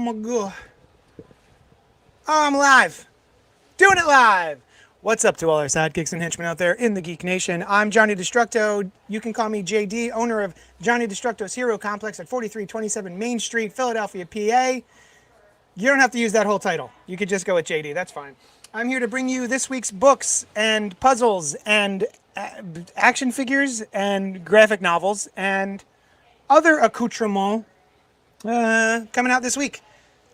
my god. Oh, I'm live. Doing it live. What's up to all our sidekicks and henchmen out there in the Geek Nation? I'm Johnny Destructo. You can call me JD, owner of Johnny Destructo's Hero Complex at 4327 Main Street, Philadelphia, PA. You don't have to use that whole title. You could just go with JD. That's fine. I'm here to bring you this week's books and puzzles and action figures and graphic novels and other accoutrements coming out this week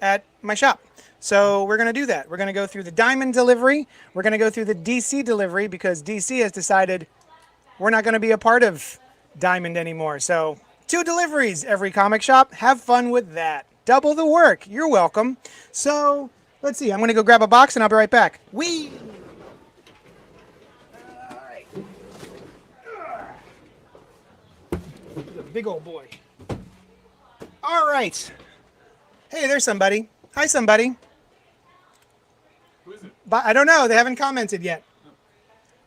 at my shop. So we're going to do that. We're going to go through the Diamond delivery. We're going to go through the DC delivery because DC has decided we're not going to be a part of Diamond anymore. So 2 deliveries every comic shop. Have fun with that. Double the work. You're welcome. So let's see. I'm going to go grab a box and I'll be right back. Whee! All right. A big old boy. All right. Hey, there's somebody. Hi, somebody. Who is it? But I don't know. They haven't commented yet.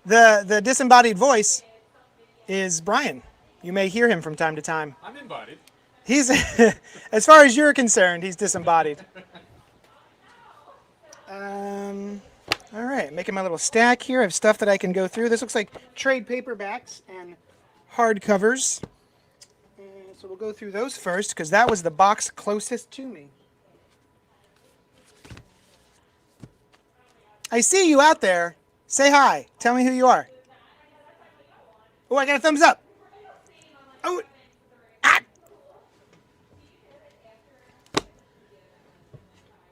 The disembodied voice is Brian. You may hear him from time to time. I'm embodied. He's, as far as you're concerned, he's disembodied. All right, making my little stack here of stuff that I can go through. This looks like trade paperbacks and hardcovers. So we'll go through those first because that was the box closest to me. I see you out there. Say hi. Tell me who you are. Oh, I got a thumbs up. Oh, ah.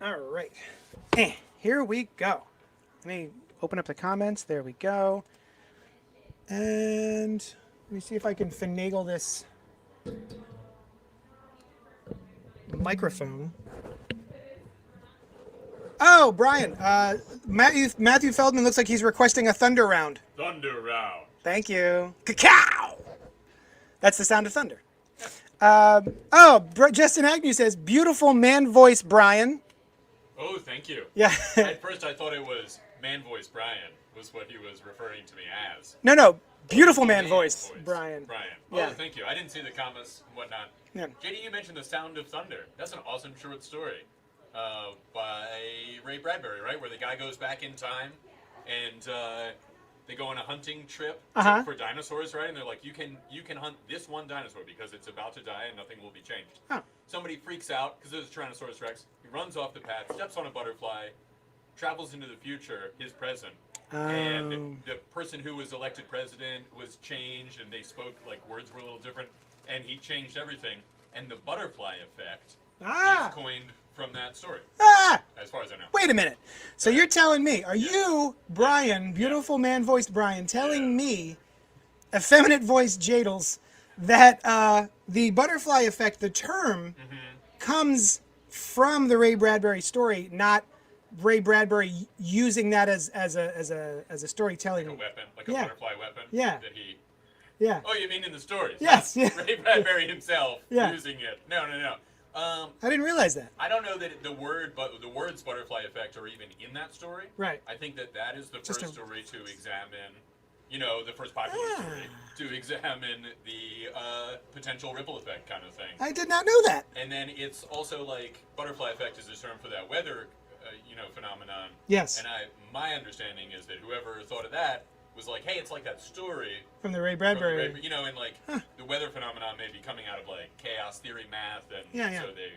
All right. Here we go. Let me open up the comments. There we go. And let me see if I can finagle this microphone. Oh, Brian. Matthew Feldman looks like he's requesting a thunder round. Thunder round. Thank you. Cacao! That's the sound of thunder. Justin Agnew says, beautiful man voice, Brian. Oh, thank you. Yeah. At first I thought it was man voice Brian was what he was referring to me as. No. Beautiful man voice, Brian. Brian. Yeah. Oh, thank you. I didn't see the comments and whatnot. Yeah. JD, you mentioned The Sound of Thunder. That's an awesome short story by Ray Bradbury, right? Where the guy goes back in time and they go on a hunting trip for dinosaurs, right? And they're like, you can hunt this one dinosaur because it's about to die and nothing will be changed. Huh. Somebody freaks out because there's a Tyrannosaurus Rex. He runs off the path, steps on a butterfly, travels into the future, his present. And the person who was elected president was changed, and they spoke, like, words were a little different, and he changed everything. And the butterfly effect is coined from that story, as far as I know. Wait a minute. So you're telling me, are you, Brian, beautiful man voiced Brian, telling me, effeminate voiced Jadles, that the butterfly effect, the term, comes from the Ray Bradbury story, not Ray Bradbury using that as a storytelling, like a weapon, like a butterfly weapon. Yeah. That he. Yeah. Oh, you mean in the stories? Yes. Yeah. Ray Bradbury himself using it. No. I didn't realize that. I don't know that the words butterfly effect are even in that story. Right. I think that is the first story to examine. The first popular story to examine the potential ripple effect kind of thing. I did not know that. And then it's also like butterfly effect is a term for that weather, phenomenon. Yes. And my understanding is that whoever thought of that was like, hey, it's like that story from the Ray Bradbury. And like the weather phenomenon may be coming out of like chaos theory math, and so they,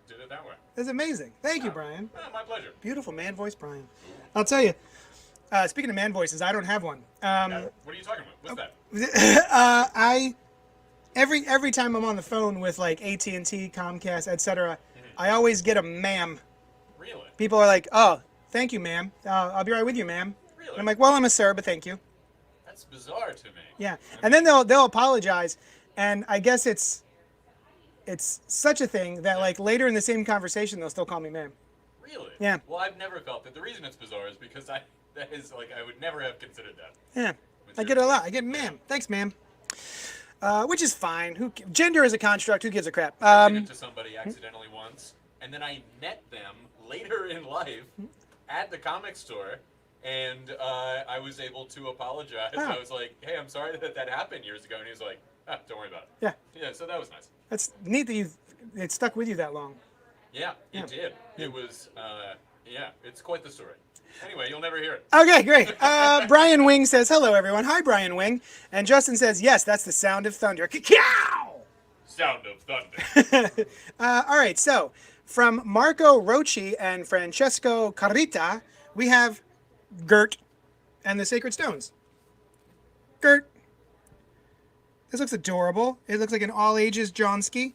did it that way. That's amazing. Thank you, Brian. My pleasure. Beautiful man voice, Brian. I'll tell you. Speaking of man voices, I don't have one. What are you talking about? What's that? Every time I'm on the phone with like AT&T, Comcast, etc., I always get a ma'am. Really? People are like, "Oh, thank you, ma'am. I'll be right with you, ma'am." Really? And I'm like, "Well, I'm a sir, but thank you." That's bizarre to me. Yeah, and then they'll apologize, and I guess it's such a thing that like later in the same conversation they'll still call me ma'am. Really? Yeah. Well, I've never felt that. The reason it's bizarre is because I would never have considered that. Yeah, I get it a lot. I get ma'am. Thanks, ma'am. Which is fine. Gender is a construct. Who gives a crap? I did it to somebody accidentally once, and then I met them later in life at the comic store, and I was able to apologize. I was like, "Hey, I'm sorry that happened years ago," and he was like, "Don't worry about it." Yeah. Yeah. So that was nice. That's neat that it stuck with you that long. Yeah, it did. It was, yeah, it's quite the story. Anyway, you'll never hear it. Okay, great. Brian Wing says, hello, everyone. Hi, Brian Wing. And Justin says, yes, that's the sound of thunder. Cow! Sound of Thunder. All right, so from Marco Rocci and Francesco Carita, we have Gert and the Sacred Stones. Gert. This looks adorable. It looks like an all-ages Johnski.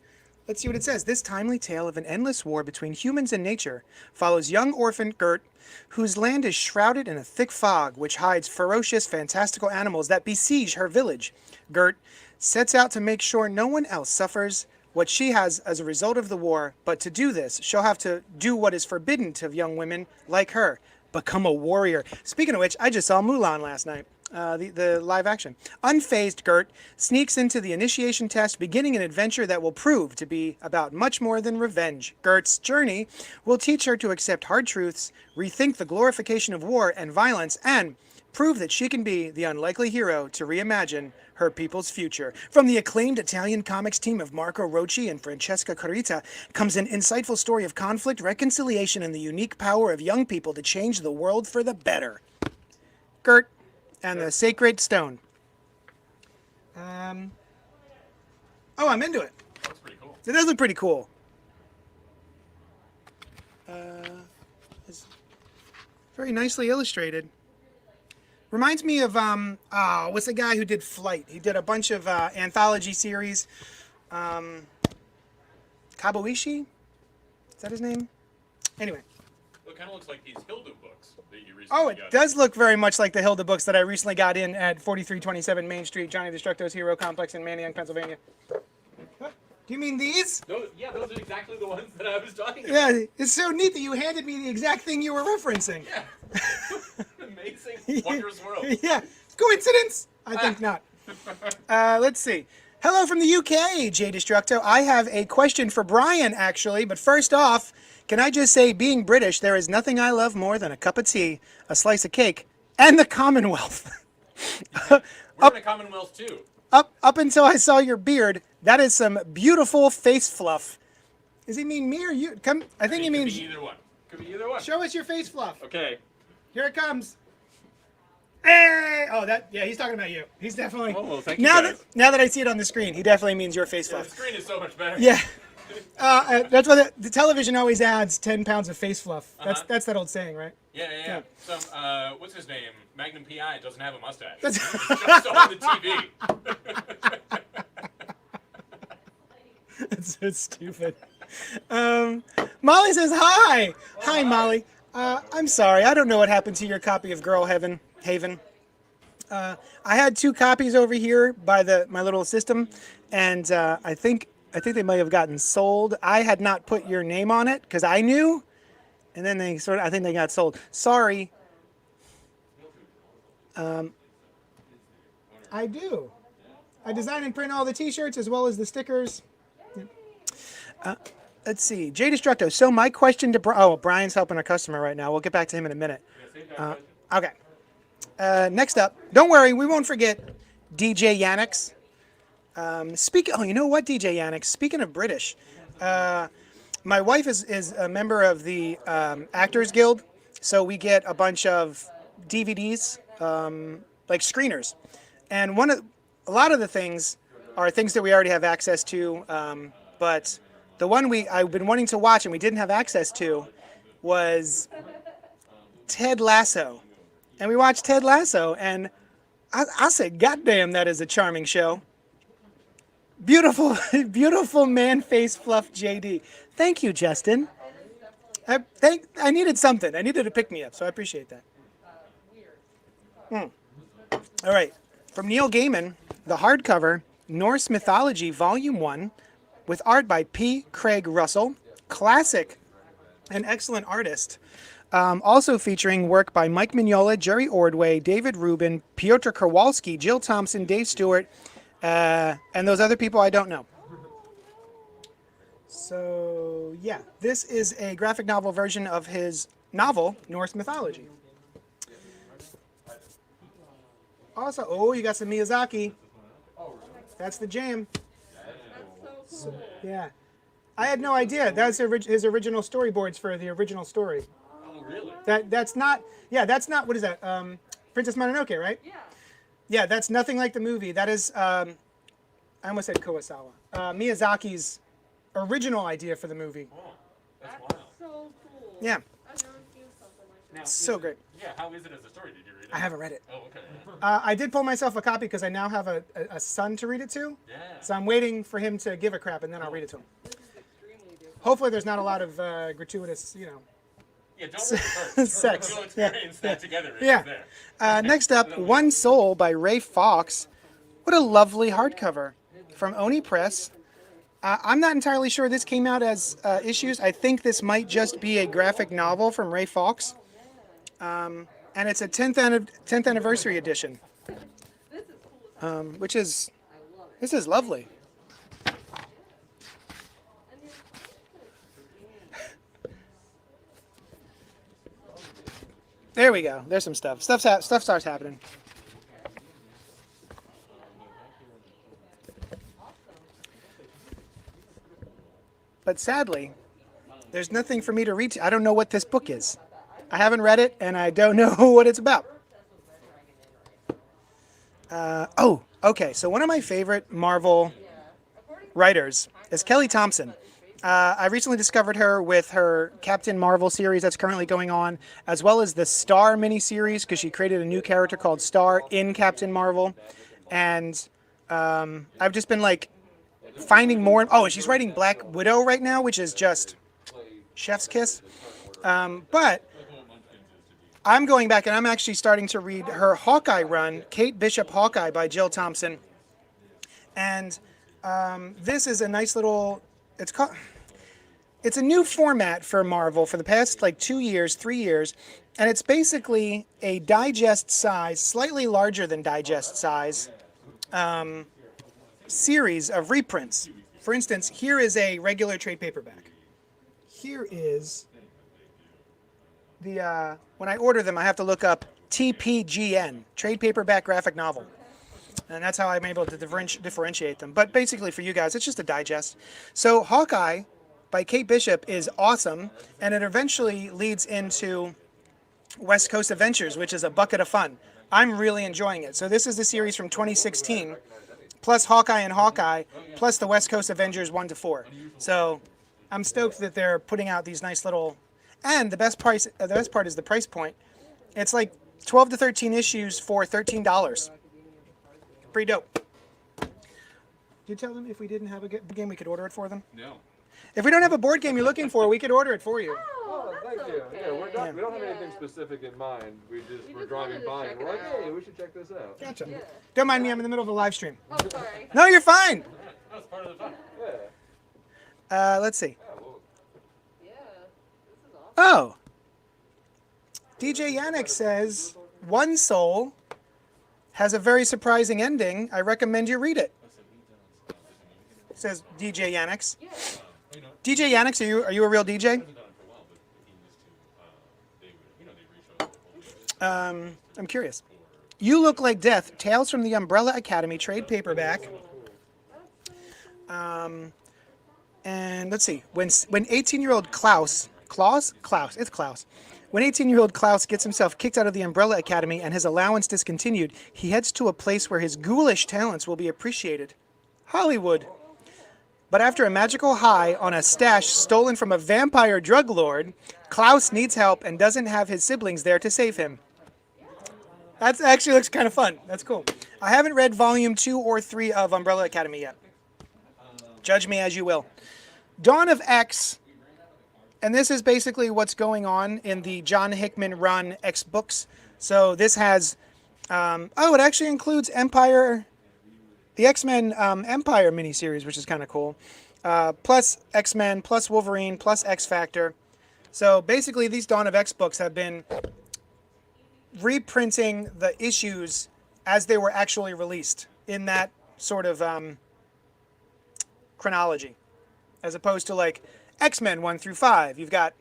Let's see what it says. This timely tale of an endless war between humans and nature follows young orphan Gert, whose land is shrouded in a thick fog which hides ferocious, fantastical animals that besiege her village. Gert sets out to make sure no one else suffers what she has as a result of the war, but to do this, she'll have to do what is forbidden to young women like her, become a warrior. Speaking of which, I just saw Mulan last night. The live action. Unfazed Gert sneaks into the initiation test, beginning an adventure that will prove to be about much more than revenge. Gert's journey will teach her to accept hard truths, rethink the glorification of war and violence, and prove that she can be the unlikely hero to reimagine her people's future. From the acclaimed Italian comics team of Marco Rocci and Francesca Carita comes an insightful story of conflict, reconciliation, and the unique power of young people to change the world for the better. Gert and the Sacred Stone. Oh, I'm into it. That's pretty cool. It does look pretty cool. It's very nicely illustrated. Reminds me of what's the guy who did Flight? He did a bunch of anthology series. Kabuishi? Is that his name? Anyway. It kind of looks like these Hilda books that you recently Oh, it got. does look very much like the Hilda books that I recently got in at 4327 Main Street, Johnny Destructo's Hero Complex in Manayunk, Pennsylvania. What? Do you mean these? Those are exactly the ones that I was talking about. Yeah, it's so neat that you handed me the exact thing you were referencing. Yeah. Amazing, wondrous world. Yeah. Coincidence? I think not. Let's see. Hello from the UK, J Destructo. I have a question for Brian, actually, but first off, can I just say, being British, there is nothing I love more than a cup of tea, a slice of cake, and the Commonwealth. We're in a Commonwealth, too. Up until I saw your beard, that is some beautiful face fluff. Does he mean me or you? Come, I think he means... Could be either one. Could be either one. Show us your face fluff. Okay. Here it comes. Hey! Oh, yeah, he's talking about you. He's definitely... Oh, well, thank you, now guys. now that I see it on the screen, he definitely means your face Yeah, fluff. the screen is so much better. Yeah. That's why the television always adds 10 pounds of face fluff. That's that old saying, right? Yeah. Some, what's his name? Magnum P.I. doesn't have a mustache. That's- It's just on the TV. That's so stupid. Molly says hi. Hi, Molly. I'm sorry. I don't know what happened to your copy of Girl Haven. I had 2 copies over here by my little system, and I think they might have gotten sold. I had not put your name on it because I knew, and then I think they got sold. Sorry. I do. I design and print all the T-shirts as well as the stickers. Let's see. J Destructo. So my question to Brian's helping a customer right now. We'll get back to him in a minute. Okay. Next up, don't worry, we won't forget DJ Yannix. You know what, DJ Yannix? Speaking of British, my wife is a member of the Actors Guild, so we get a bunch of DVDs, like screeners, and a lot of the things are things that we already have access to, but the one I've been wanting to watch and we didn't have access to was Ted Lasso. And we watched Ted Lasso, and I said, goddamn, that is a charming show. Beautiful, beautiful man face fluff JD. Thank you, Justin. I needed something. I needed to pick me up, so I appreciate that. All right. From Neil Gaiman, the hardcover, Norse Mythology, Volume 1, with art by P. Craig Russell. Classic and excellent artist. Also featuring work by Mike Mignola, Jerry Ordway, David Rubin, Piotr Kowalski, Jill Thompson, Dave Stewart, and those other people I don't know. So, yeah, this is a graphic novel version of his novel, Norse Mythology. Also, you got some Miyazaki. That's the jam. So, yeah. I had no idea. That's his original storyboards for the original story. Oh, really? That's not. Yeah, that's not. What is that? Princess Mononoke, right? Yeah. Yeah, that's nothing like the movie. That is. I almost said Kurosawa. Miyazaki's original idea for the movie. Oh, that's That's wild. so cool. Yeah. I've never seen something like that. Now, So is it- great. Yeah, how is it as a story? Did you read it? I haven't read it. Oh, okay. I did pull myself a copy because I now have a son to read it to. Yeah. So I'm waiting for him to give a crap, and then I'll read it to him. This is extremely different. Hopefully, there's not a lot of gratuitous, Yeah, don't read it first. Sex. You'll experience that together. If Yeah. it's there. Next up, One Soul by Ray Fawkes. What a lovely hardcover from Oni Press. I'm not entirely sure this came out as issues. I think this might just be a graphic novel from Ray Fawkes. And it's a 10th anniversary edition, This is cool as hell. which is, I love it. this is lovely. And There we go. There's some stuff. Stuff starts happening. But sadly, there's nothing for me to read. I don't know what this book is. I haven't read it, and I don't know what it's about. Oh, okay. So one of my favorite Marvel writers is Kelly Thompson. I recently discovered her with her Captain Marvel series that's currently going on, as well as the Star miniseries, because she created a new character called Star in Captain Marvel. And I've just been like finding more. Oh, and she's writing Black Widow right now, which is just chef's kiss. But I'm going back and I'm actually starting to read her Hawkeye run, Kate Bishop Hawkeye by Jill Thompson. And this is a nice little, it's a new format for Marvel for the past like 2 years, 3 years. And it's basically a digest size, slightly larger than digest size, series of reprints. For instance, here is a regular trade paperback. Here is the, when I order them, I have to look up TPGN, trade paperback graphic novel. And that's how I'm able to differentiate them. But basically for you guys, it's just a digest. So Hawkeye by Kate Bishop is awesome, and it eventually leads into West Coast Adventures, which is a bucket of fun. I'm really enjoying it. So this is the series from 2016, plus Hawkeye and Hawkeye, plus the West Coast Avengers 1 to 4. So I'm stoked that they're putting out these nice little, and the best part is the price point. It's like 12 to 13 issues for $13. Pretty dope. Did you tell them if we didn't have a game, we could order it for them? No. If we don't have a board game you're looking for, we could order it for you. Oh, Thank that's you. okay. Yeah, we don't have anything specific in mind. We just were driving wanted to by check and we're it like, out. hey, we should check this out. Gotcha. Yeah. Don't mind me, I'm in the middle of a live stream. Oh, sorry. No, you're fine. That's part of the fun. Yeah. Let's see. Yeah. This is awesome. Oh. DJ Yannick says, One Soul has a very surprising ending. I recommend you read it. Says DJ Yannick. Yeah. DJ Yannick, are you a real DJ? I'm curious. You Look Like Death, Tales from the Umbrella Academy, trade paperback. And let's see. When 18-year-old Klaus, when 18-year-old Klaus gets himself kicked out of the Umbrella Academy and his allowance discontinued, he heads to a place where his ghoulish talents will be appreciated. Hollywood. But after a magical high on a stash stolen from a vampire drug lord, Klaus needs help and doesn't have his siblings there to save him. That actually looks kind of fun. That's cool. I haven't read volume 2 or 3 of Umbrella Academy yet. Judge me as you will. Dawn of X, and this is basically what's going on in the John Hickman run X books. So this has, it actually includes Empire, the X-Men Empire miniseries, which is kind of cool. Plus X-Men, plus Wolverine, plus X-Factor. So basically these Dawn of X books have been reprinting the issues as they were actually released in that sort of chronology, as opposed to like X-Men 1 through 5. You've got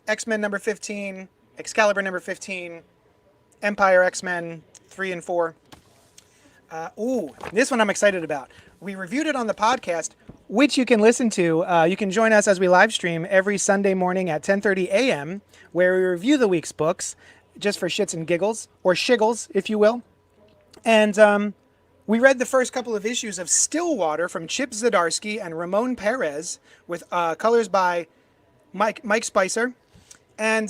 X-Men number 15, Excalibur number 15, Empire X-Men 3 and 4. This one I'm excited about. We reviewed it on the podcast. which you can listen to. You can join us as we live stream every Sunday morning at 10:30 a.m., where we review the week's books, just for shits and giggles, or shiggles, if you will. And we read the first couple of issues of Stillwater from Chip Zdarsky and Ramon Perez, with colors by Mike Spicer. And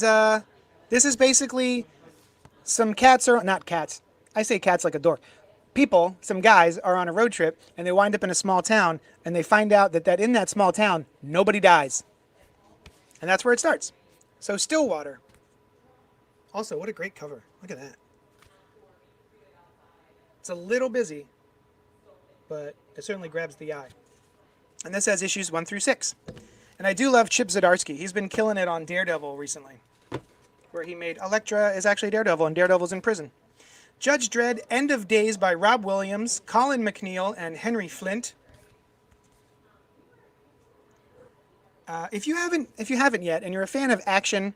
this is basically some cats are not cats. I say cats like a dork. People, some guys, are on a road trip and they wind up in a small town and they find out that in that small town nobody dies, and that's where it starts. So Stillwater. Also, what a great cover! Look at that. It's a little busy, but it certainly grabs the eye. And this has issues 1 through 6. And I do love Chip Zdarsky. He's been killing it on Daredevil recently, where he made Elektra is actually Daredevil, and Daredevil's in prison. Judge Dredd, End of Days by Rob Williams, Colin McNeil, and Henry Flint. If you haven't yet, and you're a fan of action,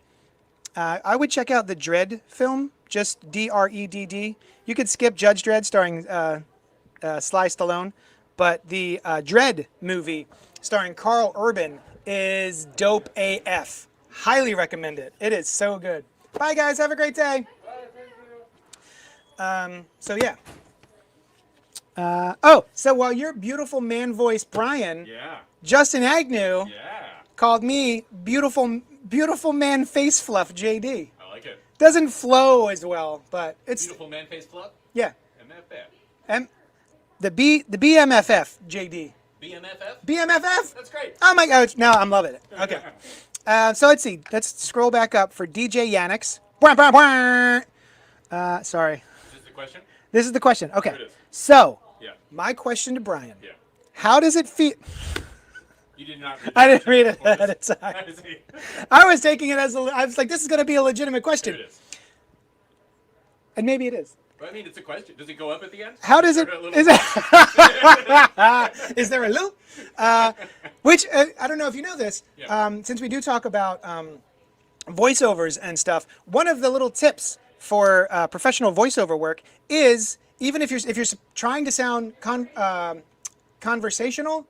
I would check out the Dredd film, just Dredd. You could skip Judge Dredd starring Sly Stallone, but the Dredd movie starring Carl Urban is dope AF. Highly recommend it. It is so good. Bye guys, have a great day. So yeah. So while your beautiful man voice Brian, Yeah. Justin Agnew Yeah. called me beautiful man face fluff JD. I like it. Doesn't flow as well, but it's Beautiful man face club. yeah. MFF. The BMFF JD. BMFF. BMFF. That's great. Oh my gosh! Now I'm loving it. Okay. So let's see. Let's scroll back up for DJ Yannick's. Sorry. Is this the question? This is the question. Okay. Here it is. So, Yeah. my question to Brian. Yeah. How does it feel? You did not read I didn't question read it before ahead this. of time. I see. I was taking it as I was like, this is going to be a legitimate question, Here it is. and maybe it is. Well, I mean, it's a question. Does it go up at the end? How does it? Or a little- Is it? Is there a loop? Which I don't know if you know this. Yeah. Since we do talk about voiceovers and stuff, one of the little tips for professional voiceover work is even if you're trying to sound conversational,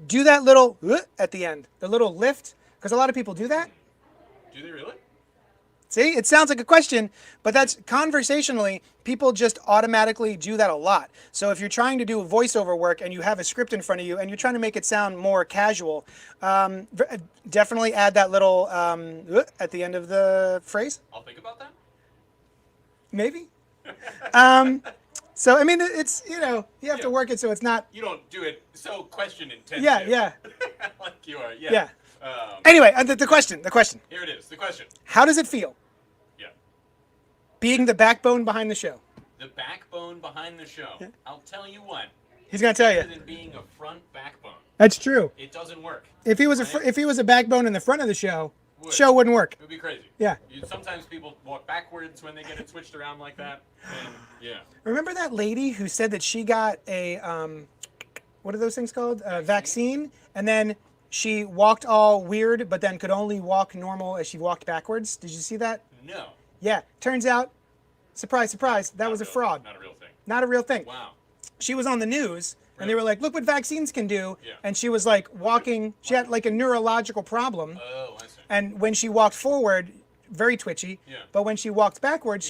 do that little at the end, the little lift, because a lot of people do that. Do they really? See, it sounds like a question, but that's conversationally, people just automatically do that a lot. So if you're trying to do voiceover work and you have a script in front of you and you're trying to make it sound more casual, definitely add that little at the end of the phrase. I'll think about that. Maybe. So, I mean, it's, you have to work it so it's not. You don't do it so question intensive. Yeah. Like you are. Yeah. Yeah. Um, Anyway, the question. Here it is. The question. How does it feel Yeah. being the backbone behind the show? The backbone behind the show. I'll tell you what. He's going to tell Other you. than being a front backbone, That's true. it doesn't work. If he was a backbone in the front of the show, Would. show wouldn't work. It would be crazy. Yeah. Sometimes people walk backwards when they get it switched around like that. And yeah. Remember that lady who said that she got a what are those things called? Vaccine, and then she walked all weird, but then could only walk normal as she walked backwards. Did you see that? No. Yeah. Turns out, surprise, surprise, that was a fraud. Not a real thing. Not a real thing. Wow. She was on the news, and they were like, "Look what vaccines can do." Yeah. And she was like walking. She had like a neurological problem, Oh, I see. and when she walked forward, very twitchy. Yeah. But when she walked backward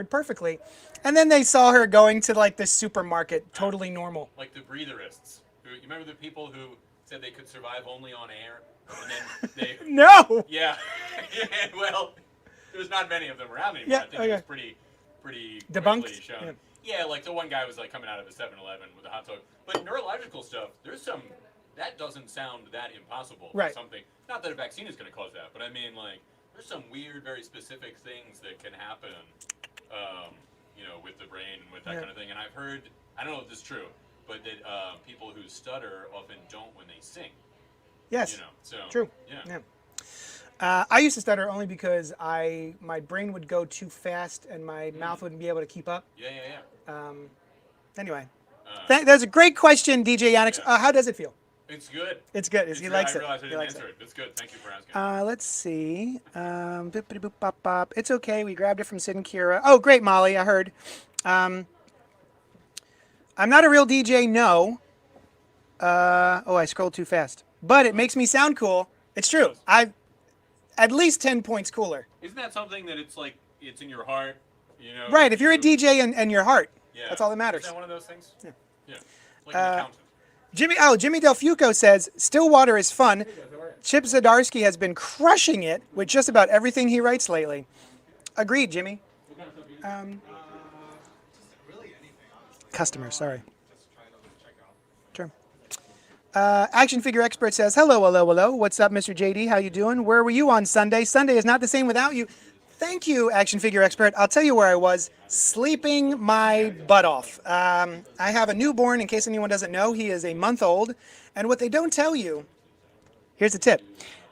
perfectly. And then they saw her going to like this supermarket, totally normal. Like the breatherists. You remember the people who said they could survive only on air? And then they... No. Yeah. Well, there's not many of them around anymore. Yeah, I think okay. it was pretty Debunked? quickly shown. Yeah, like the one guy was like coming out of a 7-Eleven with a hot dog. But neurological stuff, there's some... That doesn't sound that impossible. For Right. something. Not that a vaccine is going to cause that, but I mean, like, there's some weird, very specific things that can happen, with the brain, with that kind of thing. And I've heard, I don't know if this is true, but that people who stutter often don't when they sing. Yes. So True. Yeah. I used to stutter only because my brain would go too fast and my mouth wouldn't be able to keep up. Yeah. Anyway, that's a great question, DJ Yannick. Yeah. How does it feel? It's good. It's good. He likes I it. realized I He didn't likes answer it. it. It's good. Thank you for asking. Let's see. Boop, bop, bop. It's okay. We grabbed it from Sid and Kira. Oh, great, Molly. I heard. I'm not a real DJ. No. Oh, I scrolled too fast. But it makes me sound cool. It's true. I at least 10 points cooler. Isn't that something that it's like it's in your heart? You know. Right. If you're a DJ and your heart, Yeah. that's all that matters. Is that one of those things? Yeah. Yeah. Like an accountant. Jimmy Del Fuco says Stillwater is fun. Chip Zdarsky has been crushing it with just about everything he writes lately. Agreed, Jimmy. Customer, sorry. Sure. Action Figure Expert says, hello. What's up, Mr. JD? How you doing? Where were you on Sunday? Sunday is not the same without you. Thank you, Action Figure Expert. I'll tell you where I was. Sleeping my butt off. I have a newborn, in case anyone doesn't know. He is a month old. And what they don't tell you, here's the tip.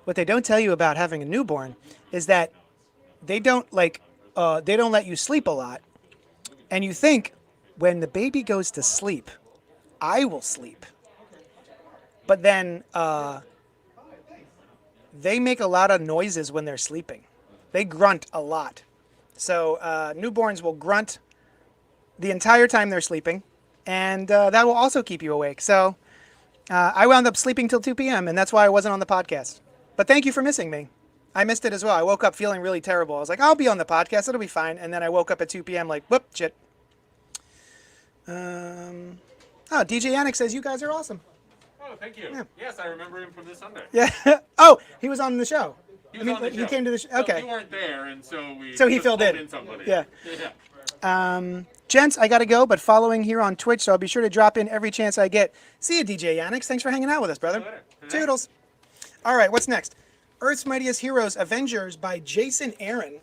What they don't tell you about having a newborn is that they don't let you sleep a lot. And you think, when the baby goes to sleep, I will sleep. But then they make a lot of noises when they're sleeping. They grunt a lot. So newborns will grunt the entire time they're sleeping, and that will also keep you awake. So I wound up sleeping till 2 p.m., and that's why I wasn't on the podcast. But thank you for missing me. I missed it as well. I woke up feeling really terrible. I was like, I'll be on the podcast. It'll be fine. And then I woke up at 2 p.m. like, whoop, shit. DJ Yannick says you guys are awesome. Oh, thank you. Yeah. Yes, I remember him from this Sunday. Yeah. Oh, he was on the show. He was on the He show. came to the show. Well, Okay. you weren't there, and so we. So he just filled pulled in. somebody. Yeah. Yeah. Gents, I got to go, but following here on Twitch, so I'll be sure to drop in every chance I get. See you, DJ Yannick. Thanks for hanging out with us, brother. Later. Toodles. All right, what's next? Earth's Mightiest Heroes Avengers by Jason Aaron,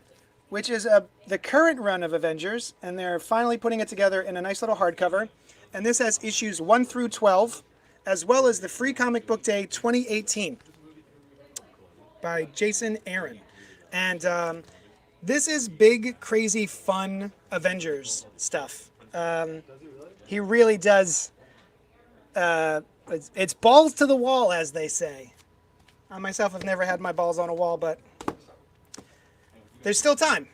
which is the current run of Avengers, and they're finally putting it together in a nice little hardcover. And this has issues 1 through 12, as well as the Free Comic Book Day 2018 by Jason Aaron. And this is big, crazy, fun Avengers stuff. He really does. It's balls to the wall, as they say. I myself have never had my balls on a wall, but there's still time.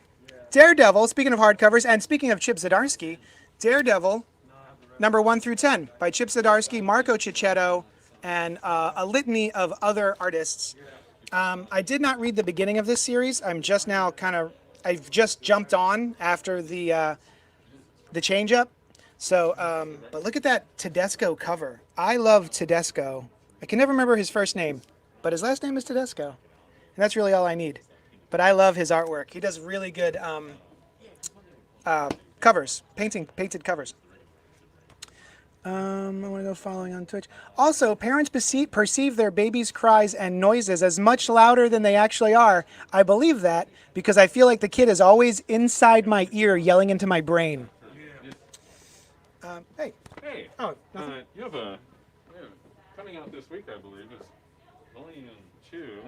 Daredevil, speaking of hardcovers, and speaking of Chip Zdarsky, Daredevil, number 1 through 10, by Chip Zdarsky, Marco Cicchetto, and a litany of other artists. I did not read the beginning of this series. I'm just now I've just jumped on after the change-up. So, but look at that Tedesco cover. I love Tedesco. I can never remember his first name, but his last name is Tedesco. And that's really all I need. But I love his artwork. He does really good covers, painted covers. I want to go following on Twitch. Also, parents perceive their baby's cries and noises as much louder than they actually are. I believe that because I feel like the kid is always inside my ear yelling into my brain. Hey. Hey, Oh, nothing. you have a coming out this week, I believe, is Volume 2.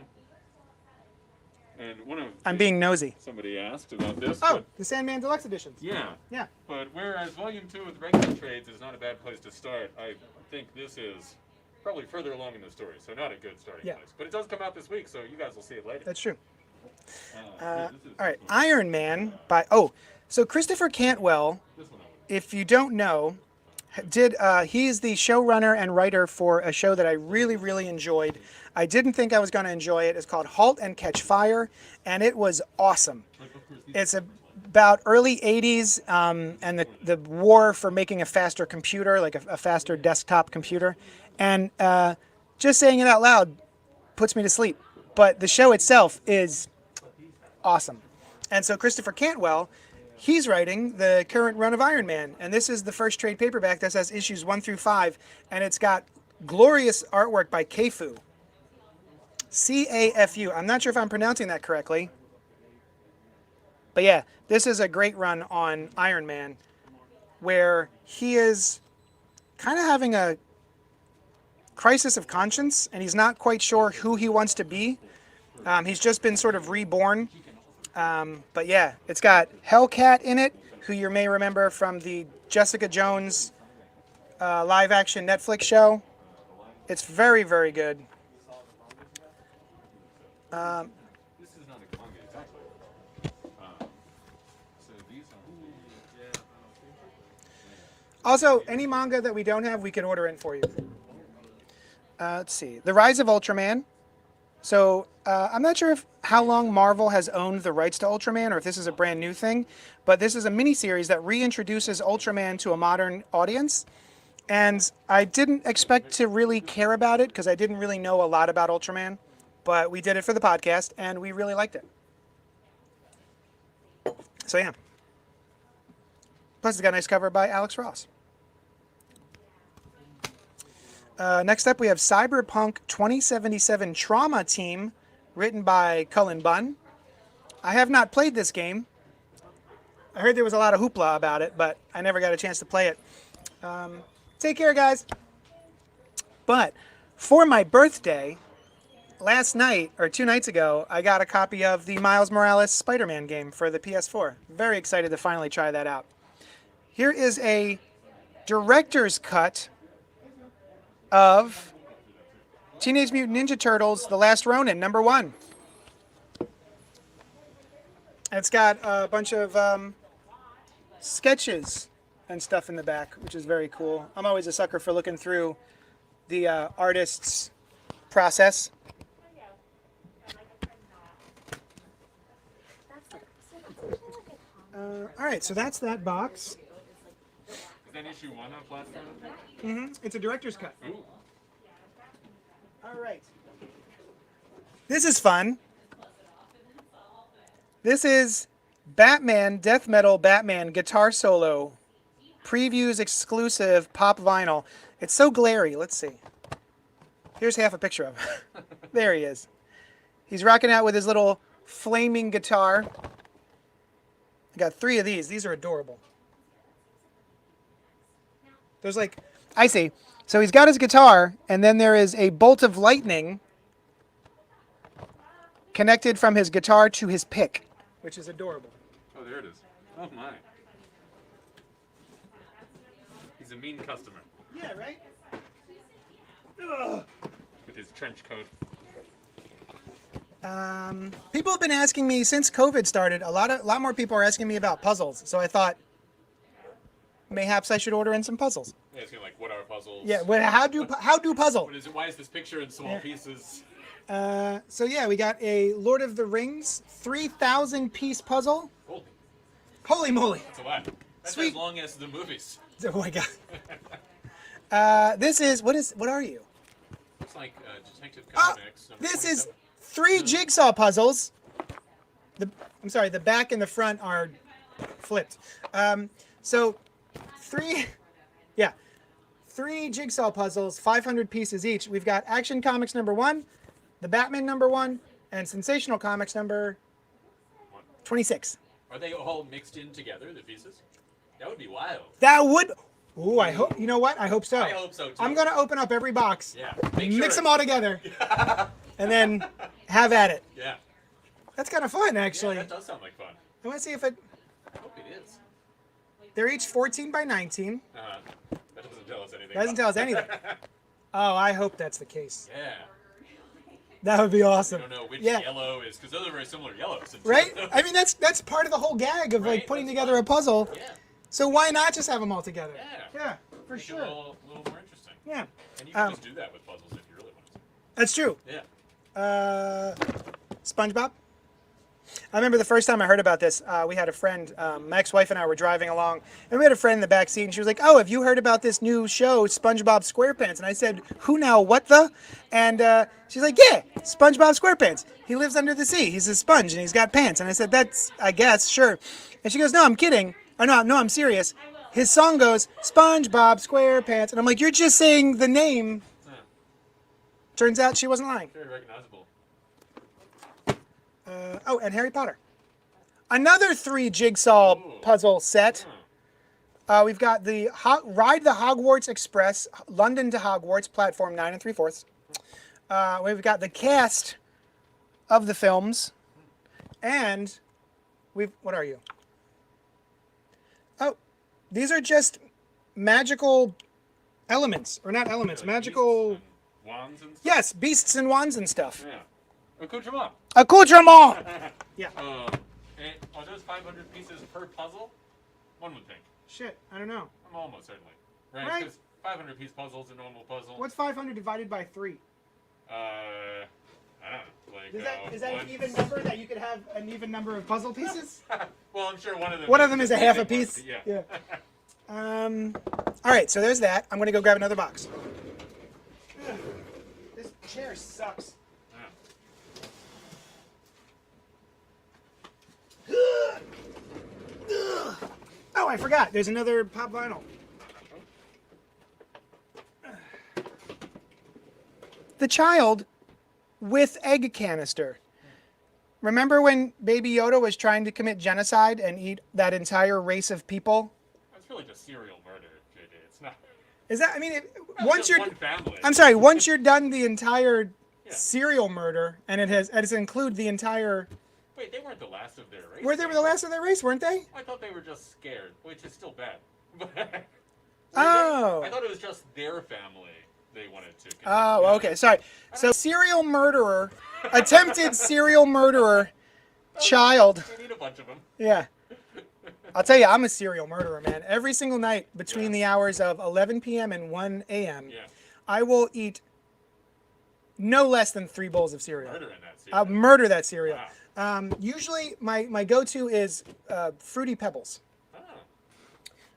And I'm being nosy. somebody asked about this. Oh, but- the Sandman Deluxe editions. yeah. Yeah. But whereas Volume 2 with regular trades is not a bad place to start, I think this is probably further along in the story, so not a good starting Yeah. place. But it does come out this week, so you guys will see it later. That's true. This is All right, Iron Man by so Christopher Cantwell, this one. if you don't know, he's the showrunner and writer for a show that I really, really enjoyed. I didn't think I was going to enjoy it. It's called Halt and Catch Fire, and it was awesome. It's about early 80s and the war for making a faster computer, like a faster desktop computer. And just saying it out loud puts me to sleep. But the show itself is awesome. And so Christopher Cantwell, he's writing the current run of Iron Man. And this is the first trade paperback that has issues 1 through 5. And it's got glorious artwork by Cafu. C-A-F-U. I'm not sure if I'm pronouncing that correctly. But yeah, this is a great run on Iron Man where he is kind of having a crisis of conscience and he's not quite sure who he wants to be. He's just been sort of reborn. But yeah, it's got Hellcat in it, who you may remember from the Jessica Jones live action Netflix show. It's very, very good. This is not a manga, exactly. So these are. Also, any manga that we don't have, we can order in for you. Let's see. The Rise of Ultraman. So I'm not sure how long Marvel has owned the rights to Ultraman or if this is a brand new thing, but this is a miniseries that reintroduces Ultraman to a modern audience. And I didn't expect to really care about it because I didn't really know a lot about Ultraman, but we did it for the podcast and we really liked it. So yeah. Plus it's got a nice cover by Alex Ross. Next up, we have Cyberpunk 2077 Trauma Team, written by Cullen Bunn. I have not played this game. I heard there was a lot of hoopla about it, but I never got a chance to play it. Take care, guys. But for my birthday, last night, or 2 nights ago, I got a copy of the Miles Morales Spider-Man game for the PS4. Very excited to finally try that out. Here is a director's cut of Teenage Mutant Ninja Turtles: The Last Ronin, #1. It's got a bunch of sketches and stuff in the back, which is very cool. I'm always a sucker for looking through the artist's process. All right, so that's that box. Is that issue 1 on platform? It's a director's cut. Ooh. All right. This is fun. This is Batman, Death Metal Batman Guitar Solo. Previews exclusive pop vinyl. It's so glary. Let's see. Here's half a picture of him. There he is. He's rocking out with his little flaming guitar. I got 3 of these. These are adorable. There's like, I see. So he's got his guitar, and then there is a bolt of lightning connected from his guitar to his pick, which is adorable. Oh, there it is. Oh, my. He's a mean customer. Yeah, right? Ugh. With his trench coat. People have been asking me since COVID started. A lot more people are asking me about puzzles. So I thought mayhaps I should order in some puzzles. Yeah, it's like, what are puzzles? Yeah. How do puzzle? What is it? Why is this picture in small pieces? So yeah, we got a Lord of the Rings 3,000 piece puzzle. Holy, Holy moly! that's a lot. That's Sweet. as long as the movies. Oh my god. This is what are you? It's like Detective Comics. number This is 27. 3 jigsaw puzzles. I'm sorry, the back and the front are flipped. So 3 jigsaw puzzles, 500 pieces each. We've got Action Comics #1, the Batman #1, and Sensational Comics number 26. Are they all mixed in together, the pieces? That would be wild. That would. Ooh, I hope. You know what? I hope so. I hope so, too. I'm gonna open up every box. Yeah. Mix them all together, and then have at it. Yeah. That's kind of fun, Yeah, actually. that does sound like fun. I want to see if it. I hope it is. They're each 14 by 19. That doesn't tell us anything. Doesn't tell us anything. Oh, I hope that's the case. Yeah. That would be awesome. I don't know which Yeah. yellow is, because those are very similar yellows. Right? I mean, that's part of the whole gag of like Right, putting that's together fun. a puzzle. Yeah. So why not just have them all together? Yeah. Yeah, for Make it sure. a little more interesting. Yeah, And you can just do that with puzzles if you really want to. that's true. Yeah. SpongeBob. I remember the first time I heard about this, we had a friend, my ex-wife and I were driving along, and we had a friend in the back seat, and she was like, "Oh, have you heard about this new show, SpongeBob SquarePants?" And I said, "Who now? What the?" And she's like, "Yeah, SpongeBob SquarePants. He lives under the sea. He's a sponge, and he's got pants." And I said, "That's, I guess, sure." And she goes, "No, I'm kidding. Or no, I'm serious. His song goes, SpongeBob SquarePants." And I'm like, "You're just saying the name." Turns out she wasn't lying. Very recognizable. Oh, and Harry Potter. Another 3 jigsaw puzzle set. We've got the Ride the Hogwarts Express, London to Hogwarts, platform 9 3/4. We've got the cast of the films, and what are you? Oh, these are just magical elements, or not elements, Like magical. beasts and wands and stuff? Yes, beasts and wands and stuff. Yeah. Accoutrement. Accoutrement. Yeah. And are those 500 pieces per puzzle? One would think. Shit, I don't know. I'm almost certainly. Right? Right. 'Cause 500-piece puzzle's a normal puzzle. What's 500 divided by 3? I don't know. Like, Is that an even number that you could have an even number of puzzle pieces? Well, I'm sure one of them. One of them is a half a basic piece. one, yeah. All right, so there's that. I'm gonna go grab another box. Ugh, this chair sucks. Ugh. Oh, I forgot. There's another pop vinyl. The Child with Egg Canister. Remember when Baby Yoda was trying to commit genocide and eat that entire race of people? That's really just serial murder, JD. It's not. Is that? I mean, Once you're. One family. I'm sorry. Once you're done the entire serial murder, and it has include the entire. Wait, they weren't the last of their race. They were the last of their race, weren't they? I thought they were just scared, which is still bad. Oh. I thought it was just their family they wanted to. Oh, okay. Sorry. So, serial murderer, attempted serial murderer, child. We need a bunch of them. Yeah. I'll tell you, I'm a serial murderer, man. Every single night between the hours of 11 p.m. and 1 a.m., I will eat no less than 3 bowls of cereal. Murdering that cereal. I'll murder that cereal. Wow. Usually, my go-to is Fruity Pebbles. Oh.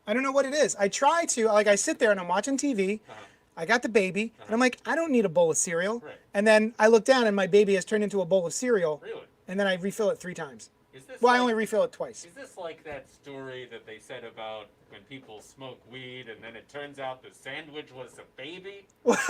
I don't know what it is. I try to, like, I sit there and I'm watching TV. I got the baby, and I'm like, I don't need a bowl of cereal. Right. And then I look down, and my baby has turned into a bowl of cereal. Really? And then I refill it 3 times. Is this Well, I like, only refill it twice. Is this like that story that they said about when people smoke weed and then it turns out the sandwich was a baby? What?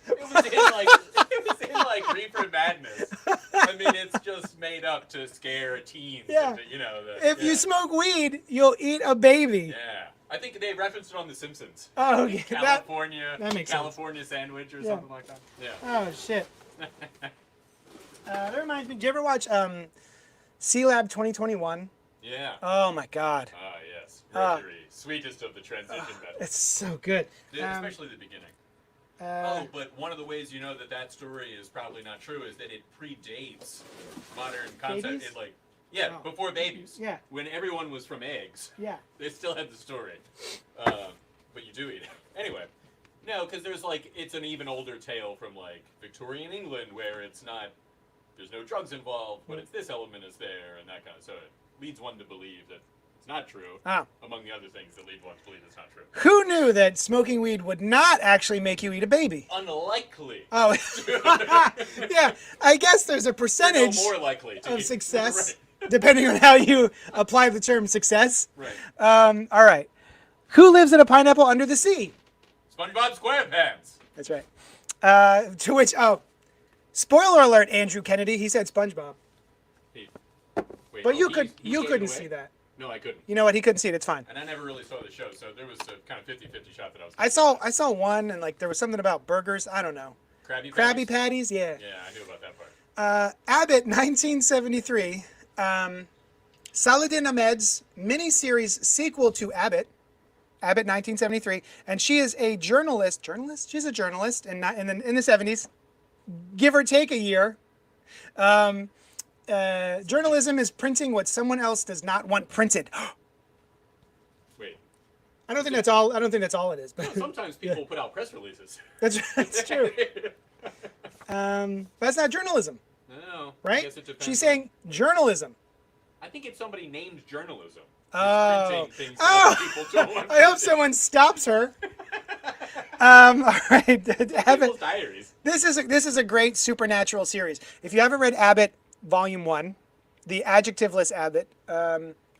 It was in like Reaper Madness. I mean, it's just made up to scare teens. Yeah. You know. If you smoke weed, you'll eat a baby. Yeah. I think they referenced it on The Simpsons. Oh, okay. California, that makes California sandwich or something like that. Yeah. Oh, shit. That reminds me, did you ever watch C-Lab 2021? Yeah. Oh, my God. Ah, yes. Mercury, sweetest of the transition metals. It's so good. Especially the beginning. But one of the ways you know that story is probably not true is that it predates modern concept. Babies? Before babies. Yeah. When everyone was from eggs. Yeah. They still had the story. But you do eat it. Anyway. No, because it's an even older tale from Victorian England where there's no drugs involved, but it's this element is there and that kind of, so it leads one to believe that it's not true, among the other things that lead one to believe it's not true. Who knew that smoking weed would not actually make you eat a baby? Unlikely. Oh, yeah. I guess there's a percentage more likely to of eat. success, Right. depending on how you apply the term success. Right. All right. Who lives in a pineapple under the sea? SpongeBob SquarePants. That's right. To which, spoiler alert, Andrew Kennedy, he said SpongeBob. Wait, But you he couldn't gave see away? that. No, I couldn't. You know what? He couldn't see it. It's fine. And I never really saw the show, so there was a kind of 50-50 shot that I was. I saw one, and there was something about burgers. I don't know. Krabby Patties. Yeah. Yeah, I knew about that part. Abbott, 1973. Saladin Ahmed's miniseries sequel to Abbott. Abbott, 1973, and she is a journalist. Journalist? She's a journalist in the 70s, give or take a year. Journalism is printing what someone else does not want printed. Wait. I don't think that's all. I don't think that's all it is. But Sometimes people put out press releases. that's true. But that's not journalism, No. I right? guess it depends. She's saying journalism. I think it's somebody named journalism. Oh. Printing things that other people don't want I hope printed. someone stops her. All right, Abbott. People's diaries. This is a great supernatural series. If you haven't read Abbott Volume 1, the adjectiveless Abbott,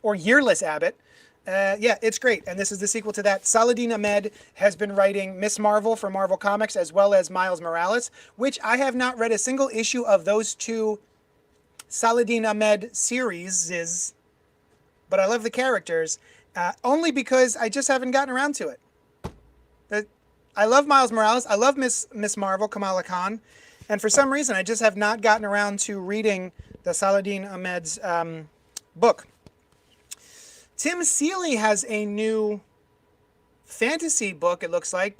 or yearless Abbott, it's great. And this is the sequel to that. Saladin Ahmed has been writing Miss Marvel for Marvel Comics as well as Miles Morales, which I have not read a single issue of those two Saladin Ahmed series, but I love the characters, only because I just haven't gotten around to it. I love Miles Morales. I love Miss Marvel, Kamala Khan. And for some reason, I just have not gotten around to reading the Saladin Ahmed's book. Tim Seeley has a new fantasy book, it looks like,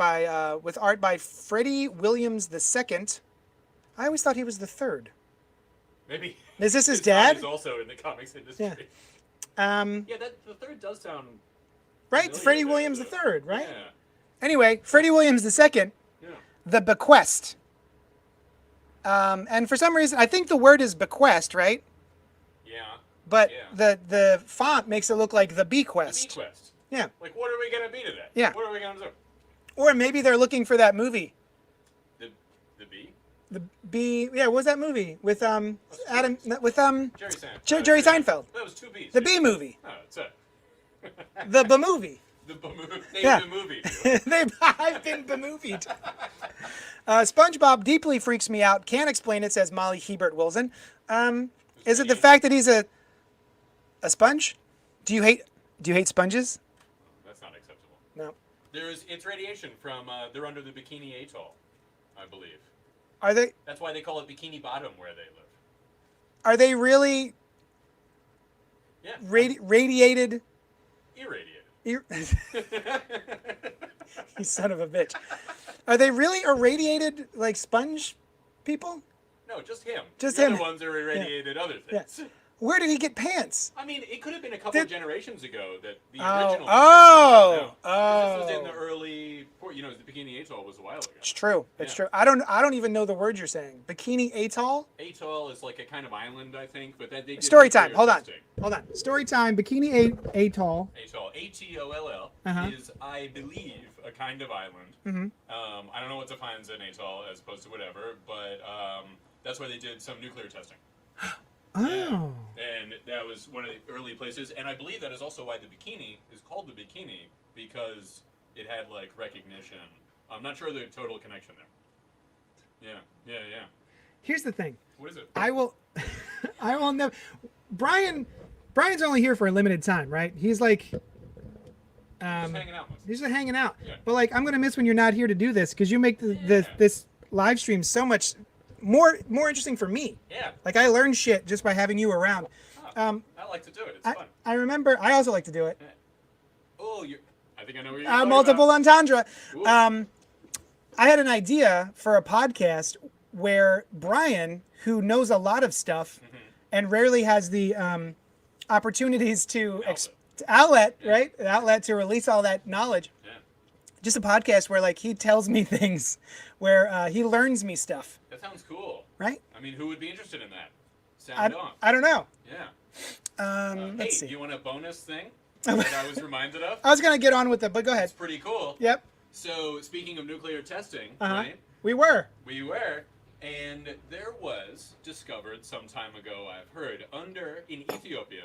with art by Freddie Williams II. I always thought he was the third. Maybe. Is this his son dad? is also in the comics industry. Yeah. Yeah, the third does sound right? familiar Freddie there, Williams though. III, right? Yeah. Anyway, Freddie Williams II, Yeah. the bequest. And for some reason, I think the word is bequest, right? Yeah. But Yeah. the font makes it look like the The bequest. Bequest. Yeah. Like, what are we gonna be today? Yeah. What are we gonna do? Or maybe they're looking for that movie. The bee? The bee. Yeah, what was that movie with Adam with Jerry Seinfeld. Jerry Seinfeld? That was two bees. The bee movie. Oh, it's a The B movie. the movie. Yeah. The movie. Dude. I've been bemovied. SpongeBob deeply freaks me out. Can't explain it, says Molly Hebert Wilson. Is it the fact that he's a sponge? Do you hate sponges? That's not acceptable. No. It's radiation from they're under the Bikini Atoll, I believe. Are they? That's why they call it Bikini Bottom where they live. Are they really Yeah. radiated? Irradiated. You son of a bitch. Are they really irradiated like sponge people? No, just him. Just the him. other ones are irradiated other things. Yeah. Where did he get pants? I mean, it could have been a couple of generations ago that the Oh, original. This was in the early, the Bikini Atoll was a while ago. It's true. It's Yeah. true. I don't even know the word you're saying. Bikini Atoll? Atoll is like a kind of island, I think, but that they did Story nuclear time. Hold on. testing. Hold on. Story time. Bikini Atoll. Atoll, Atoll, Uh-huh. is, I believe, a kind of island. Mhm. I don't know what defines an atoll as opposed to whatever, but that's where they did some nuclear testing. Oh. And that was one of the early places, and I believe that is also why the bikini is called the bikini, because it had like recognition. I'm not sure the total connection there. Yeah. Here's the thing. What is it? I will never. Brian's only here for a limited time, right? He's like, Just hanging out with us. he's just hanging out. Yeah. But like, I'm gonna miss when you're not here to do this because you make Yeah. this live stream so much more interesting for me. Yeah. Like I learn shit just by having you around. I like to do it. It's fun. I remember. I also like to do it. Oh, I think I know what you're talking Multiple about. entendre. Ooh. I had an idea for a podcast where Brian, who knows a lot of stuff and rarely has the opportunities to outlet, right? An outlet to release all that knowledge. Yeah. Just a podcast where like he tells me things, where he learns me stuff, That sounds cool. right? I mean, who would be interested in that? Sound off. I don't know. Yeah. Hey, Let's see. do you want a bonus thing that I was reminded of? I was gonna get on with it, but go ahead. It's pretty cool. Yep. So, speaking of nuclear testing, Uh-huh. right? We were. We were, and there was discovered some time ago, I've heard, in Ethiopia,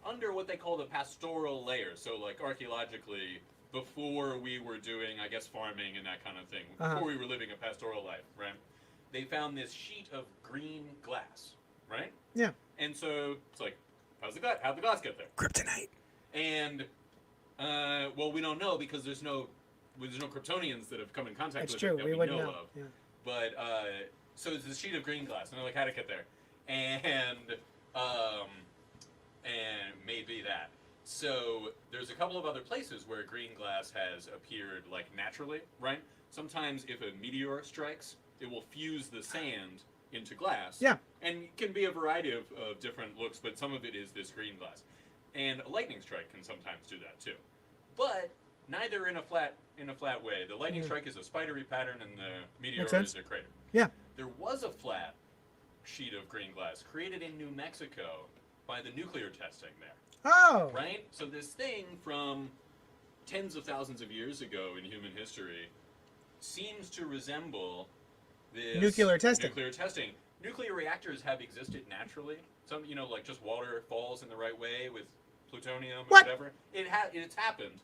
under what they call the pastoral layer. So, like archaeologically, before we were doing, I guess, farming and that kind of thing, before we were living a pastoral life, right? They found this sheet of green glass, right? Yeah. And so it's like, how'd the glass get there? Kryptonite. And well, we don't know because there's no Kryptonians that have come in contact That's with true. it that We we wouldn't know know. of. Yeah. But so it's a sheet of green glass, and they're like, how'd it get there? And maybe that. So there's a couple of other places where green glass has appeared like naturally, right? Sometimes if a meteor strikes, it will fuse the sand into glass. Yeah. And it can be a variety of different looks, but some of it is this green glass. And a lightning strike can sometimes do that too. But neither in a flat way. The lightning strike is a spidery pattern, and the meteor Makes sense. is a crater. Yeah. There was a flat sheet of green glass created in New Mexico by the nuclear testing there, Oh. right? So this thing from tens of thousands of years ago in human history seems to resemble this Nuclear testing. Nuclear reactors have existed naturally. Some, like just water falls in the right way with plutonium or What? whatever. It's happened.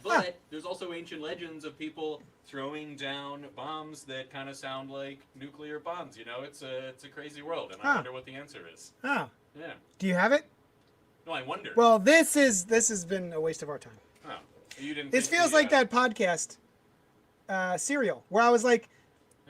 But there's also ancient legends of people throwing down bombs that kind of sound like nuclear bombs. It's a crazy world, and I wonder what the answer is. Oh. Yeah. Do you have it? No, I wonder. Well, this has been a waste of our time. Oh, you didn't. This think feels we, like that podcast, Serial, where I was like,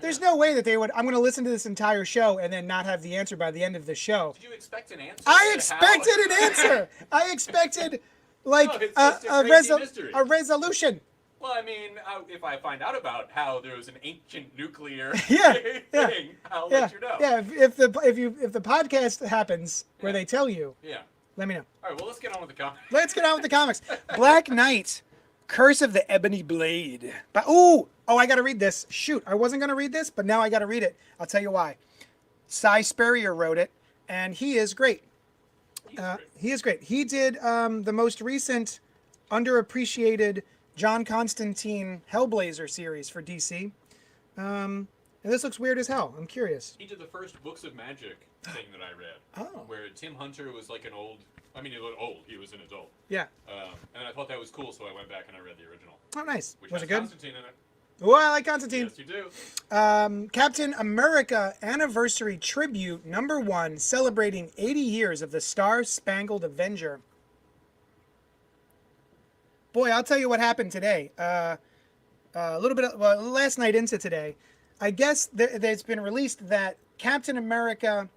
there's no way that they would. I'm going to listen to this entire show and then not have the answer by the end of the show. Did you expect an answer? I to expected how- an answer. I expected like No, it's just a crazy mystery. a resolution. Well, I mean, if I find out about how there was an ancient nuclear Yeah, thing, I'll Yeah, let you know. yeah. If the podcast happens where Yeah. they tell you, Yeah. let me know. All right. Well, let's get on with the comments. Let's get on with the comics. Black Knight Curse of the Ebony Blade. But I got to read this. Shoot, I wasn't going to read this, but now I got to read it. I'll tell you why. Cy Spurrier wrote it, and he is great. He is great. He did the most recent underappreciated John Constantine Hellblazer series for DC. And this looks weird as hell. I'm curious. He did the first Books of Magic thing that I read. Oh. Where Tim Hunter was like an old... I mean, he was old. He was an adult. Yeah. And I thought that was cool, so I went back and I read the original. Oh, nice. Which Was has it good? Constantine in it. Oh, I like Constantine. Yes, you do. Captain America Anniversary Tribute #1, celebrating 80 years of the Star-Spangled Avenger. Boy, I'll tell you what happened today. A little bit, last night into today, I guess there's been released that Captain America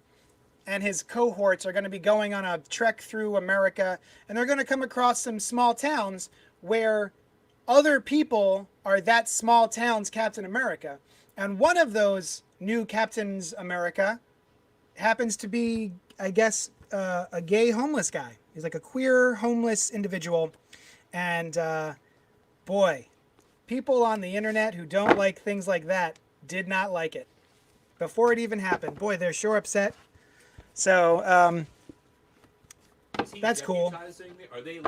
and his cohorts are going to be going on a trek through America, and they're going to come across some small towns where other people are that small town's Captain America. And one of those new Captains America happens to be, I guess, a gay homeless guy. He's like a queer homeless individual. And boy, people on the internet who don't like things like that did not like it before it even happened. Boy, they're sure upset. So Is he that's cool. deputizing Are they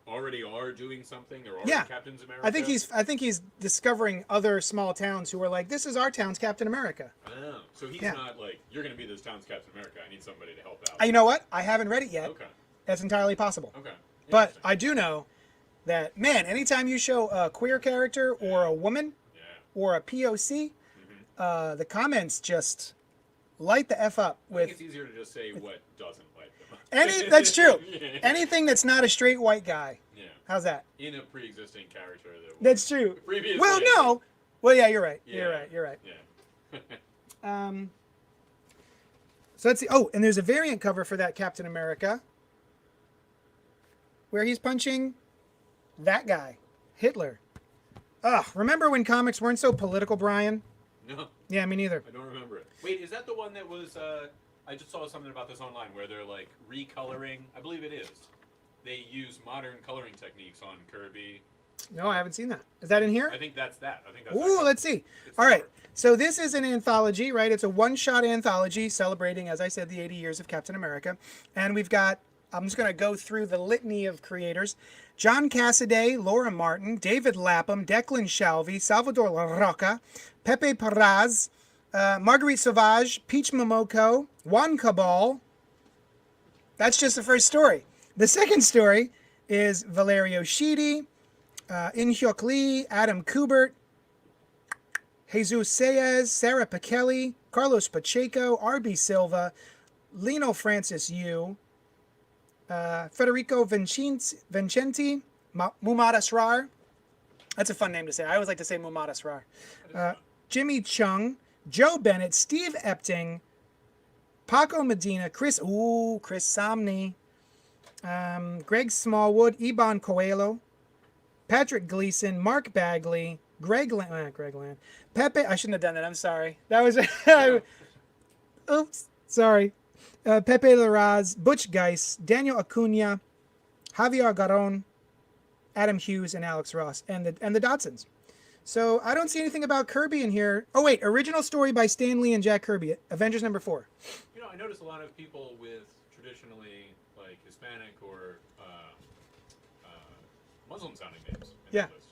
already are doing something? They're already Yeah. Captains America? I think he's discovering other small towns who are like, this is our town's Captain America. Oh, so he's Yeah. not like, you're going to be this town's Captain America. I need somebody to help out. You know what? I haven't read it yet. Okay. That's entirely possible. Okay. But Interesting. I do know that, man, anytime you show a queer character or a woman Yeah. or a POC, the comments just light the F up I think with it's easier to just say what doesn't like them. that's true. Yeah. Anything that's not a straight white guy. Yeah. How's that? In a pre-existing character that That's true. previously. Well, no. Well, yeah, you're right. Yeah. You're right. Yeah. So let's see. Oh, and there's a variant cover for that Captain America where he's punching that guy, Hitler. Ugh, remember when comics weren't so political, Brian? No, Yeah, me neither. I don't remember it. Wait, is that the one that was? I just saw something about this online where they're like recoloring. I believe it is. They use modern coloring techniques on Kirby. No, I haven't seen that. Is that in here? I think that's that. I think that's. Ooh, that let's see. It's All right. cover. So this is an anthology, right? It's a one-shot anthology celebrating, as I said, the 80 years of Captain America. And we've got, I'm just going to go through the litany of creators. John Cassaday, Laura Martin, David Lapham, Declan Shalvey, Salvador Roca, Pepe Perez, Marguerite Sauvage, Peach Momoko, Juan Cabal. That's just the first story. The second story is Valerio Schiti, In Hyuk Lee, Adam Kubert, Jesus Saez, Sarah Pichelli, Carlos Pacheco, R.B. Silva, Lino Francis Yu, Federico Vincenti, Mumad Asrar. That's a fun name to say. I always like to say Mumad Asrar. Jimmy Chung, Joe Bennett, Steve Epting, Paco Medina, Chris Samney, Greg Smallwood, Iban Coelho, Patrick Gleason, Mark Bagley, Greg Land, Pepe. I shouldn't have done that. I'm sorry. That was. Oops. Sorry. Pepe Larraz, Butch Geis, Daniel Acuna, Javier Garon, Adam Hughes, and Alex Ross, and the Dodsons. So I don't see anything about Kirby in here. Oh wait, original story by Stan Lee and Jack Kirby, Avengers #4. You know, I notice a lot of people with traditionally like Hispanic or Muslim-sounding names. In Yeah. the list.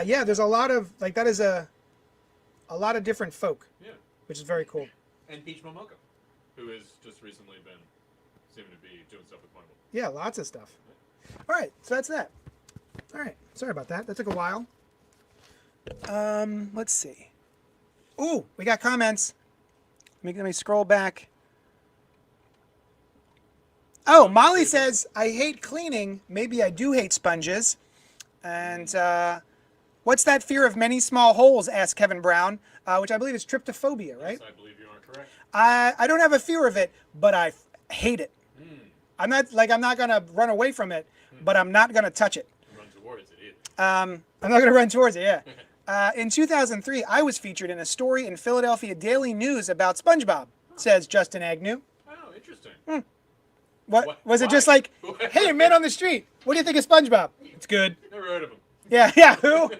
Yeah. There's a lot of like that is a lot of different folk, Yeah. which is very cool. And Peach Momoko, who has just recently been seeming to be doing stuff with Marvel. Yeah, lots of stuff. All right, so that's that. All right, sorry about that. That took a while. Let's see. Ooh, we got comments. Let me scroll back. Oh, Molly says, I hate cleaning. Maybe I do hate sponges. And what's that fear of many small holes, asked Kevin Brown, which I believe is tryptophobia, right? Yes, I believe you are correct. I don't have a fear of it, but I hate it. I'm not going to run away from it, but I'm not going to touch it. Run towards it either. I'm not going to run towards it, yeah. In 2003, I was featured in a story in Philadelphia Daily News about SpongeBob, says Justin Agnew. Oh, interesting. What was it just Why? like, hey, man on the street, what do you think of SpongeBob? It's good. Never heard of him. Yeah, who?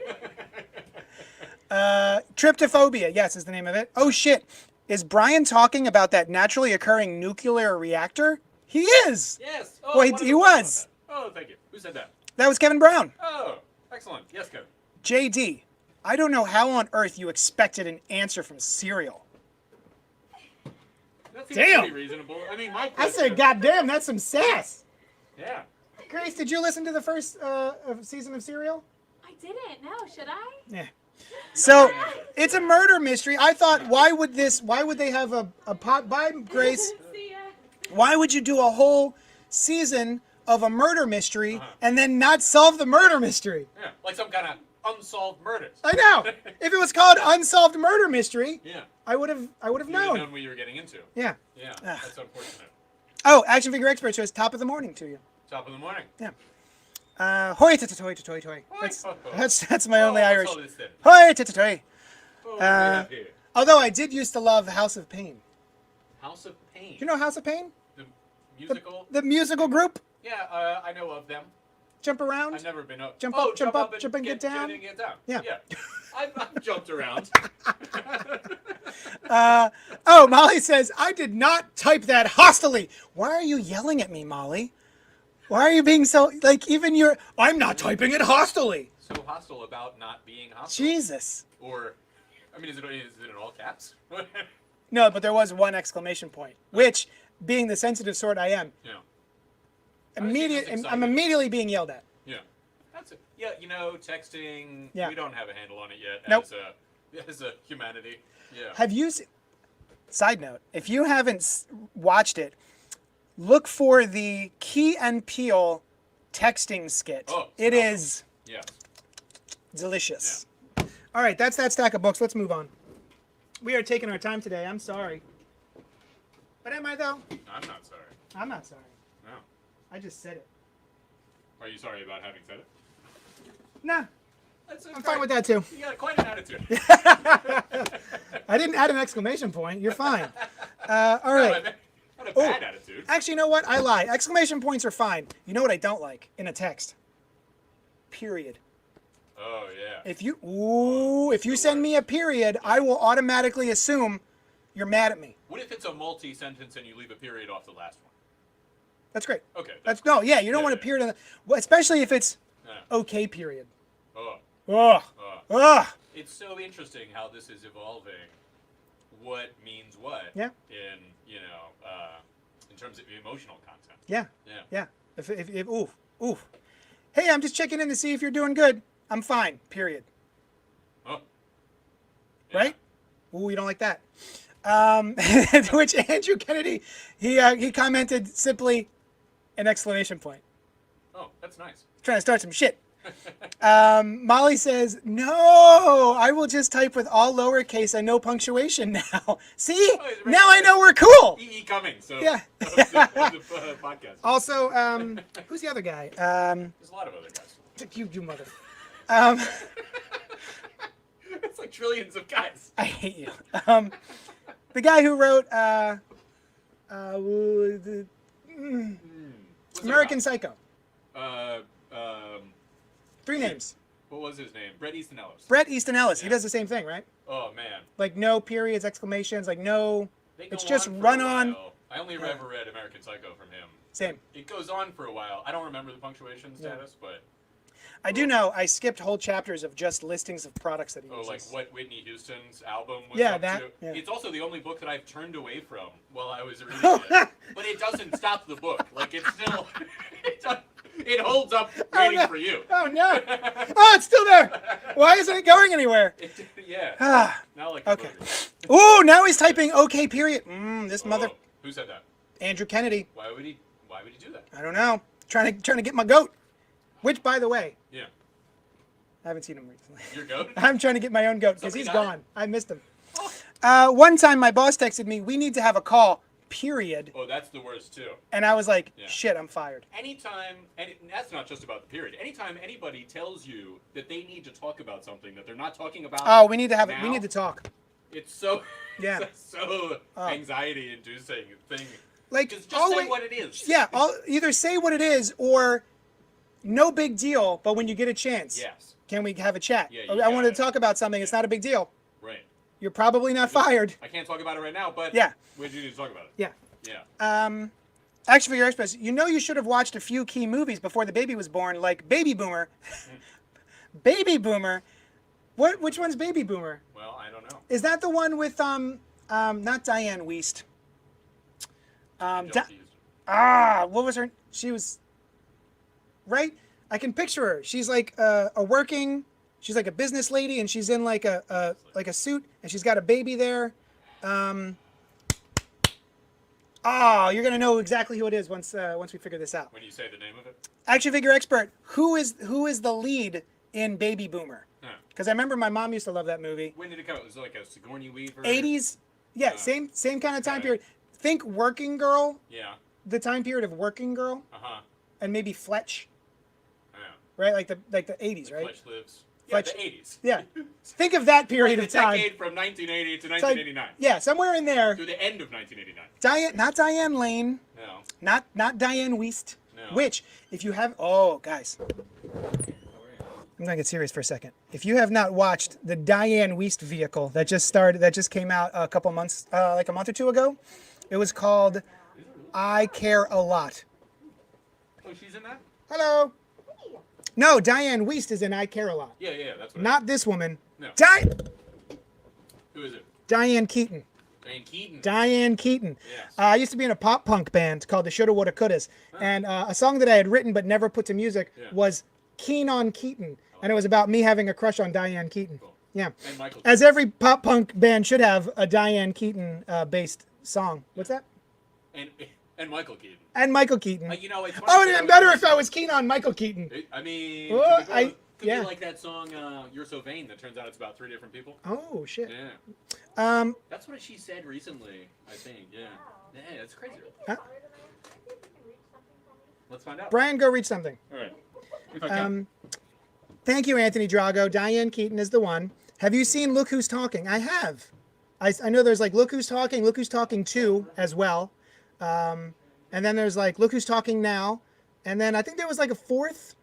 Tryptophobia, yes, is the name of it. Oh, shit. Is Brian talking about that naturally occurring nuclear reactor? He is! Yes. Well, I wanted he to talk was. about that. Oh, thank you. Who said that? That was Kevin Brown. Oh, excellent. Yes, Kevin. JD, I don't know how on earth you expected an answer from Serial. That seems Damn. pretty reasonable. I mean, my I question, said, goddamn, that's some sass. Yeah. Grace, did you listen to the first season of Serial? I didn't. No, should I? Yeah. So it's a murder mystery. I thought, why would they have a pot by Grace? See ya. Why would you do a whole season of a murder mystery and then not solve the murder mystery? Yeah. Like some kind of unsolved murders. I know. If it was called Unsolved Murder Mystery, Yeah. I would have You would have known. known what you were getting into. Yeah. Yeah. That's unfortunate. Oh, Action Figure Expert says top of the morning to you. Top of the morning. Yeah. Hoi toy toy toy. That's my only what's Irish. all this then? Hoi toy. Oh, what do we have here? Although I did used to love House of Pain. House of Pain. You know House of Pain? The musical? The musical group? Yeah, I know of them. Jump around? I've never been up. Jump oh, up, jump up, jump and get down? Get down. Yeah. I've jumped around. Oh, Molly says, I did not type that hostily. Why are you yelling at me, Molly? Why are you being so, like, even your, I'm not typing it hostily. So hostile about not being hostile. Jesus. Or, I mean, is it in all caps? No, but there was one exclamation point, which, being the sensitive sort I am, Yeah. I'm excited. immediately being yelled at. Yeah. That's it. Yeah, texting, Yeah. we don't have a handle on it yet Nope. as a humanity. Yeah. Have you, side note, if you haven't watched it, look for the Key and Peele texting skit. Oh, it awesome. is Yeah. delicious. All right, that's that stack of books. Let's move on. We are taking our time today. I'm sorry. But am I, though? I'm not sorry. I'm not sorry. No. I just said it. Are you sorry about having said it? Nah, That's I'm fine with that, too. You got quite an attitude. I didn't add an exclamation point. You're fine. All right. Not a bad attitude. Actually, you know what? I lie. Exclamation points are fine. You know what I don't like in a text? Period. Oh, yeah. If you send me a period, I will automatically assume you're mad at me. What if it's a multi-sentence and you leave a period off the last one? That's great. Okay. That's no, yeah. You don't want a period, well, especially if it's Yeah. okay. Period. Oh. Ugh. Ugh. It's so interesting how this is evolving. What means what? Yeah. In terms of emotional content. Yeah. Yeah. Yeah. If oof. Hey, I'm just checking in to see if you're doing good. I'm fine. Period. Oh. Right? Ooh, you don't like that. To which Andrew Kennedy, he commented simply, an exclamation point. Oh, that's nice. Trying to start some shit. Molly says, no, I will just type with all lowercase and no punctuation now. See? Now I know we're cool. E coming. So Yeah. of the podcast. Also, who's the other guy? There's a lot of other guys. You mother. It's like trillions of guys. I hate you. The guy who wrote What's it American about? Psycho. Three names. What was his name? Bret Easton Ellis. Bret Easton Ellis. He Yeah. does the same thing, right? Oh man. Like no periods, exclamations, like no. They go It's just on for run a on. while. I only ever read American Psycho from him. Same. It goes on for a while. I don't remember the punctuation status, but I do know I skipped whole chapters of just listings of products that he uses. like what Whitney Houston's album was Yeah, up that- to. yeah. It's also the only book that I've turned away from while I was reading it. But it doesn't stop the book. Like it's still, it holds up waiting no. for you. Oh no! Oh, it's still there. Why isn't it going anywhere? Yeah. Ah. Now like Okay. the Ooh, now he's typing okay period. This mother Oh, who said that? Andrew Kennedy. Why would he do that? I don't know. Trying to get my goat. Which, by the way, Yeah. I haven't seen him recently. Your goat? I'm trying to get my own goat because Somebody he's got it? gone. I missed him. One time my boss texted me, we need to have a call, period. Oh, that's the worst too. And I was like, Yeah. shit, I'm fired. Anytime, and that's not just about the period. Anytime anybody tells you that they need to talk about something that they're not talking about, Oh, we need to have it. We now, need to talk. it's so Yeah. it's so anxiety-inducing thing. Like, Just always, say what it is. yeah, either say what it is or no big deal, but when you get a chance, Yes. can we have a chat? Yeah, I you wanted to gotta- talk about something. It's not a big deal. Right. You're probably not fired. I can't talk about it right now, but Yeah. we do need to talk about it. Yeah. Yeah. Action Figure Express, you should have watched a few key movies before the baby was born, like Baby Boomer. Baby Boomer? Which one's Baby Boomer? Well, I don't know. Is that the one with, not Diane Wiest? Confused. What was her? She was, right? I can picture her. She's like she's like a business lady, and she's in like a suit, and she's got a baby there. You're gonna know exactly who it is once we figure this out. When you say the name of it? Action Figure Expert, who is the lead in Baby Boomer? Huh. Because I remember my mom used to love that movie. When did it come out? Was it like a Sigourney Weaver? 80s, yeah, same kind of time period. Think Working Girl, Yeah. the time period of Working Girl, Uh-huh. and maybe Fletch, Yeah. right? Like the 80s, right? Fletch lives. Yeah, Fletch- the 80s. Yeah. Think of that period The of time. decade from 1980 to It's like- 1989. yeah, somewhere in there. To the end of 1989. Not Diane Lane, No. not Diane Wiest. No. Which, if you have, guys, I'm gonna get serious for a second. If you have not watched the Diane Wiest vehicle that just came out a couple months, like a month or two ago, it was called "I Care a Lot." Oh, she's in that? Hello. No, Diane Wiest is in "I Care a Lot." Yeah, that's what Not this woman. No. Who is it? Diane Keaton. Diane Keaton. Diane Keaton. Yes. I used to be in a pop punk band called the Shoulda Woulda Couldas, and a song that I had written but never put to music was "Keen on Keaton," and it was about me having a crush on Diane Keaton. Cool. Yeah. And Michael As every pop punk band should have a Diane Keaton based song. What's that? and Michael Keaton. And Michael Keaton. You know, it's Oh, funny it'd that been better if I was keen on Michael Keaton. I mean, Well, could be I- both. Could yeah. be like that song "You're So Vain" that turns out it's about 3 different people. Oh shit. Yeah. That's what she said recently, I think. Yeah. Yeah, that's crazy. Let's find out. Brian, go read something. All right. If I can. Thank you, Anthony Drago. Diane Keaton is the one. Have you seen Look Who's Talking? I have. I know there's like Look Who's Talking 2 as well. And then there's like Look Who's Talking Now. And then I think there was like a fourth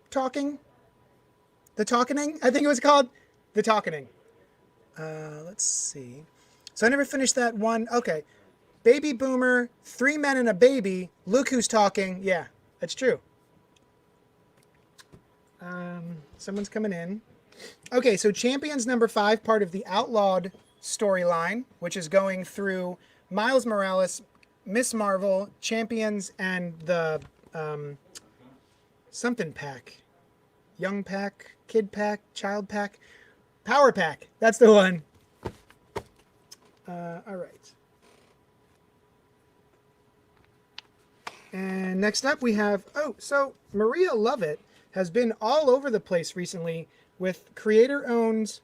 Talking. The Talkening, I think it was called. The Talkening. Let's see. So I never finished that one. Okay. Baby Boomer, 3 Men and a Baby. Look Who's Talking. Yeah, that's true. Someone's coming in. Okay, so Champions number 5, part of the Outlawed storyline, which is going through Miles Morales, Miss Marvel, Champions, and the something pack. Young pack, kid pack, child pack, power pack. That's the one. All right. And next up we have, so Maria Lovett has been all over the place recently with creator-owned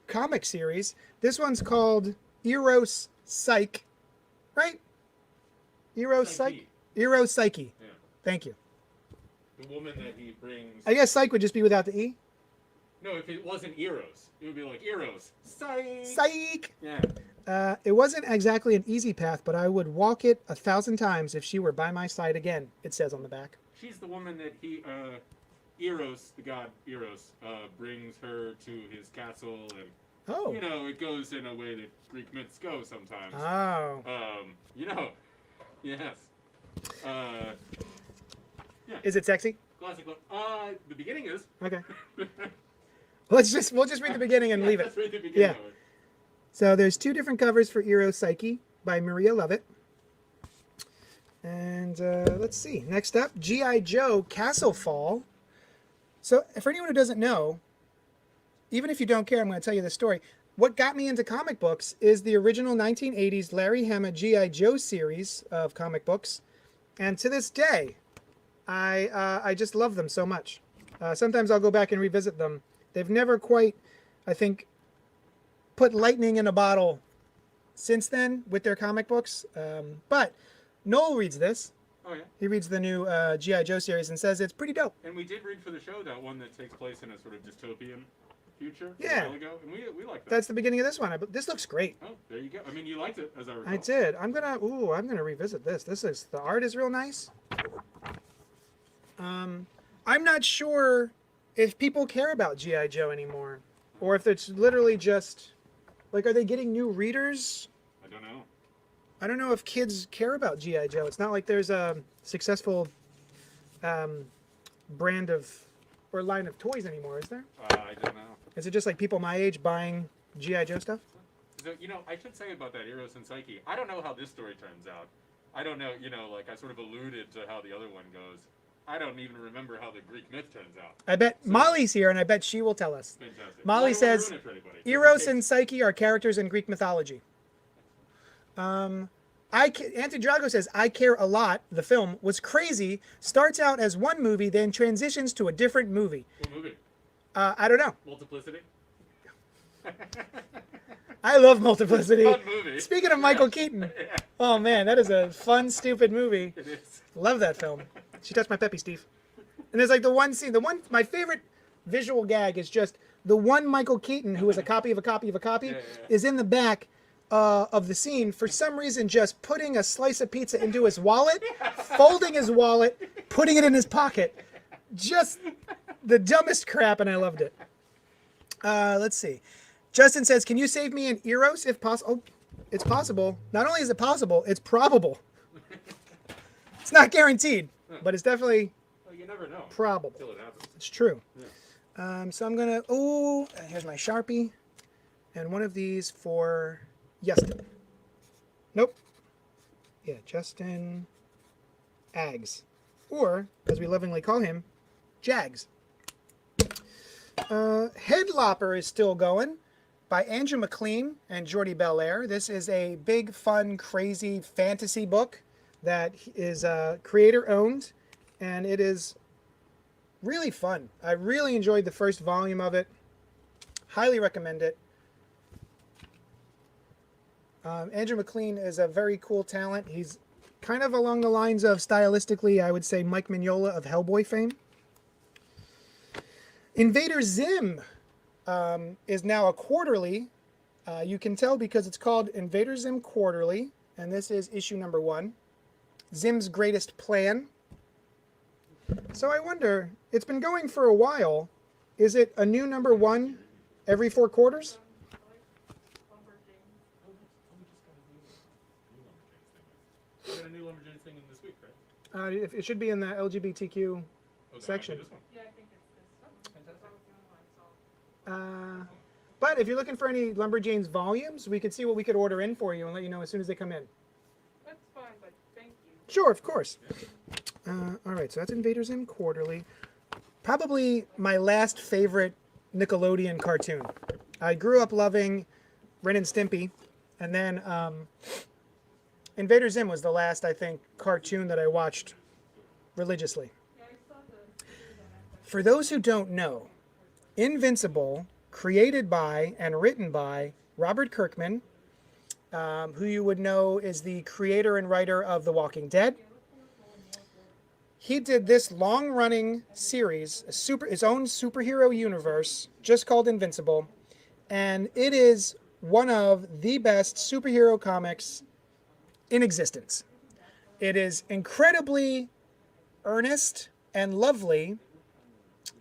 comic series. This one's called Eros Psyche, right? Eros Psyche. Eros Psyche. Yeah. Thank you. The woman that he brings. I guess Psyche would just be without the E. No, if it wasn't Eros, it would be like Eros. Psych. Psyche. Yeah. It wasn't exactly an easy path, but I would walk it 1,000 times if she were by my side again, it says on the back. She's the woman that he, Eros, the god Eros, brings her to his castle, and Oh. you know, it goes in a way that Greek myths go sometimes. Oh. You know, yes. Yeah. Is it sexy? Classic. The beginning is. Okay. We'll just read the beginning and leave it. Let's read the beginning Yeah. of it. So there's 2 different covers for Eros Psyche by Maria Lovett. And let's see. Next up, G.I. Joe Castle Fall. So for anyone who doesn't know, even if you don't care, I'm going to tell you the story. What got me into comic books is the original 1980s Larry Hama G.I. Joe series of comic books. And to this day, I just love them so much. Sometimes I'll go back and revisit them. They've never quite, I think, put lightning in a bottle since then with their comic books. But Noel reads this. Oh yeah. He reads the new G.I. Joe series and says it's pretty dope. And we did read for the show that one that takes place in a sort of dystopian future. Yeah. A while ago, and we like that. That's the beginning of this one. This looks great. Oh, there you go. I mean, you liked it, as I recall. I did. I'm gonna revisit this. The art is real nice. I'm not sure if people care about G.I. Joe anymore, or if it's literally just like, are they getting new readers? I don't know. I don't know if kids care about G.I. Joe. It's not like there's a successful brand of or line of toys anymore, is there? I don't know. Is it just like people my age buying G.I. Joe stuff? So, I should say about that Eros and Psyche, I don't know how this story turns out. I don't know, like I sort of alluded to how the other one goes. I don't even remember how the Greek myth turns out. I bet Molly's here, and I bet she will tell us. Fantastic. Molly Well, I don't wanna says ruin it for anybody. Eros and Psyche are characters in Greek mythology. Antidrago says, I Care a Lot, the film, was crazy, starts out as one movie, then transitions to a different movie. What movie? I don't know. Multiplicity? I love Multiplicity. Fun movie. Speaking of Michael Keaton, oh man, that is a fun, stupid movie. It is. Love that film. She touched my peppy, Steve. And there's like the one scene, my favorite visual gag is just the one Michael Keaton, who is a copy of a copy of a copy, is in the back of the scene, for some reason just putting a slice of pizza into his wallet, folding his wallet, putting it in his pocket. Just the dumbest crap, and I loved it. Let's see. Justin says, can you save me an Eros if possible? Oh, it's possible. Not only is it possible, it's probable. It's not guaranteed, but it's definitely Well, you never know. probable. Until it happens. It's true. Yeah. So I'm going to, here's my Sharpie. And one of these for Justin. Nope. Yeah, Justin Aggs. Or, as we lovingly call him, Jags. Headlopper is still going by Andrew McLean and Jordi Belair. This is a big, fun, crazy fantasy book that is creator-owned, and it is really fun. I really enjoyed the first volume of it. Highly recommend it. Andrew McLean is a very cool talent. He's kind of along the lines of, stylistically, I would say, Mike Mignola of Hellboy fame. Invader Zim is now a quarterly. You can tell because it's called Invader Zim Quarterly, and this is issue number 1. Zim's Greatest Plan. So I wonder, it's been going for a while. Is it a new number 1 every 4 quarters? You got a new Lumberjanes thing in this week, right? It should be in the LGBTQ section. This one. Yeah, I think it's this. Fantastic. But if you're looking for any Lumberjanes volumes, we could see what we could order in for you and let you know as soon as they come in. That's fine, but thank you. Sure, of course. All right, so that's Invader Zim Quarterly. Probably my last favorite Nickelodeon cartoon. I grew up loving Ren and Stimpy, and then Invader Zim was the last, I think, cartoon that I watched religiously. Yeah, I saw the series on Netflix. For those who don't know, Invincible, created by and written by Robert Kirkman, who you would know is the creator and writer of The Walking Dead. He did this long-running series, its own superhero universe, just called Invincible, and it is one of the best superhero comics in existence. It is incredibly earnest and lovely,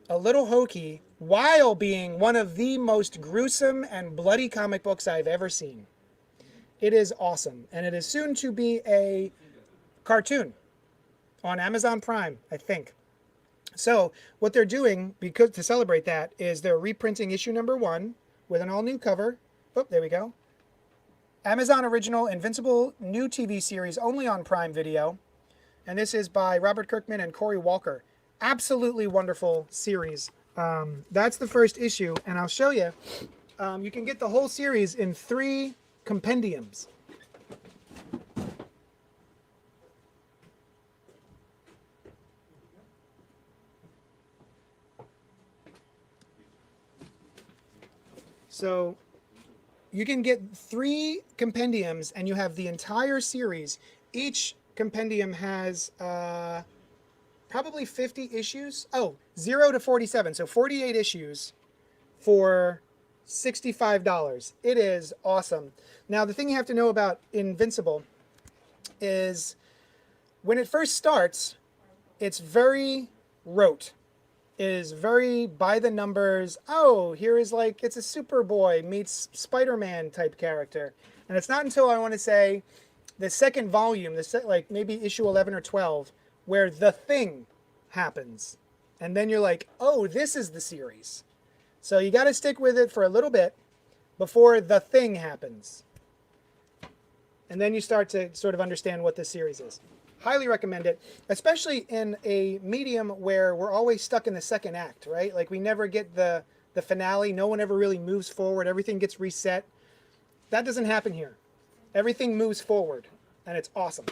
a little hokey, while being one of the most gruesome and bloody comic books I've ever seen. It is awesome, and it is soon to be a cartoon on Amazon Prime, I think. So what they're doing, because to celebrate that, is they're reprinting issue number 1 with an all-new cover. Oh, there we go. Amazon original Invincible new TV series only on Prime Video. And this is by Robert Kirkman and Corey Walker. Absolutely wonderful series. That's the first issue, and I'll show you. You can get the whole series in 3 compendiums. So you can get 3 compendiums, and you have the entire series. Each compendium has probably 50 issues. Oh, 0 to 47. So 48 issues for $65. It is awesome. Now, the thing you have to know about Invincible is when it first starts, it's very wrote is very by the numbers. Oh, here is like, it's a Superboy meets Spider-Man type character. And it's not until I want to say the second volume, like maybe issue 11 or 12, where the thing happens. And then you're like, oh, this is the series. So you got to stick with it for a little bit before the thing happens. And then you start to sort of understand what this series is. Highly recommend it, especially in a medium where we're always stuck in the second act, right? Like we never get the finale. No one ever really moves forward. Everything gets reset. That doesn't happen here. Everything moves forward, and it's awesome.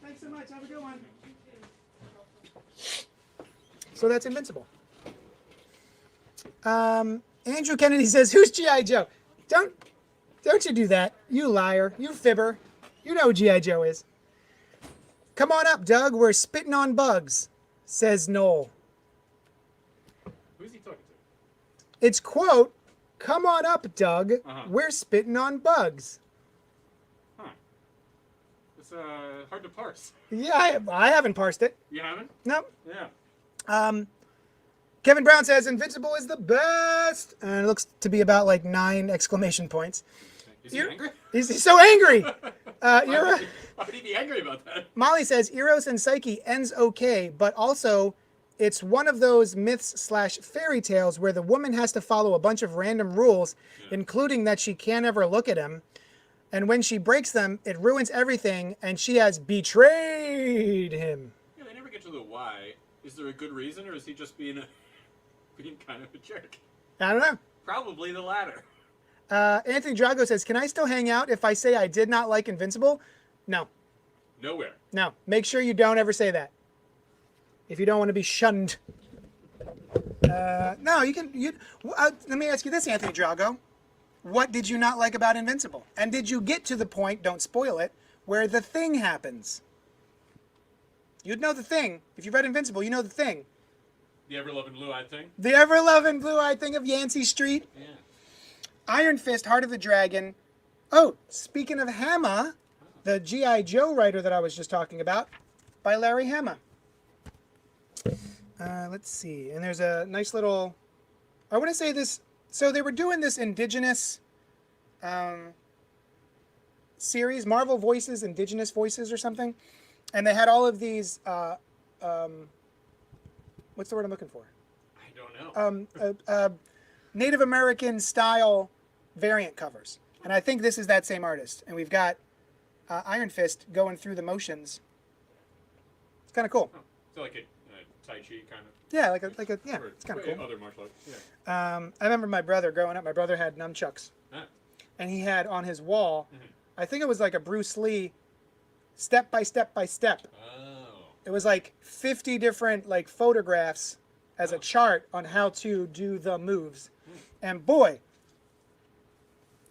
Thanks so much. Have a good one. So that's Invincible. Andrew Kennedy says, "Who's G.I. Joe?" Don't you do that. You liar. You fibber. You know who G.I. Joe is. Come on up, Doug. We're spitting on bugs, says Noel. Who's he talking to? It's quote, "Come on up, Doug. Uh-huh. We're spitting on bugs." Huh. It's hard to parse. Yeah, I haven't parsed it. You haven't? No. Yeah. Kevin Brown says Invincible is the best, and it looks to be about like 9 exclamation points. Is he angry? He's so angry. Why would he be angry about that? Molly says Eros and Psyche ends okay, but also it's one of those myths/fairy tales where the woman has to follow a bunch of random rules, including that she can't ever look at him. And when she breaks them, it ruins everything, and she has betrayed him. Yeah, they never get to the why. Is there a good reason, or is he just being kind of a jerk? I don't know. Probably the latter. Anthony Drago says, "Can I still hang out if I say I did not like Invincible?" No. Nowhere. No. Make sure you don't ever say that. If you don't want to be shunned. No, you can. Let me ask you this, Anthony Drago. What did you not like about Invincible? And did you get to the point, don't spoil it, where the thing happens? You'd know the thing. If you read Invincible, you know the thing. The ever-loving blue-eyed thing? The ever-loving blue-eyed thing of Yancey Street. Yeah. Iron Fist, Heart of the Dragon. Oh, speaking of Hama, the G.I. Joe writer that I was just talking about, by Larry Hama. Let's see. And there's a nice little... I want to say this... So they were doing this indigenous series, Marvel Voices, Indigenous Voices or something. And they had all of these... what's the word I'm looking for? I don't know. Native American style variant covers. And I think this is that same artist. And we've got Iron Fist going through the motions. It's kind of cool. Oh, so like a Tai Chi kind of? Yeah, yeah, Or it's kind of cool. Other martial arts. Yeah. I remember my brother growing up. My brother had nunchucks. Ah. And he had on his wall, I think it was like a Bruce Lee, step by step by step. Oh. It was like 50 different like photographs as a chart on how to do the moves. And boy,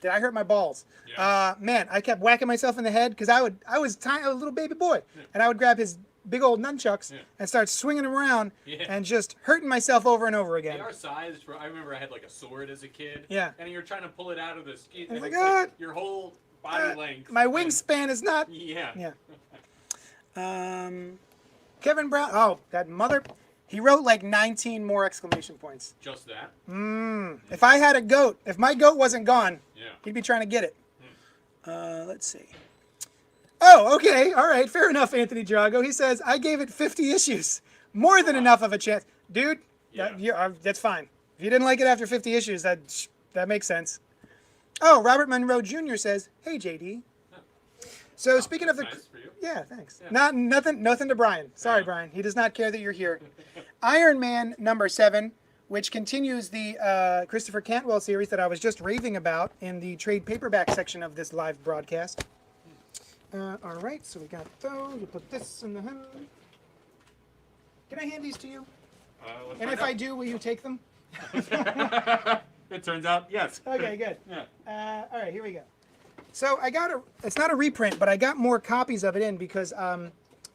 did I hurt my balls. Yeah. Man, I kept whacking myself in the head because I was tiny, a little baby boy. And I would grab his big old nunchucks and start swinging them around and just hurting myself over and over again. They are sized for, I remember I had like a sword as a kid. Yeah. And you're trying to pull it out of the ski. And And it's it's like, like your whole body length. My wingspan is not... Yeah. Yeah. Kevin Brown. Oh, that mother. He wrote like 19 more exclamation points. Just that? If I had a goat, if my goat wasn't gone, Yeah. he'd be trying to get it. Let's see. Oh, okay. All right. Fair enough, Anthony Drago. He says, I gave it 50 issues. More than enough of a chance. Dude, that's fine. If you didn't like it after 50 issues, that makes sense. Oh, Robert Monroe Jr. says, hey, JD. So speaking of the... Nice for you. Yeah, thanks. Yeah. Nothing to Brian. Sorry, Brian. He does not care that you're here. Iron Man #7, which continues the Christopher Cantwell series that I was just raving about in the trade paperback section of this live broadcast. All right, so we got those. You put this in the... Can I hand these to you? And if I do, will you take them? It turns out, yes. Okay, good. Yeah. All right, here we go. So I got it's not a reprint, but I got more copies of it in because I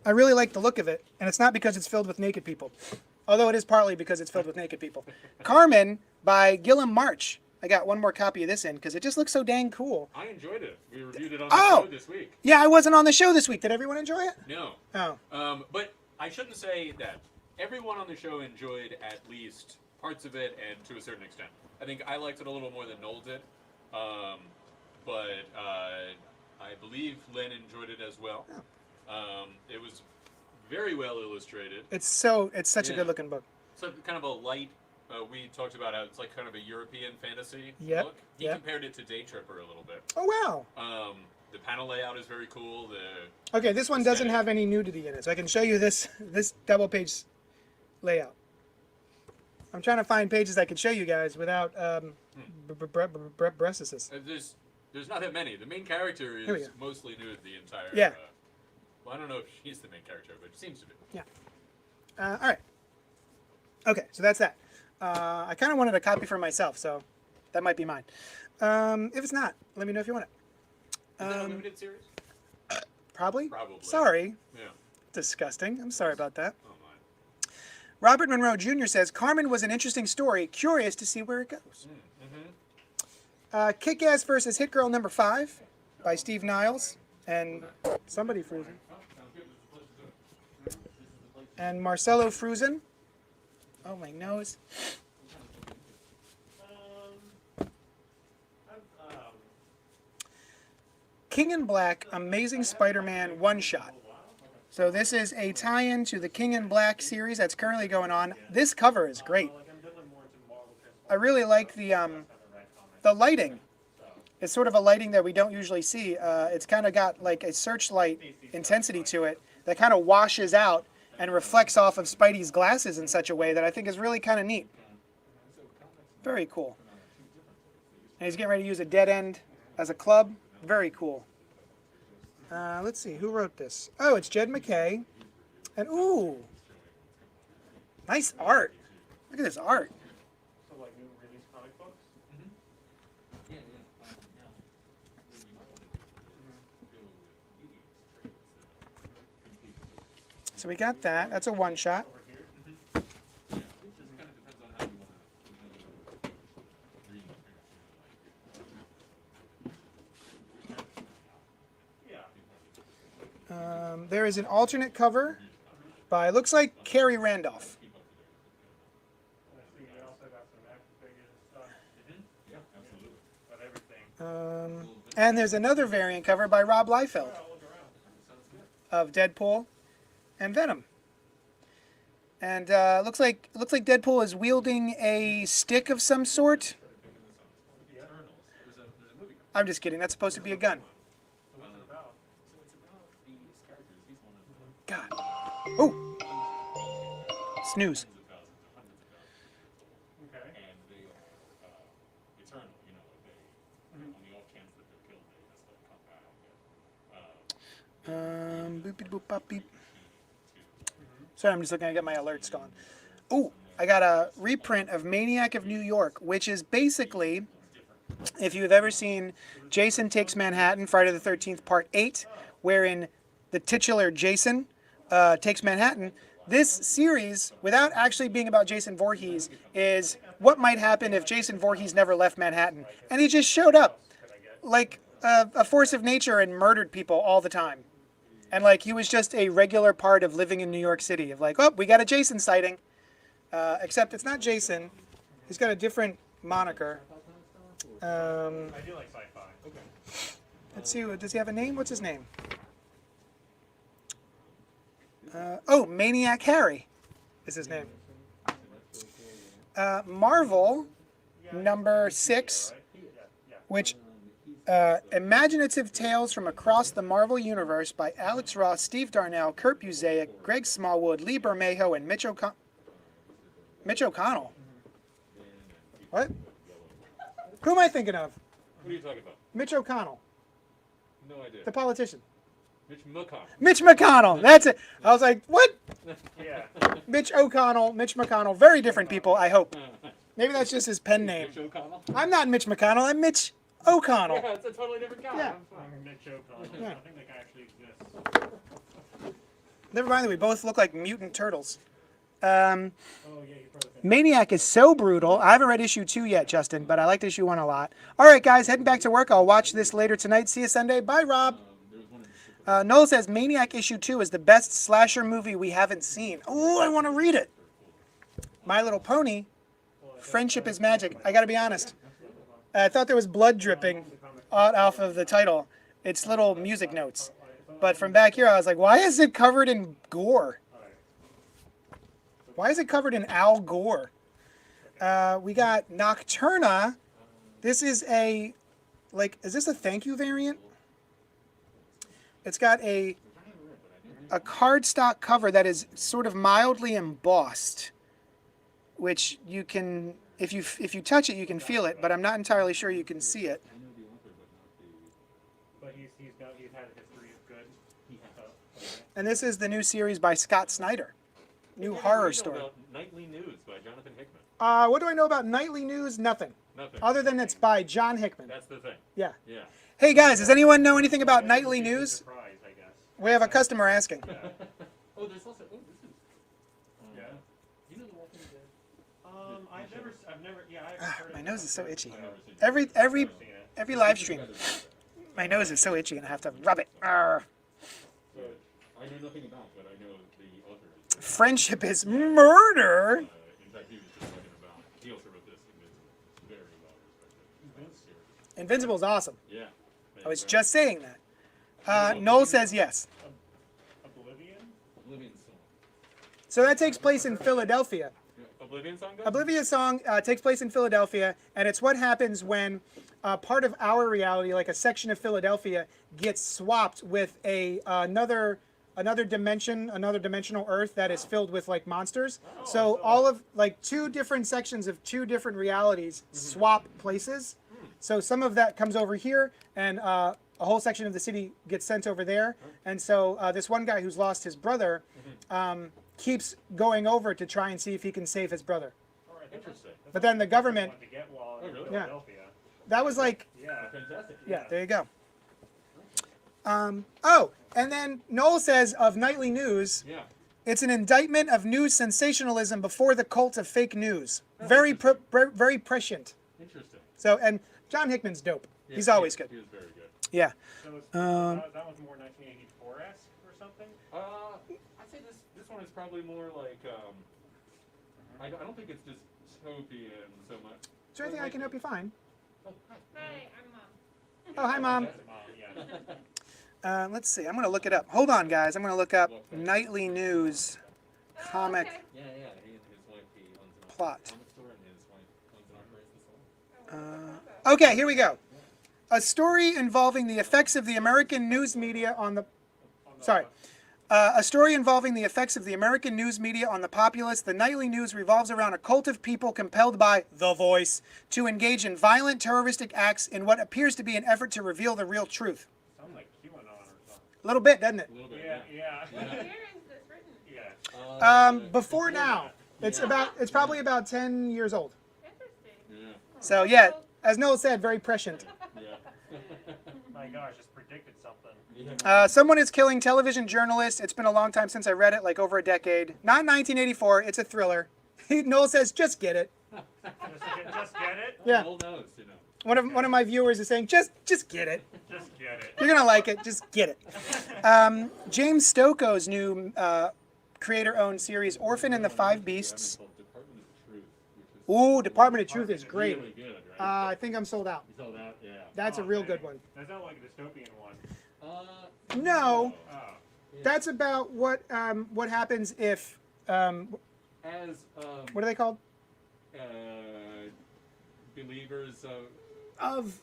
really like the look of it. And it's not because it's filled with naked people. Although it is partly because it's filled with naked people. Carmen by Gilliam March. I got one more copy of this in because it just looks so dang cool. I enjoyed it. We reviewed it on the Oh! show this week. Yeah, I wasn't on the show this week. Did everyone enjoy it? No. Oh. But I shouldn't say that. Everyone on the show enjoyed at least parts of it, and to a certain extent. I think I liked it a little more than Noel did. But I believe Len enjoyed it as well. It was very well illustrated. It's such a Yeah. good looking book. So kind of a light. We talked about how it's like kind of a European fantasy Yep, look. He yep. compared it to Day Tripper a little bit. Oh wow. The panel layout is very cool. Okay, this one doesn't have any nudity in it, so I can show you this double page layout. I'm trying to find pages I can show you guys without breastises. There's not that many. The main character Here we is go. mostly nude the entire. Yeah. Well, I don't know if she's the main character, but it seems to be. Yeah. All right. Okay, so that's that. I kind of wanted a copy for myself, so that might be mine. If it's not, let me know if you want it. Is that a limited series? Probably? Probably. Sorry. Yeah. Disgusting. I'm sorry about that. Oh my. Robert Monroe Jr. says, Carmen was an interesting story. Curious to see where it goes. Kick-Ass versus Hit Girl number 5 by Steve Niles and somebody Fruzen. And Marcelo Fruzen. Oh, my nose. King in Black, Amazing Spider-Man one-shot. So this is a tie-in to the King in Black series that's currently going on. This cover is great. I really like the lighting. It's sort of a lighting that we don't usually see. It's kind of got like a searchlight intensity to it that kind of washes out and reflects off of Spidey's glasses in such a way that I think is really kind of neat. Very cool. And he's getting ready to use a dead end as a club. Very cool. Let's see, who wrote this? Oh, it's Jed McKay. And ooh, nice art. Look at this art. So like new release comic books? So we got that. That's a one shot. There is an alternate cover by, looks like Carrie Randolph. I see we also got some action figures and stuff. But everything. And there's another variant cover by Rob Liefeld I'll look around. of Deadpool and Venom. And looks like Deadpool is wielding a stick of some sort. I'm just kidding. That's supposed to be a gun. God. Oh. Snooze. Okay. Boop, beep, boop, bop, beep. Sorry, I'm just looking to get my alerts going. Oh, I got a reprint of Maniac of New York, which is basically, if you've ever seen Jason Takes Manhattan, Friday the 13th, Part 8, wherein the titular Jason takes Manhattan, this series, without actually being about Jason Voorhees, is what might happen if Jason Voorhees never left Manhattan. And he just showed up like a force of nature and murdered people all the time. And like he was just a regular part of living in New York City. Of like, oh, we got a Jason sighting. Except it's not Jason. He's got a different moniker. I do like sci-fi. Okay. Let's see. Does he have a name? What's his name? Oh, Maniac Harry is his name. Marvel number 6, which Imaginative Tales from Across the Marvel Universe by Alex Ross, Steve Darnell, Kurt Busiek, Greg Smallwood, Lee Bermejo, and Mitch O'Connell. What? Who am I thinking of? What are you talking about? Mitch O'Connell, No idea. the politician. Mitch McConnell. Mitch McConnell. That's it. I was like, what? Yeah. Mitch O'Connell, Mitch McConnell. Very different people, I hope. Maybe that's just his pen name. Mitch O'Connell? I'm not Mitch McConnell. I'm Mitch O'Connell. Yeah, it's a totally different guy. Yeah. I'm fine. Mitch O'Connell. Yeah. I think that guy actually exists. Never mind that we both look like mutant turtles. Um, Oh, yeah, you probably think. Maniac is so brutal. I haven't read issue 2 yet, Justin, but I liked issue 1 a lot. All right, guys, heading back to work. I'll watch this later tonight. See you Sunday. Bye, Rob. Noel says Maniac issue 2 is the best slasher movie we haven't seen. Oh, I want to read it. My Little Pony. Friendship is Magic. I got to be honest. I thought there was blood dripping off of the title. It's little music notes. But from back here, I was like, why is it covered in gore? Why is it covered in Al Gore? We got Nocturna. This is a, is this a thank you variant? It's got a cardstock cover that is sort of mildly embossed, which you can, if you touch it, you can feel it, but I'm not entirely sure you can see it. But he's had a history of good. And this is the new series by Scott Snyder. New horror story. Nightly News by Jonathan Hickman. What do I know about Nightly News? Nothing. Nothing. Other than it's by John Hickman. That's the thing. Yeah. Yeah. Hey guys, does anyone know anything about Nightly News? Surprise, I guess. We have a customer asking. Oh, there's also. Oh, this is. Yeah. You know the Walking Dead? I've never, yeah, I've heard My of nose that. is so itchy. I've never seen it. Every live stream, my nose is so itchy and I have to rub it. Arr. So, I know nothing about, but I know the author. Is, Friendship is murder. in fact, he was just talking about. He also wrote this. It's very well respected. Invincible's awesome. Yeah. I was just saying that. Noel says yes. Oblivion? Oblivion song. So that takes place in Philadelphia. Oblivion song. Guys? Oblivion song takes place in Philadelphia, and it's what happens when part of our reality, like a section of Philadelphia, gets swapped with another dimension, another dimensional Earth that is filled with like monsters. So all of like 2 different sections of 2 different realities swap places. So some of that comes over here, and a whole section of the city gets sent over there. And so this one guy who's lost his brother keeps going over to try and see if he can save his brother. All right, Interesting. But then the government, to get while Oh, in really? Philadelphia. that was like, Yeah. Fantastic. yeah, there you go. And then Noel says of Nightly News, Yeah. it's an indictment of news sensationalism before the cult of fake news. Very very prescient. Interesting. So, and John Hickman's dope. Yeah, He's always good. He was very good. Yeah. So it's, that was more 1984-esque or something? I'd say this one is probably more like I don't think it's dystopian so much. Is there anything I can help you find? Oh, hi. Hi, I'm Mom. Oh, hi, Mom. Yeah. Let's see. I'm going to look it up. Hold on, guys. I'm going to look up Nightly News comic Yeah, yeah. He and his wife, he owns an plot. comic store, and his wife owns and operates the store. Okay, here we go. A story involving the effects of the American news media on the... Sorry. A story involving the effects of the American news media on the populace. The Nightly News revolves around a cult of people compelled by The Voice to engage in violent terroristic acts in what appears to be an effort to reveal the real truth. Sounds like QAnon or something. A little bit, doesn't it? A little bit. Yeah. What year is this written? Yeah. Before now. It's probably about 10 years old. Interesting. Yeah. So yeah, as Noel said, very prescient. Yeah. My gosh, just predicted something. Yeah. Someone is killing television journalists. It's been a long time since I read it, like over a decade. Not 1984. It's a thriller. Noel says, just get it. Just get it? Yeah. Old nose, you know. One of my viewers is saying, just get it. Just get it. You're gonna like it. Just get it. James Stokoe's new creator-owned series, Orphan and the Five Beasts. Called Department of Truth, which is Ooh, Department of Truth is great. really good, right? I think I'm sold out. You saw that? Yeah. That's a real good one. That's not like a dystopian one. No, Oh. that's about what happens if As what are they called? believers of Of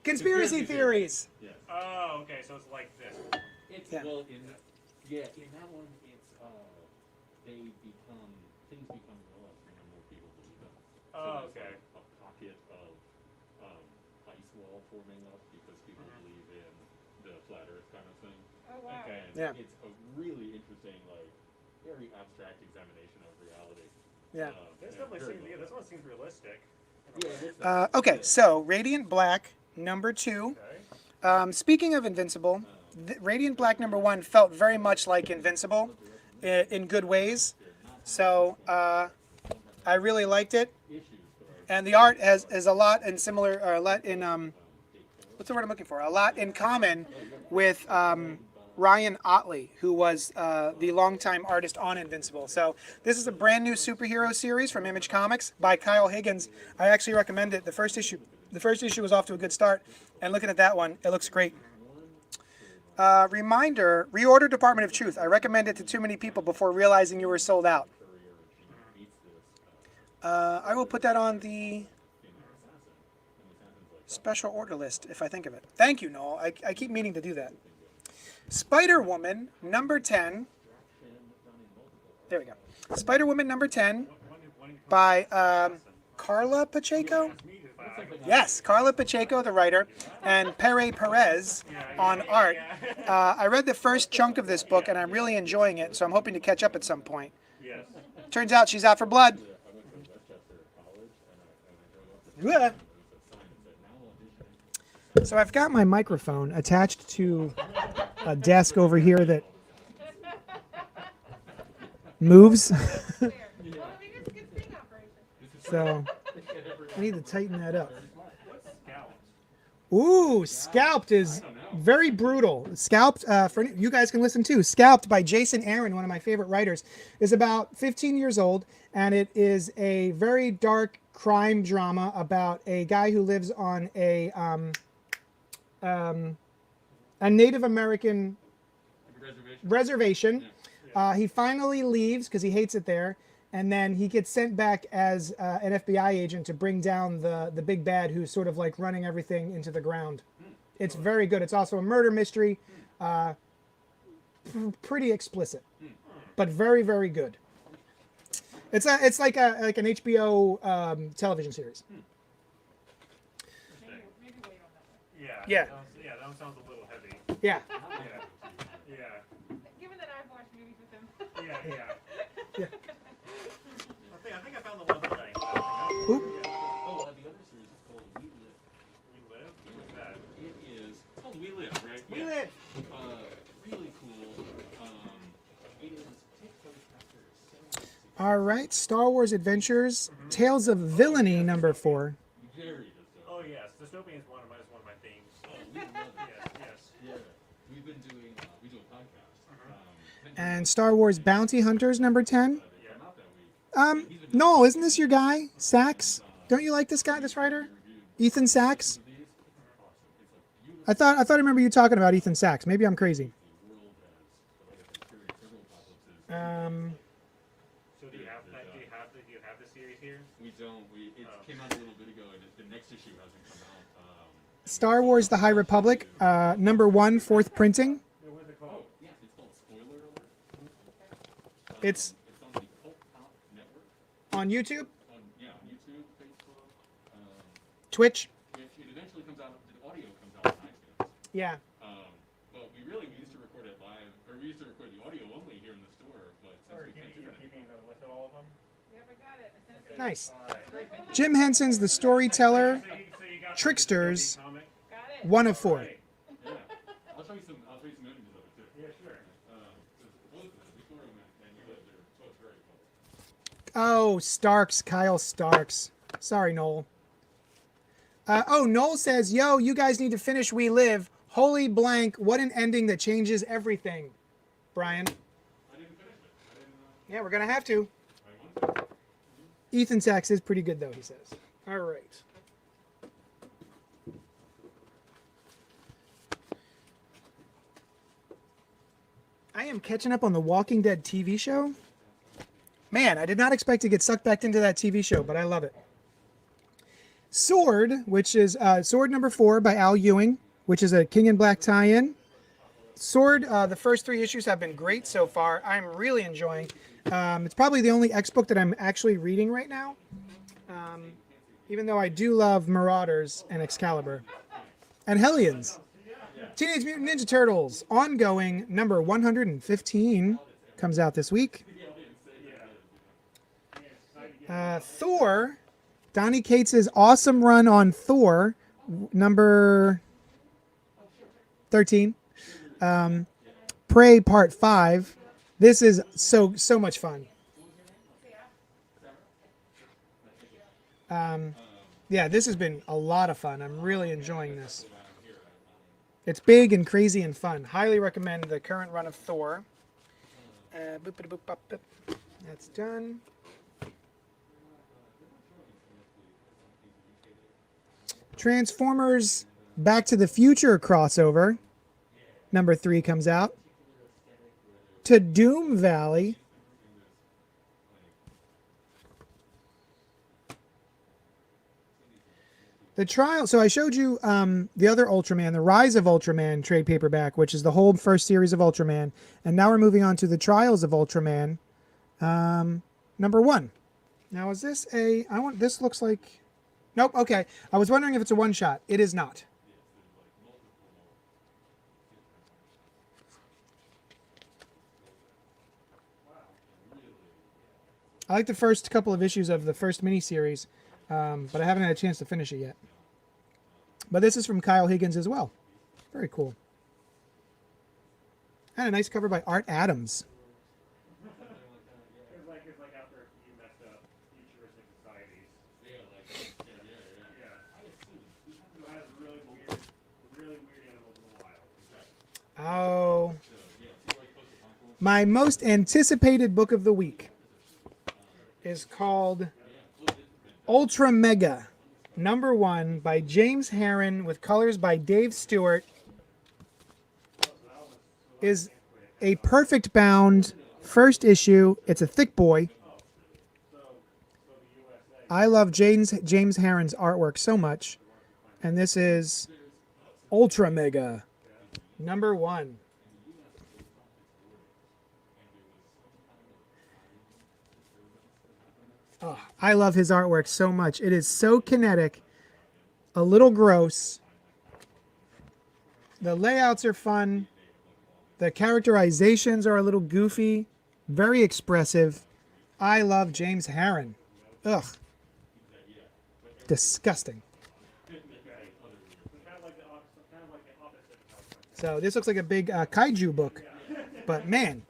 conspiracy theories. yes. Oh, okay, so it's like this. It's Yeah. well in that one it's things become real when more people believe them. So Oh, there's, okay. like, a pocket of ice wall forming up because people believe in the flat Earth kind of thing. Oh, wow. Okay. And Yeah. it's a really interesting, like very abstract examination of reality. Yeah. This Yeah, definitely very seems, well this done. one seems realistic. Yeah, Okay, so Radiant Black #2. Okay. Speaking of Invincible, Radiant Black #1 felt very much like Invincible in good ways. So I really liked it, and the art is a lot in similar, or a lot in what's the word I'm looking for? A lot in common with Ryan Otley, who was the longtime artist on Invincible. So this is a brand new superhero series from Image Comics by Kyle Higgins. I actually recommend it. The first issue was off to a good start, and looking at that one, it looks great. Reminder: reorder Department of Truth. I recommend it to too many people before realizing you were sold out. I will put that on the special order list if I think of it. Thank you, Noel. I keep meaning to do that. Spider-Woman number 10. There we go. Spider-Woman number 10 by Carla Pacheco. Yes, Carla Pacheco, the writer, and Pere Perez on art. I read the first chunk of this book, and I'm really enjoying it, so I'm hoping to catch up at some point. Yes. Turns out she's out for blood. Yeah. So I've got my microphone attached to a desk over here that moves. Well, I think it's a good sting operation. So I need to tighten that up. Scalped. Ooh, Scalped is very brutal. Scalped, for you guys can listen too. Scalped by Jason Aaron, one of my favorite writers, is about 15 years old, and it is a very dark crime drama about a guy who lives on a Native American reservation. He finally leaves because he hates it there, and then he gets sent back as an FBI agent to bring down the big bad who's sort of like running everything into the ground. It's very good. It's also a murder mystery, pretty explicit, but very, very good. It's like an HBO television series. Maybe wait on that one. Yeah. That one sounds a little heavy. Yeah. Yeah. Given that I've watched movies with him. Yeah. I think I found the one that I. Oop. Oh, the other series is called We Live. We live. What's that? It is it's called We Live, right? We Live. Really cool. It is takes place after 7 All right, Star Wars Adventures, Tales of Villainy, number 4. very dystopian. Oh yes, dystopian is one of my themes. Oh, we love it. Yes. Yeah, we've been doing we do a podcast. And Star Wars Bounty Hunters, number 10. Not that week. Noel, isn't this your guy, Sachs? Don't you like this guy, this writer? Ethan Sachs? I thought I remember you talking about Ethan Sachs. Maybe I'm crazy. So do you have the series here? We don't. It came out a little bit ago, and the next issue hasn't come out. Star Wars The High Republic, number 1, 4th printing. What's it called? Yeah, it's called Spoiler Alert. It's It's on the Cult Pop Network. on YouTube, On YouTube, Facebook, Twitch. Twitch. It eventually comes out. The audio comes out on iTunes. Yeah. But we used to record it live, or we used to record the audio only here in the store. But since we can't do You're that, keeping the list of all of them. Yep, I got it. I sent it to you. Nice. Alright. Jim Henson's The Storyteller, So you got Tricksters, the comic? Got it. 1 of 4. yeah, I'll show you some images of it too. Yeah, sure. Both Victoria and you live there, so it's very cool. Oh, Starks, Kyle Starks. Sorry, Noel. Noel says, yo, you guys need to finish We Live. Holy blank, what an ending that changes everything. Brian. I didn't finish it. Yeah, we're going to have to. I want to. Ethan Sachs is pretty good, though, he says. All right. I am catching up on the Walking Dead TV show. Man, I did not expect to get sucked back into that TV show, but I love it. Sword, which is Sword number 4 by Al Ewing, which is a King in Black tie-in. Sword, the first 3 issues have been great so far. I'm really enjoying. It's probably the only X book that I'm actually reading right now. Even though I do love Marauders and Excalibur. And Hellions. Teenage Mutant Ninja Turtles, ongoing, number 115, comes out this week. Thor, Donny Cates' awesome run on Thor, number 13. Prey Part 5. This is so much fun. Yeah, this has been a lot of fun. I'm really enjoying this. It's big and crazy and fun. Highly recommend the current run of Thor. Boop. That's done. Transformers Back to the Future crossover. Number 3 comes out. To Doom Valley. The trial. So I showed you the other Ultraman, the Rise of Ultraman trade paperback, which is the whole first series of Ultraman, and now we're moving on to the Trials of Ultraman, number 1. Now is this a? I want. This looks like. Nope. Okay. I was wondering if it's a one shot. It is not. I like the first couple of issues of the first miniseries, but I haven't had a chance to finish it yet. But this is from Kyle Higgins as well. Very cool. And a nice cover by Art Adams. It's like after you messed up futuristic societies. Yeah. Who has really weird animals in the wild. Oh. My most anticipated book of the week is called Ultra Mega, number 1 by James Herron with colors by Dave Stewart. Is a perfect bound first issue. It's a thick boy. I love James Herron's artwork so much. And this is Ultra Mega, number 1. Oh, I love his artwork so much. It is so kinetic, a little gross. The layouts are fun. The characterizations are a little goofy, very expressive. I love James Herron. Ugh. Disgusting. So this looks like a big kaiju book. But man,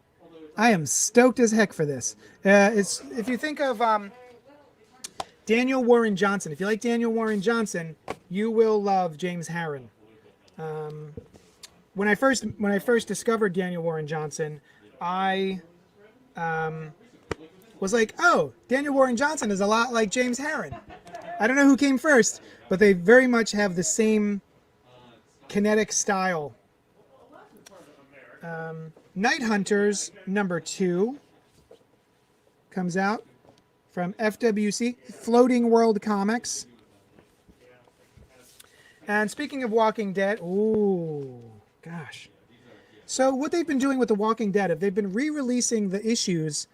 I am stoked as heck for this. It's if you think of Daniel Warren Johnson. If you like Daniel Warren Johnson, you will love James Herron. When I first discovered Daniel Warren Johnson, I was like, oh, Daniel Warren Johnson is a lot like James Herron. I don't know who came first, but they very much have the same kinetic style. Night Hunters number 2 comes out from FWC, Floating World Comics. And speaking of Walking Dead, ooh, gosh. So what they've been doing with The Walking Dead, if they've been re-releasing the issues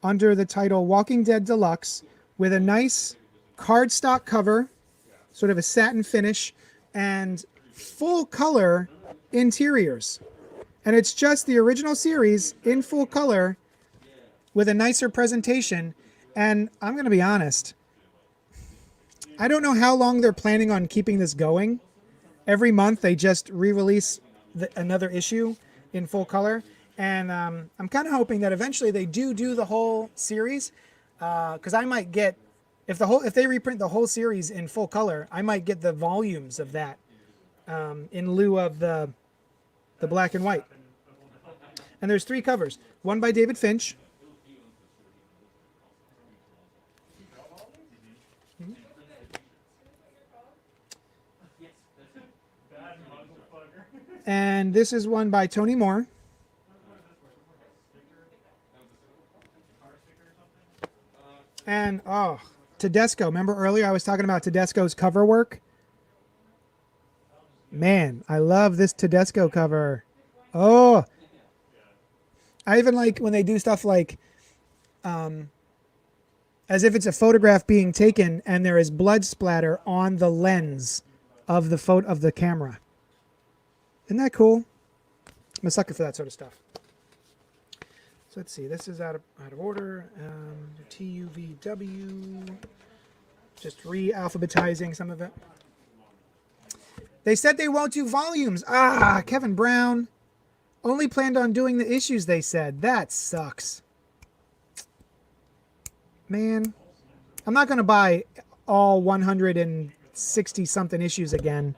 under the title Walking Dead Deluxe with a nice cardstock cover, sort of a satin finish, and full color interiors. And it's just the original series in full color with a nicer presentation. And I'm going to be honest, I don't know how long they're planning on keeping this going. Every month they just re-release another issue in full color. And I'm kind of hoping that eventually they do the whole series. Because I might get, if they reprint the whole series in full color, I might get the volumes of that in lieu of the black and white. And there's 3 covers. One by David Finch. And this is one by Tony Moore. And, oh, Tedesco. Remember earlier I was talking about Tedesco's cover work? Man, I love this Tedesco cover. Oh, I even like when they do stuff like as if it's a photograph being taken and there is blood splatter on the lens of the photo of the camera. Isn't that cool? I'm a sucker for that sort of stuff. So let's see. This is out of order. TUVW. Just re-alphabetizing some of it. They said they won't do volumes. Ah, Kevin Brown. Only planned on doing the issues, they said. That sucks. Man, I'm not going to buy all 160 something issues again.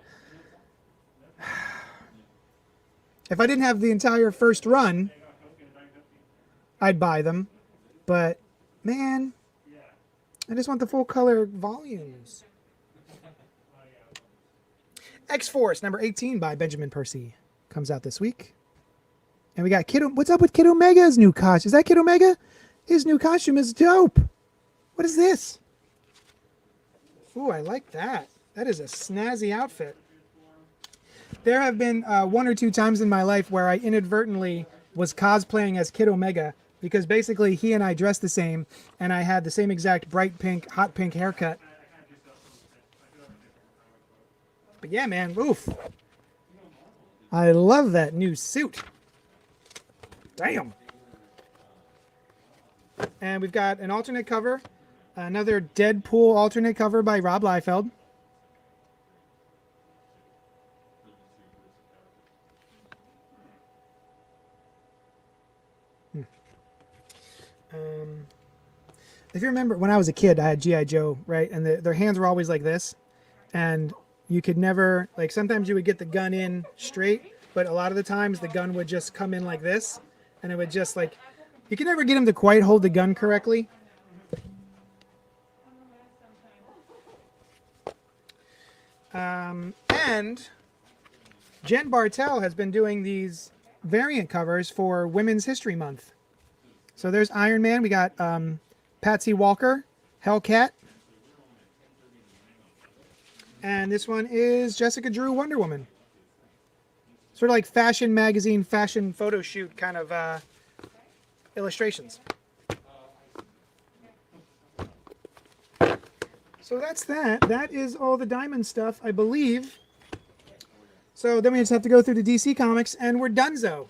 If I didn't have the entire first run, I'd buy them. But man, I just want the full color volumes. X-Force number 18 by Benjamin Percy comes out this week. And we got Kid. What's up with Kid Omega's new costume? Is that Kid Omega? His new costume is dope. What is this? Ooh, I like that. That is a snazzy outfit. There have been 1 or 2 times in my life where I inadvertently was cosplaying as Kid Omega because basically he and I dressed the same and I had the same exact bright pink, hot pink haircut. But yeah, man, oof. I love that new suit. Damn. And we've got an alternate cover, another Deadpool alternate cover by Rob Liefeld. If you remember, when I was a kid, I had G.I. Joe, right? And their hands were always like this. And you could never, like sometimes you would get the gun in straight, but a lot of the times the gun would just come in like this. And it would just like, you could never get him to quite hold the gun correctly. And Jen Bartel has been doing these variant covers for Women's History Month. So there's Iron Man. We got Patsy Walker, Hellcat. And this one is Jessica Drew, Wonder Woman. Sort of like fashion magazine, fashion photo shoot kind of illustrations. So that's that. That is all the Diamond stuff, I believe. So then we just have to go through the DC Comics, and we're donezo.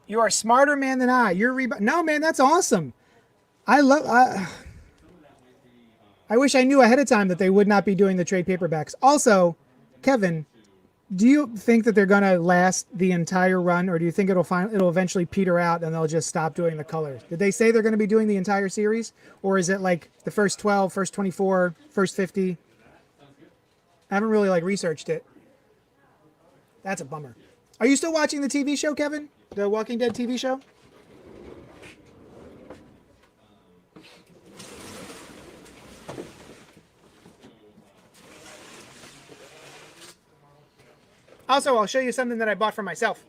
You are a smarter man than I. You're no, man, that's awesome. I wish I knew ahead of time that they would not be doing the trade paperbacks. Also, Kevin, do you think that they're going to last the entire run, or do you think it'll eventually peter out and they'll just stop doing the colors? Did they say they're going to be doing the entire series, or is it like the first 12, first 24, first 50? I haven't really like researched it. That's a bummer. Are you still watching the TV show, Kevin? The Walking Dead TV show? Also, I'll show you something that I bought for myself.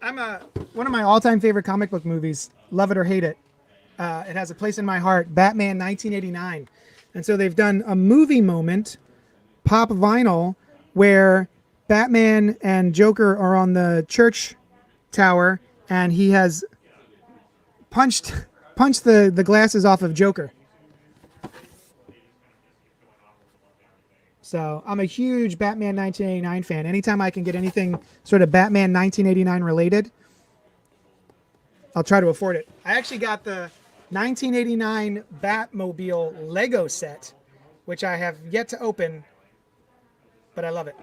One of my all-time favorite comic book movies, love it or hate it. It has a place in my heart, Batman 1989. And so they've done a movie moment, pop vinyl, where Batman and Joker are on the church tower, and he has punched the glasses off of Joker. So I'm a huge Batman 1989 fan. Anytime I can get anything sort of Batman 1989 related, I'll try to afford it. I actually got the 1989 Batmobile Lego set, which I have yet to open, but I love it.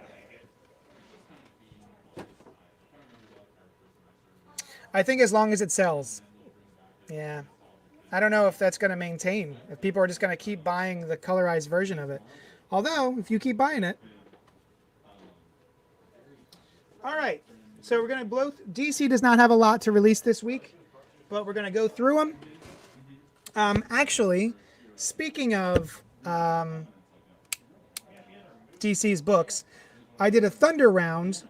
I think as long as it sells. Yeah. I don't know if that's going to maintain, if people are just going to keep buying the colorized version of it. Although, if you keep buying it. All right. So we're going to blow. DC does not have a lot to release this week, but we're going to go through them. Actually, speaking of DC's books, I did a Thunder Round.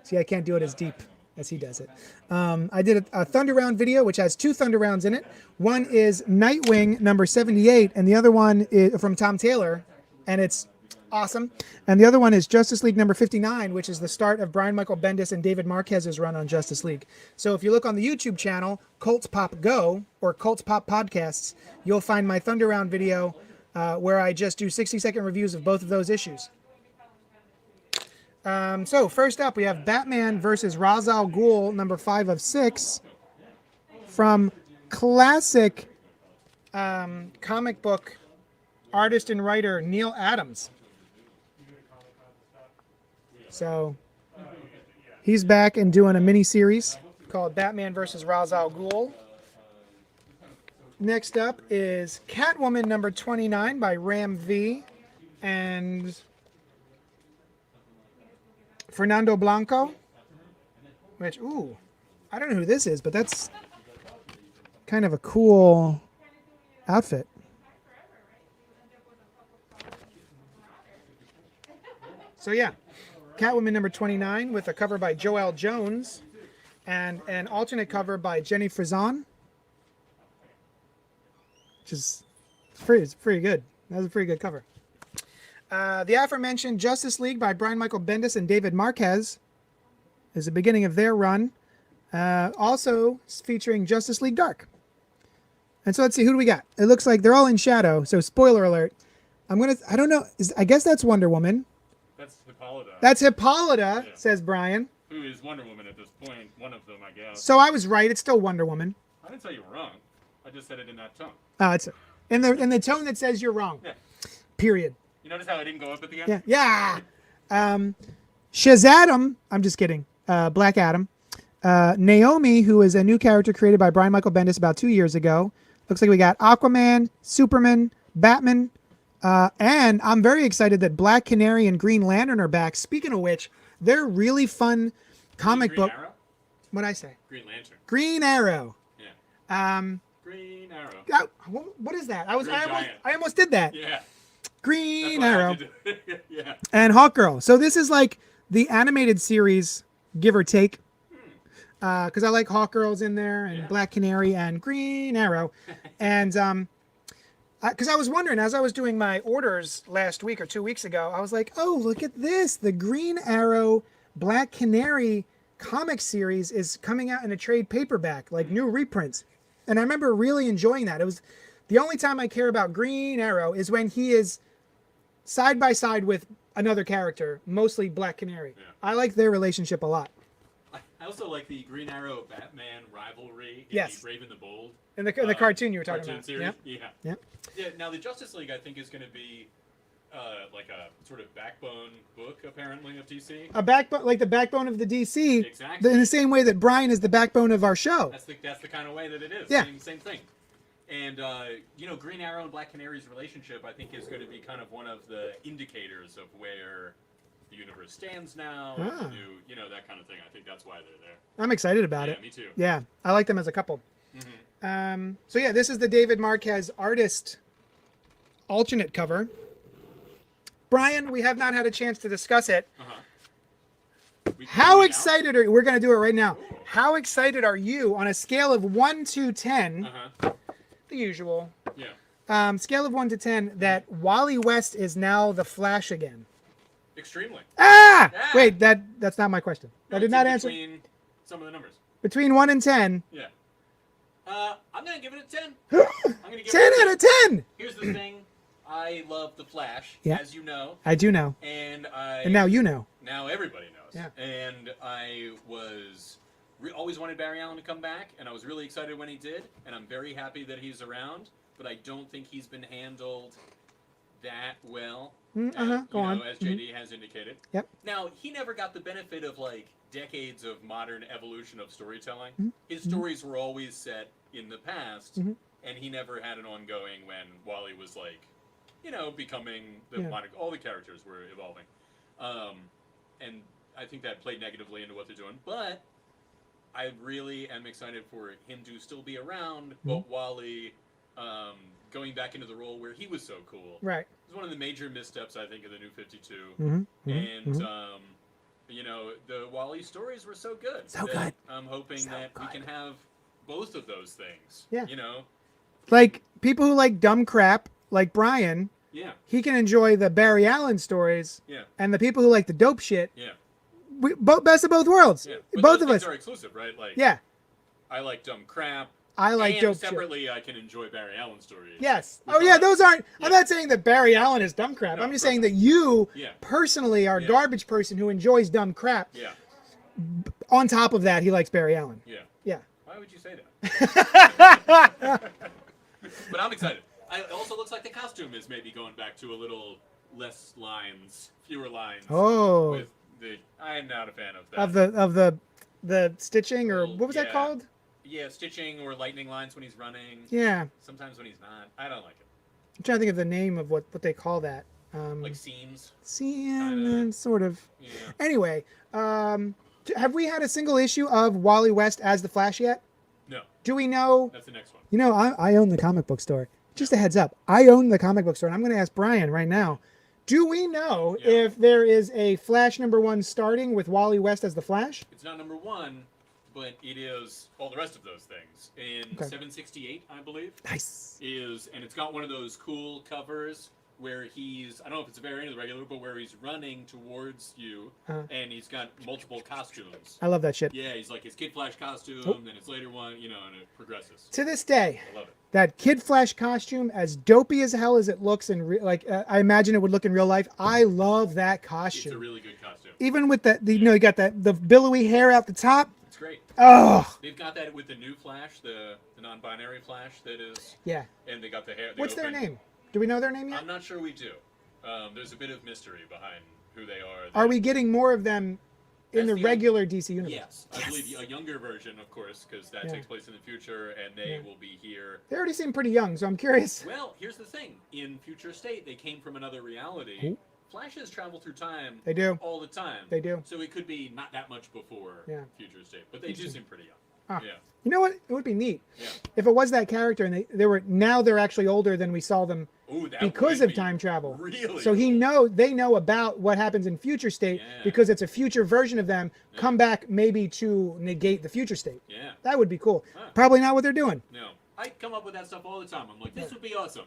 See, I can't do it as deep as he does it. I did a Thunder Round video, which has 2 Thunder Rounds in it. One is Nightwing number 78, and the other one is from Tom Taylor, and it's awesome. And the other one is Justice League number 59, which is the start of Brian Michael Bendis and David Marquez's run on Justice League. So if you look on the YouTube channel, Colts Pop Go, or Colts Pop Podcasts, you'll find my Thunder Round video where I just do 60-second reviews of both of those issues. So first up, we have Batman versus Ra's al Ghul, number 5 of 6, from classic comic book artist and writer Neil Adams. So he's back and doing a mini series called Batman versus Ra's al Ghul. Next up is Catwoman number 29 by Ram V and Fernando Blanco, which, ooh, I don't know who this is, but that's kind of a cool outfit. So yeah, Catwoman number 29 with a cover by Joelle Jones and an alternate cover by Jenny Frison, which is it's pretty good. That was a pretty good cover. The aforementioned Justice League by Brian Michael Bendis and David Marquez is the beginning of their run. Also featuring Justice League Dark. And so let's see, who do we got? It looks like they're all in shadow, so spoiler alert. I don't know, I guess that's Wonder Woman. That's Hippolyta. That's Hippolyta, Yeah. Says Brian. Who is Wonder Woman at this point? One of them, I guess. So I was right, it's still Wonder Woman. I didn't say you were wrong. I just said it in that tone. Oh, it's in the tone that says you're wrong. Yeah. Period. You notice how I didn't go up at the end? Yeah. Shazadam, I'm just kidding. Black Adam. Naomi, who is a new character created by Brian Michael Bendis about 2 years ago. Looks like we got Aquaman, Superman, Batman, and I'm very excited that Black Canary and Green Lantern are back. Speaking of which, they're really fun comic Green book. Arrow? What'd I say? Green Lantern. Green Arrow. Yeah. Green Arrow. What is that? Green I almost did that. Yeah. Green That's why I Arrow had to do it. Yeah. and Hawkgirl. So this is like the animated series, give or take. Because I like Hawkgirl's in there and Yeah. Black Canary and Green Arrow. And because I was wondering, as I was doing my orders last week or 2 weeks ago, I was like, oh, look at this. The Green Arrow Black Canary comic series is coming out in a trade paperback, like new reprints. And I remember really enjoying that. It was the only time I care about Green Arrow is when he is side by side with another character, mostly Black Canary. Yeah. I like their relationship a lot. I also like the Green Arrow Batman rivalry in Yes. the Brave and the Bold In the cartoon you were talking cartoon about. series. Yep. Yeah. Yep. Yeah. Now the Justice League, I think, is going to be like a sort of backbone book, apparently, of DC. A backbone, like the backbone of the DC, Exactly. in the same way that Brian is the backbone of our show. That's the kind of way that it is. Yeah. Same thing. And Green Arrow and Black Canary's relationship, I think, is going to be kind of one of the indicators of where the universe stands now. Ah. The new, that kind of thing. I think that's why they're there. I'm excited about Yeah, it. me too. Yeah, I like them as a couple. Mm-hmm. So yeah, this is the David Marquez artist alternate cover. Brian, we have not had a chance to discuss it. How excited are you? We're going to do it right now. How excited are you on a scale of 1 to 10, the usual, Yeah. scale of 1 to 10, that Wally West is now the Flash again? Extremely. Ah! Ah! Wait, that's not my question. I did It's not in answer. between some of the numbers. Between 1 and 10. Yeah. I'm going to give it a 10. I'm going to give 10 it a out of 10! Here's the thing. I love The Flash, Yeah. as you know. I do know. And now you know. Now everybody knows. Yeah. And I was always wanted Barry Allen to come back, and I was really excited when he did, and I'm very happy that he's around, but I don't think he's been handled that well. Go on. As JD has indicated. Yep. Now, he never got the benefit of decades of modern evolution of storytelling. His stories were always set in the past, and he never had an ongoing when Wally was becoming the modern. All the characters were evolving, and I think that played negatively into what they're doing. But I really am excited for him to still be around, but Wally going back into the role where he was so cool. Right. It was one of the major missteps, I think, of the New 52. And The Wally stories were so good. So that good. I'm hoping that we can have both of those things. Yeah. You know? like people who like dumb crap, like Brian, Yeah. he can enjoy the Barry Allen stories, Yeah. and the people who like the dope shit, Yeah. best of both worlds. Yeah. But Both those of us. things are exclusive, right? Like, Yeah. I like dumb crap. I like and dope shit. separately, I can enjoy Barry Allen stories. Yes. Which Oh yeah, are- those aren't. Yeah. I'm not saying that Barry Allen is dumb crap. No, I'm just of course saying that you Yeah. personally are a Yeah. garbage person who enjoys dumb crap. Yeah. On top of that, he likes Barry Allen. Yeah. Yeah. Why would you say that? But I'm excited. It also looks like the costume is maybe going back to a little less lines, fewer lines. Oh. With I'm not a fan of that. Of the stitching, or Well, what was that yeah. called? Yeah, stitching or lightning lines when he's running. Yeah. Sometimes when he's not. I don't like it. I'm trying to think of the name of what they call that. Like seams. Yeah, sort of. Yeah. Anyway, have we had a single issue of Wally West as the Flash yet? No, Do we know? that's the next one. You know, I own the comic book store. Just a heads up, I own the comic book store, and I'm going to ask Brian right now. Do we know Yeah. if there is a Flash #1 starting with Wally West as the Flash? It's not #1, but it is all the rest of those things. In Okay. 768, I believe, Nice. and it's got one of those cool covers where I don't know if it's a variant of the regular, but where he's running towards you, and he's got multiple costumes. I love that shit. Yeah, he's like his Kid Flash costume, then his later one, and it progresses. To this day, I love it. that Kid Flash costume, as dopey as hell as it looks I imagine it would look in real life. I love that It's costume. a really good costume. Even with you got the billowy hair out the top. It's great. Oh, They've got that with the new Flash, the non-binary Flash that is, yeah. and they got the hair. What's their name? Do we know their name yet? I'm not sure we do. There's a bit of mystery behind who they are. Are we getting more of them in That's the the- regular DC universe? Yes, I believe a younger version, of course, because that Yeah. takes place in the future, and they Yeah. will be here. They already seem pretty young, so I'm curious. Well, here's the thing: in Future State, they came from another reality. Ooh. Flashes travel through time. They do. all the time. They do. So it could be not that much before Yeah. Future State, but they do seem pretty young. Ah. Yeah, You know what? It would be neat yeah. if it was that character, and they're actually older than we saw them Ooh, that because would of be time travel. Really? So they know about what happens in Future State Yeah. because it's a future version of them. Come back maybe to negate the Future State. Yeah. That would be cool. Huh. Probably not what they're doing. No, I come up with that stuff all the time. I'm like, this would be awesome.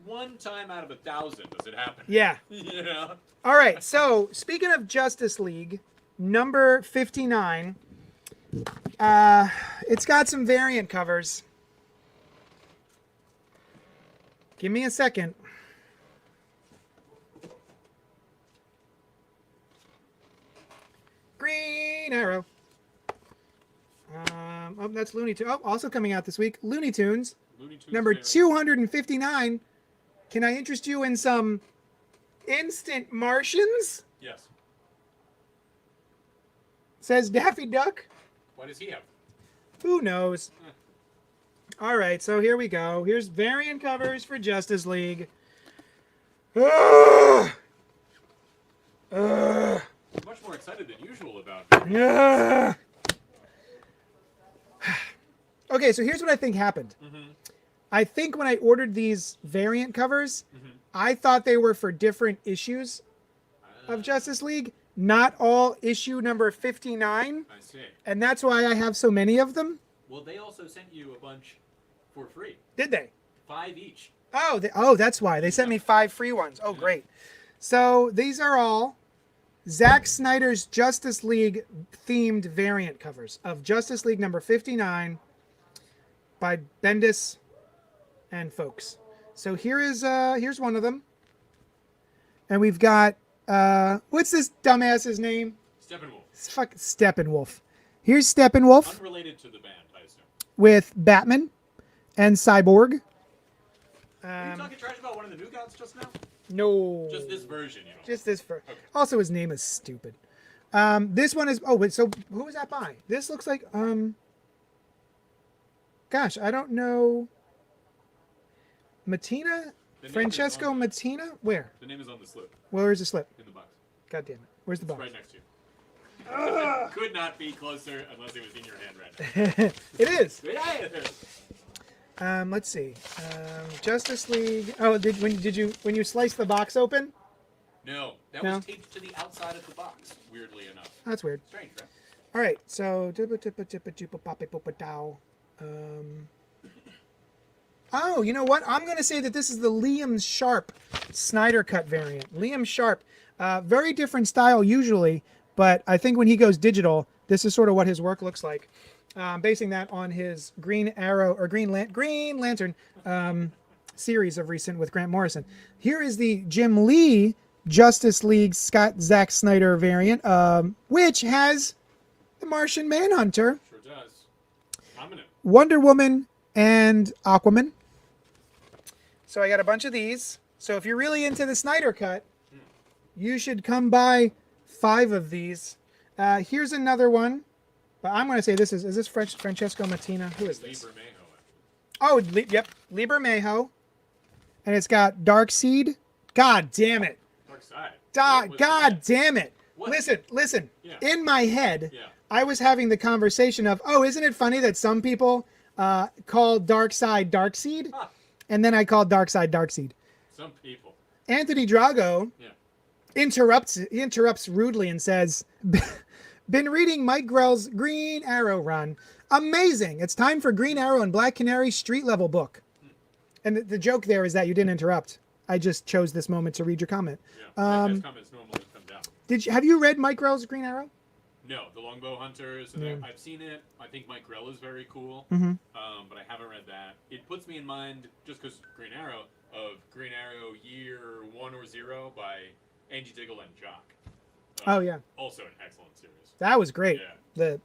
One time out of 1,000 does it happen? Yeah. You know? All right. So speaking of Justice League, number 59. It's got some variant covers. Give me a second. Green Arrow. Oh, that's Looney Tunes. Oh, also coming out this week, Looney Tunes, Looney Tunes number variant. 259. Can I interest you in some Instant Martians? Yes. Says Daffy Duck. Why does he have? Who knows? All right, so here we go. Here's variant covers for Justice League. Ugh. Ugh. I'm much more excited than usual about it. Ugh. Okay, so here's what I think happened. I think when I ordered these variant covers, I thought they were for different issues of Justice League, not all issue number 59, I see. and that's why I have so many of them. Well, they also sent you a bunch for free. Did they? 5 each. Oh, that's why. They sent me 5 free ones. Oh, great. So these are all Zack Snyder's Justice League themed variant covers of Justice League number 59 by Bendis and folks. So here's one of them. And we've got what's this dumbass's name? Steppenwolf. It's fucking Steppenwolf. Here's Steppenwolf Unrelated to the band, I assume. with Batman and Cyborg. Are you talking trash about one of the new gods just now? No. Just this version, you know. Just this for. Okay. Also, his name is stupid. This one is. Oh wait. So who was that by? This looks like. Gosh, I don't know. Matina, The name Francesco is on the- Matina. Where? The name is on the slip Where's the slip? in the box. God damn it. Where's the It's box? right next to you. Could not be closer unless it was in your hand right now. It is. Yeah. Let's see. Justice League. Oh, when you slice the box open? No, that No? was taped to the outside of the box, weirdly enough. That's weird. Strange, right? All right. So. Oh, you know what? I'm going to say that this is the Liam Sharp Snyder Cut variant. Liam Sharp, very different style usually, but I think when he goes digital, this is sort of what his work looks like. basing that on his Green Arrow or Green Lantern series of recent with Grant Morrison. Here is the Jim Lee Justice League Zack Snyder variant, which has the Martian Manhunter, Sure does. Prominent. Wonder Woman, and Aquaman. So I got a bunch of these. So if you're really into the Snyder Cut, you should come buy 5 of these. Here's another one. But I'm going to say this is this Francesco Mattina? Who is this? Liber Mayo. Oh, yep. Liber Mayo. And it's got Darkseid. God damn it. Dark Side. God damn it. What? Listen. Yeah. In my head, Yeah. I was having the conversation of, oh, isn't it funny that some people call Darkseid Darkseid? Ah, And then I called Darkseid Darkseid. some people. Anthony Drago Yeah. interrupts rudely and says, been reading Mike Grell's Green Arrow run. Amazing. It's time for Green Arrow and Black Canary street level book. And the joke there is that you didn't interrupt. I just chose this moment to read your comment. Yeah. His comments normally come down. Have you read Mike Grell's Green Arrow? No, the Longbow Hunters, and Yeah. I've seen it. I think Mike Grell is very cool, Mm-hmm. but I haven't read that. It puts me in mind, just because Green Arrow, of Green Arrow Year 1 or 0 by Angie Diggle and Jock. Oh, yeah. Also an excellent series. That was great.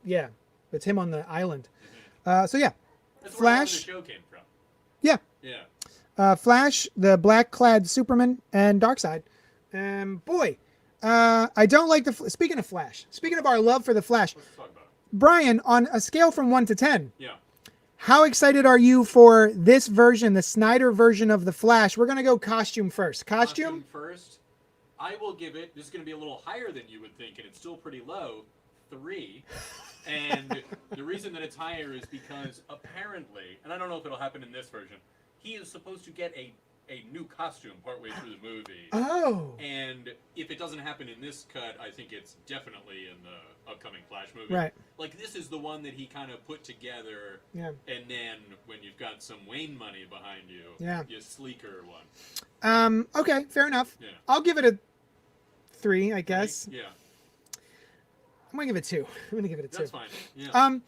Yeah. It's him on the island. Mm-hmm. So yeah, That's Flash. where the show came from. Yeah. Yeah. Flash, the black-clad Superman, and Darkseid. Boy, I don't like speaking of Flash. Speaking of our love for the Flash, Let's talk about it. Brian, on a scale from 1 to 10, Yeah. how excited are you for this version, the Snyder version of the Flash? We're gonna go costume first. Costume? First, I will give it. This is going to be a little higher than you would think, and it's still pretty low. 3. And the reason that it's higher is because apparently, and I don't know if it'll happen in this version, he is supposed to get a new costume partway through the movie. Oh. And if it doesn't happen in this cut, I think it's definitely in the upcoming Flash movie. Right. Like, this is the one that he kind of put together. Yeah. And then when you've got some Wayne money behind you, Yeah. you sleeker one. Okay, fair enough. Yeah. I'll give it a 3, I guess. Yeah. I'm gonna give it 2. I'm gonna give it a 2. That's fine. Yeah.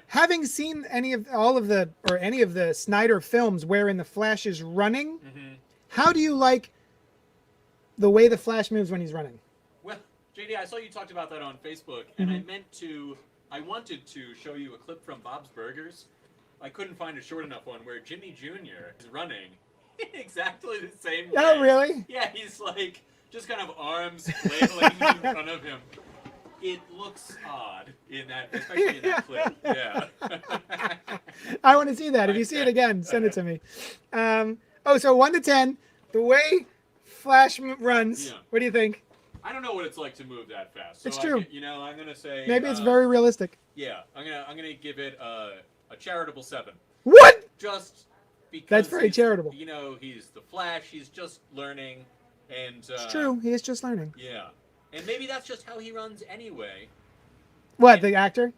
Having seen any of the Snyder films wherein the Flash is running, Mm-hmm. how do you like the way the Flash moves when he's running? Well, JD, I saw you talked about that on Facebook, and Mm-hmm. I wanted to show you a clip from Bob's Burgers. I couldn't find a short enough one where Jimmy Jr. is running exactly the same way. Oh, really? Yeah, he's like, just kind of arms flailing in front of him. It looks odd in that, especially in that clip. Yeah. I want to see that. If you see it again, send it to me. So 1 to 10, the way Flash runs. Yeah. What do you think? I don't know what it's like to move that fast. So It's true. I'm gonna say Maybe it's very realistic. Yeah, I'm gonna give it a charitable 7. What? Just because That's very he's- charitable. You know, he's the Flash. He's just learning, and It's true. He is just learning. Yeah, and maybe that's just how he runs anyway. What, the actor?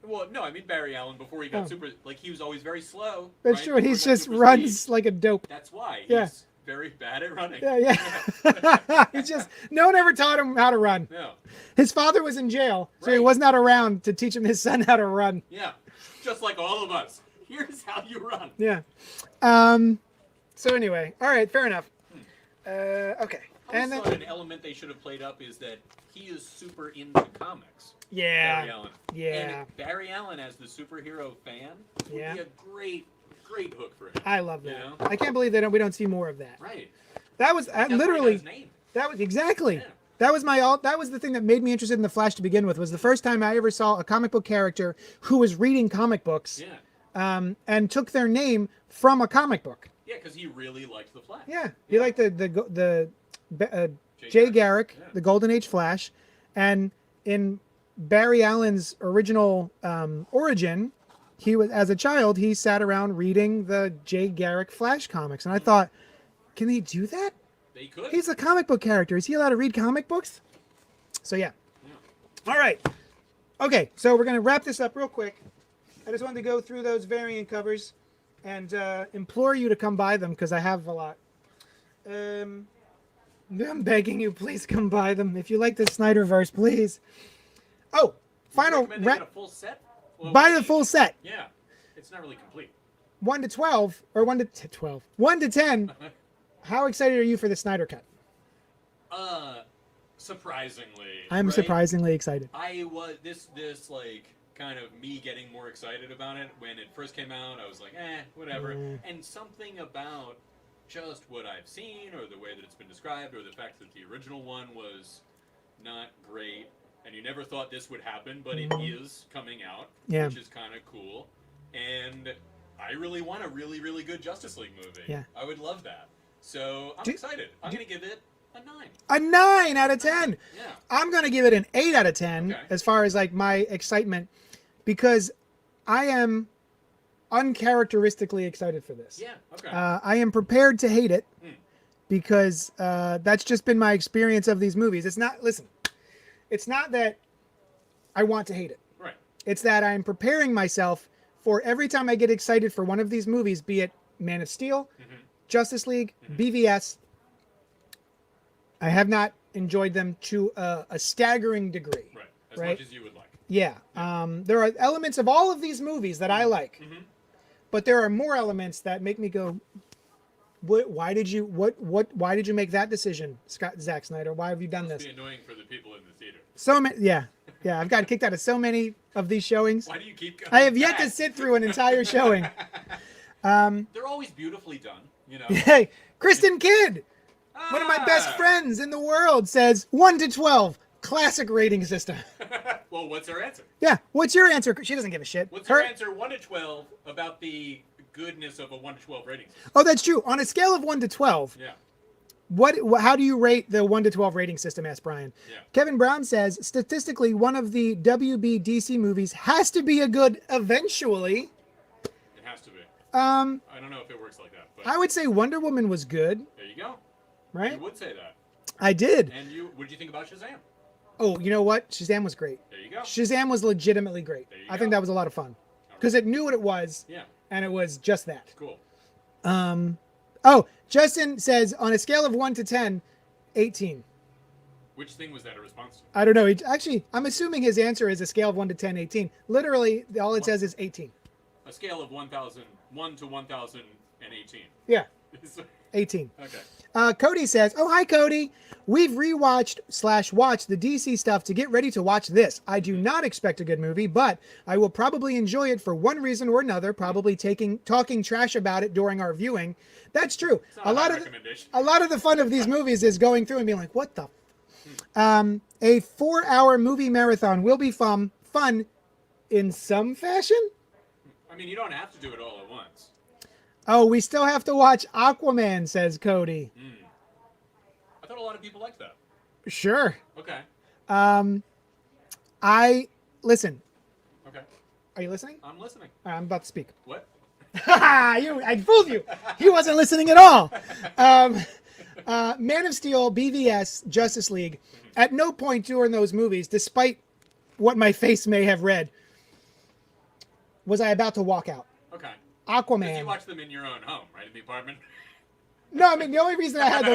Well, no, I mean Barry Allen before he got Oh. super. Like, he was always very slow. That's right? true. And he Before he got just super runs speed. like a dope. That's why. Yeah. He's very bad at running. Yeah. He's just, no one ever taught him how to run. No. His father was in jail, so he Right. was not around to teach him his son how to run. Yeah. Just like all of us. Here's how you run. Yeah. So anyway, all right, fair enough. Okay. I And always then, thought an element they should have played up is that he is super into comics. Barry yeah, Allen. yeah. And Barry Allen as the superhero fan would Yeah. be a great hook for him. I love that. You know? I can't believe we don't see more of that. Right. That was That's why he got literally, his name. that was exactly. Yeah. That was that was the thing that made me interested in the Flash to begin with. Was the first time I ever saw a comic book character who was reading comic books, Yeah. and took their name from a comic book. Yeah, because he really liked the Flash. Yeah, he liked the Jay Garrick, Yeah. the Golden Age Flash, and in Barry Allen's original origin, he was as a child he sat around reading the Jay Garrick Flash comics, and I thought, can he do that? They could. He's a comic book character. Is he allowed to read comic books? So yeah. All right. Okay, so we're gonna wrap this up real quick. I just wanted to go through those variant covers and implore you to come buy them because I have a lot. I'm begging you, please come buy them. If you like the Snyderverse, please. Oh, final Recommend they get a full set? Well, Buy the full set. Yeah, it's not really complete. 1 to 12, or 1 to 12. 1 to 10. How excited are you for the Snyder Cut? Surprisingly. I'm right? surprisingly excited. I was this like kind of me getting more excited about it when it first came out. I was like, whatever. And something about just what I've seen, or the way that it's been described, or the fact that the original one was not great, and you never thought this would happen, but it is coming out, Yeah. which is kind of cool. And I really want a really, really good Justice League movie. Yeah. I would love that. So I'm excited. I'm going to give it a 9. A 9 out of 10. Yeah. I'm going to give it an 8 out of 10 Okay. as far as like my excitement, because I am uncharacteristically excited for this. Yeah. Okay. I am prepared to hate it because that's just been my experience of these movies. It's not that I want to hate it. Right. It's that I'm preparing myself for every time I get excited for one of these movies, be it Man of Steel, Justice League, BVS. I have not enjoyed them to a staggering degree. Right. As Right. much as you would like. Yeah. There are elements of all of these movies that I like, but there are more elements that make me go, why did you make that decision, Zack Snyder? Why have you done Must this? be annoying for the people in the theater. So many, yeah. I've got kicked out of so many of these showings. Why do you keep going I have yet to back? sit through an entire showing. They're always beautifully done, you know. Hey, Kristen Kidd, one of my best friends in the world, says 1 to 12, classic rating system. Well, what's her answer? Yeah, what's your answer? She doesn't give a shit. What's her answer 1 to 12 about the goodness of a 1 to 12 rating system? Oh, that's true. On a scale of 1 to 12, Yeah. how do you rate the 1 to 12 rating system, asked Brian. Yeah. Kevin Brown says, statistically, one of the WB-DC movies has to be a good eventually. It has to be. I I don't know if it works like that, but would say Wonder Woman was good, there you go. right? You would say that. I did. And what did you think about Shazam? Oh, you know what? Shazam was great. There you go. Shazam was legitimately great. There you I think go. that was a lot of fun because it knew what it was, Yeah. and it was just that. Cool. Oh, Justin says on a scale of 1 to 10, 18. Which thing was that a response to? I don't know. Actually, I'm assuming his answer is a scale of 1 to 10, 18. Literally, all it says is 18. A scale of 1 to 1,018. Yeah, 18. Okay. Cody says, oh, hi, Cody. We've rewatched/watched the DC stuff to get ready to watch this. I do not expect a good movie, but I will probably enjoy it for one reason or another, probably talking trash about it during our viewing. That's true. It's not a high recommendation. A lot of the fun of these movies is going through and being like, what the? A 4-hour movie marathon will be fun in some fashion. I mean, you don't have to do it all at once. Oh, we still have to watch Aquaman, says Cody. I thought a lot of people liked that. Sure. Okay. Listen. Okay. Are you listening? I'm listening. All right, I'm about to speak. What? I fooled you. He wasn't listening at all. Man of Steel, BVS, Justice League. At no point during those movies, despite what my face may have read, was I about to walk out. Okay. Because Aquaman. you watch them in your own home, right? In the apartment? No, I mean the only reason I had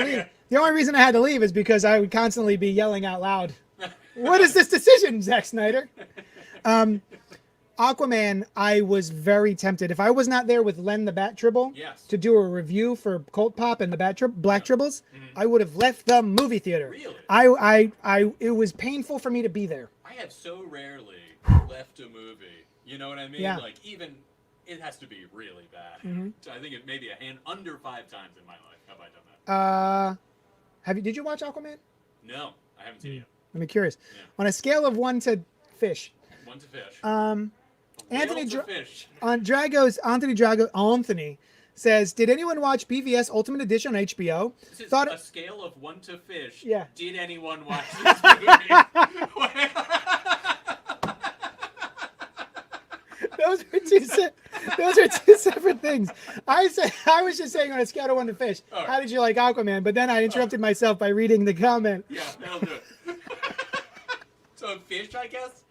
to leave is because I would constantly be yelling out loud. What is this decision, Zack Snyder? Aquaman, I was very tempted. If I was not there with Len the Bat Tribble Yes. to do a review for Cult Pop and the Black Tribbles, I would have left the movie theater. Really? It was painful for me to be there. I have so rarely left a movie. You know what I mean? Yeah. Like, even, it has to be really bad. So I think it may be under 5 times in my life have I done that. Did you watch Aquaman? No, I haven't seen it yet. I'm curious. Yeah. On a scale of 1 to fish, 1 to fish. Anthony to fish. Anthony says, did anyone watch BVS Ultimate Edition on HBO? This is Thought a scale of 1 to fish. Yeah. Did anyone watch this movie? Those are two separate things. I was just saying on a scale of 1 to fish. All right. How did you like Aquaman? But then I interrupted myself by reading the comment. Yeah, that'll do it. So fish, I guess?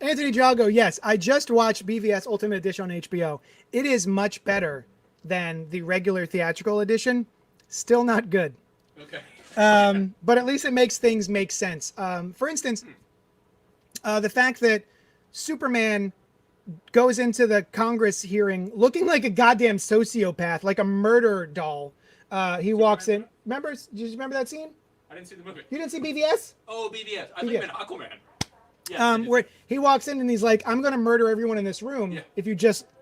Anthony Drago, yes. I just watched BVS Ultimate Edition on HBO. It is much better than the regular theatrical edition. Still not good. Okay. But at least it makes things make sense. For instance, the fact that Superman goes into the Congress hearing looking like a goddamn sociopath, like a murder doll. He walks in. Remember? Did you remember that scene? I didn't see the movie. You didn't see BVS? Oh, BVS. I think you meant Aquaman. Yeah, Where he walks in and he's like, "I'm going to murder everyone in this room. Yeah.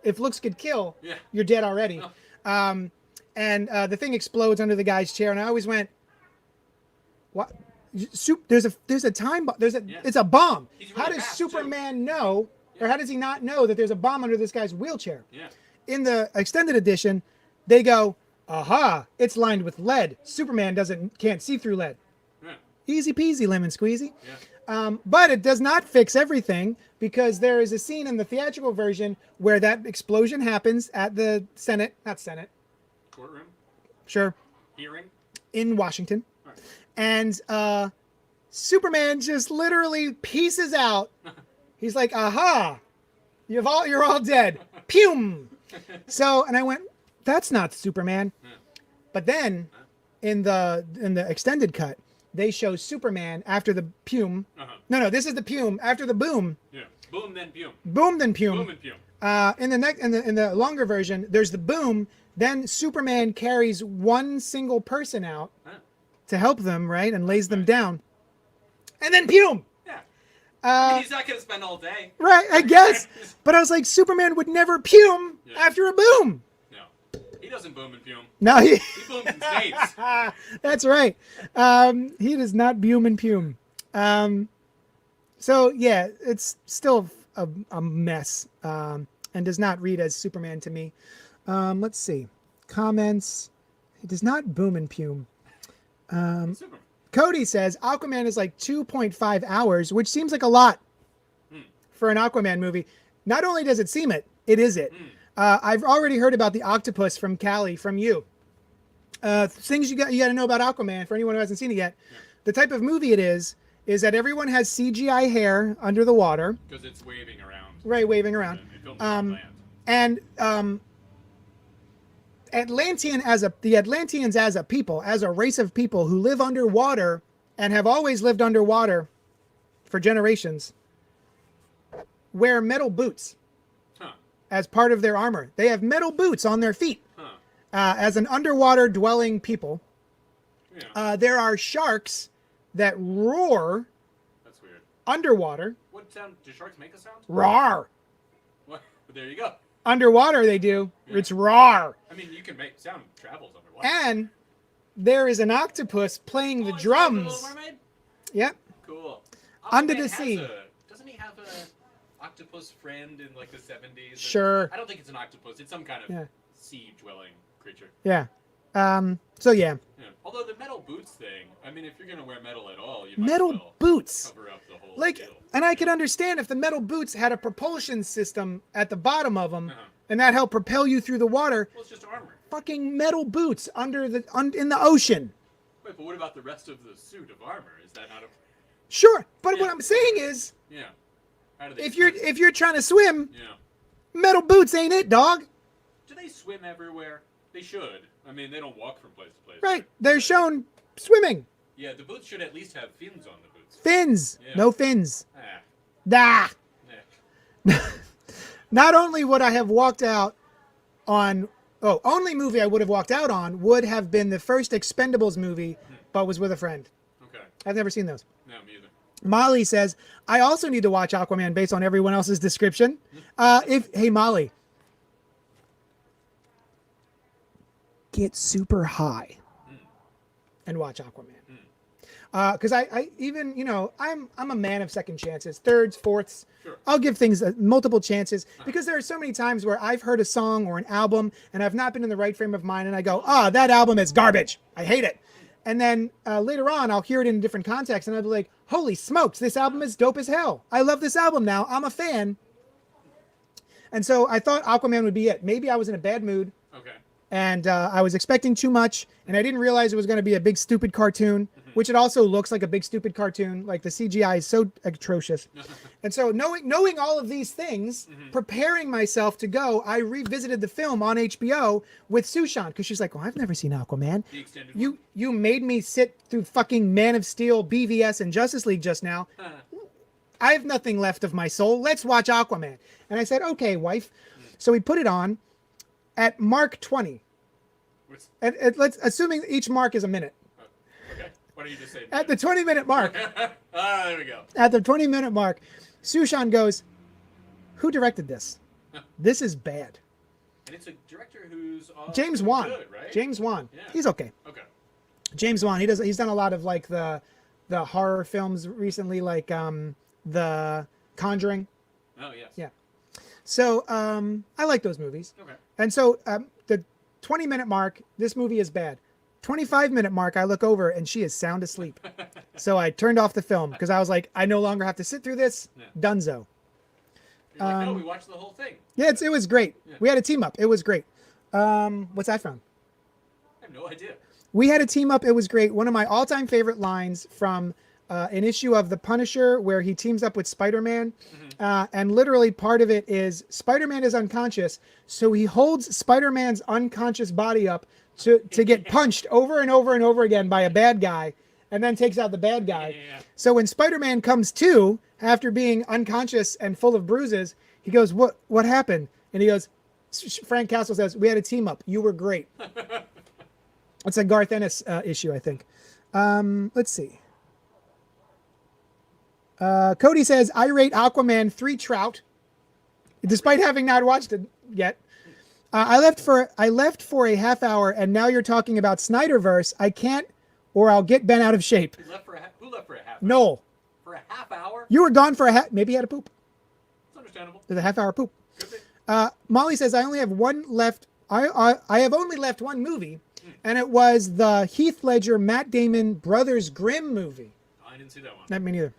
If looks could kill, Yeah. you're dead already." Oh. And the thing explodes under the guy's chair, and I always went, "What? There's a time bomb. It's a bomb. He's really How does fast, Superman know, or how does he not know that there's a bomb under this guy's wheelchair?" Yeah. In the extended edition, they go, "Aha! It's lined with lead. Superman can't see through lead. Yeah. Easy peasy, lemon squeezy." Yeah. But it does not fix everything, because there is a scene in the theatrical version where that explosion happens at the Courtroom. Sure, Hearing. in Washington. All right. And Superman just literally pieces out. He's like, "Aha! You're all dead." Pum. So, and I went, "That's not Superman." Yeah. But then, in the extended cut, they show Superman after the pum. Uh-huh. No, this is the pum after the boom. Yeah. Boom, then pum. Boom, then pum. Boom and pum. In the longer version, there's the boom. Then Superman carries one single person out Huh. to help them, right, and lays them down, and then pum. Yeah. He's not going to spend all day. Right, I guess. But I was like, Superman would never pum Yeah. after a boom. No. He doesn't boom and pum. No, He booms in states. that's right. He does not boom and pum. So yeah, it's still a mess, and does not read as Superman to me. Let's see. Comments. It does not boom and pum. Superman. Cody says Aquaman is like 2.5 hours, which seems like a lot for an Aquaman movie. Not only does it seem it is it. I've already heard about the octopus from Cali from you. Things you got to know about Aquaman for anyone who hasn't seen it yet. Yeah. The type of movie it is that everyone has CGI hair under the water, Because it's waving around. right, waving around. It films on land. And the Atlanteans as a people, as a race of people who live underwater and have always lived underwater for generations, wear metal boots Huh. as part of their armor. They have metal boots on their feet Huh. as an underwater dwelling people. Yeah. There are sharks that roar That's weird. underwater. What sound? Do sharks make a sound? Roar. What? But there you go. Underwater they do. Yeah. It's roar. I mean, you can make sound travels underwater. And there is an octopus playing the it's like drums. The Little Mermaid? Yep. Cool. Under Aquaman the has sea. Doesn't he have a octopus friend in like the 70s? Sure. I don't think it's an octopus. It's some kind of Yeah. sea-dwelling creature. Yeah. So yeah. Yeah. Although the metal boots thing, I mean, if you're gonna wear metal at all, you might Metal as well boots. cover up the whole Like, deal. and I could understand if the metal boots had a propulsion system at the bottom of them, Uh-huh. and that helped propel you through the water. Well, it's just armor. Fucking metal boots in the ocean. Wait, but what about the rest of the suit of armor? Is that not a? Sure, but Yeah. what I'm saying is, Yeah. How do they? if swim? you're trying to swim, Yeah. metal boots ain't it, dog. Do they swim everywhere? They should. I mean, they don't walk from place to place. Right? They're shown swimming. Yeah, the boots should at least have fins on the boots. Fins. Yeah. No fins. Ah. Nah. Yeah. Not only would I have walked out on, only movie I would have walked out on would have been the first Expendables movie, but was with a friend. Okay. I've never seen those. No, me either. Molly says, I also need to watch Aquaman based on everyone else's description. Hey, Molly. Get super high and watch Aquaman. Because I even, I'm a man of second chances, thirds, fourths. Sure. I'll give things multiple chances because there are so many times where I've heard a song or an album and I've not been in the right frame of mind and I go, that album is garbage. I hate it. And then later on, I'll hear it in a different context and I'll be like, holy smokes, this album is dope as hell. I love this album now. I'm a fan. And so I thought Aquaman would be it. Maybe I was in a bad mood. Okay. and I was expecting too much, and I didn't realize it was going to be a big stupid cartoon, which it also looks like a big stupid cartoon. Like the CGI is so atrocious. And so knowing all of these things, preparing myself to go, I revisited the film on HBO with Sushan because she's like, "Oh, I've never seen Aquaman. The extended You made me sit through fucking Man of Steel, BVS, and Justice League just now. one. I have nothing left of my soul. Let's watch Aquaman." And I said, "Okay, wife." So we put it on at Mark 20. What's- And let's assuming each mark is a minute. Okay. Why don't you just say At the 20-minute mark, there we go. at the 20-minute mark, Sushan goes, "Who directed this? This is bad." And it's a director who's James Wan. good, right? James Wan. Yeah. He's okay. Okay. James Wan. He's done a lot of like the horror films recently, like The Conjuring. Oh yes. Yeah. So I like those movies. Okay. And so the 20-minute mark, this movie is bad. 25-minute mark, I look over and she is sound asleep. So I turned off the film because I was like, I no longer have to sit through this. Yeah. Dunzo. You're like, no, we watched the whole thing. Yeah, it was great. Yeah. We had a team up. It was great. What's that from? I have no idea. We had a team up. It was great. One of my all-time favorite lines from an issue of The Punisher where he teams up with Spider-Man. And literally part of it is Spider-Man is unconscious. So he holds Spider-Man's unconscious body up to get punched over and over and over again by a bad guy and then takes out the bad guy. Yeah. So when Spider-Man comes to after being unconscious and full of bruises, he goes, what happened? And he goes, Frank Castle says, "We had a team up. You were great." It's a Garth Ennis issue, I think. Let's see. Cody says, "I rate Aquaman 3 trout, despite having not watched it yet. I left for a half hour, and now you're talking about Snyderverse. I can't, or I'll get Ben out of shape." Who left for a half? Noel, Hour? For a half hour? you were gone for a half. Maybe he had a poop. It's understandable. There's a half-hour poop. Could be. Molly says, "I only have one left. I have only left one movie, and it was the Heath Ledger, Matt Damon, Brothers Grimm movie." I didn't see that one. Not me neither.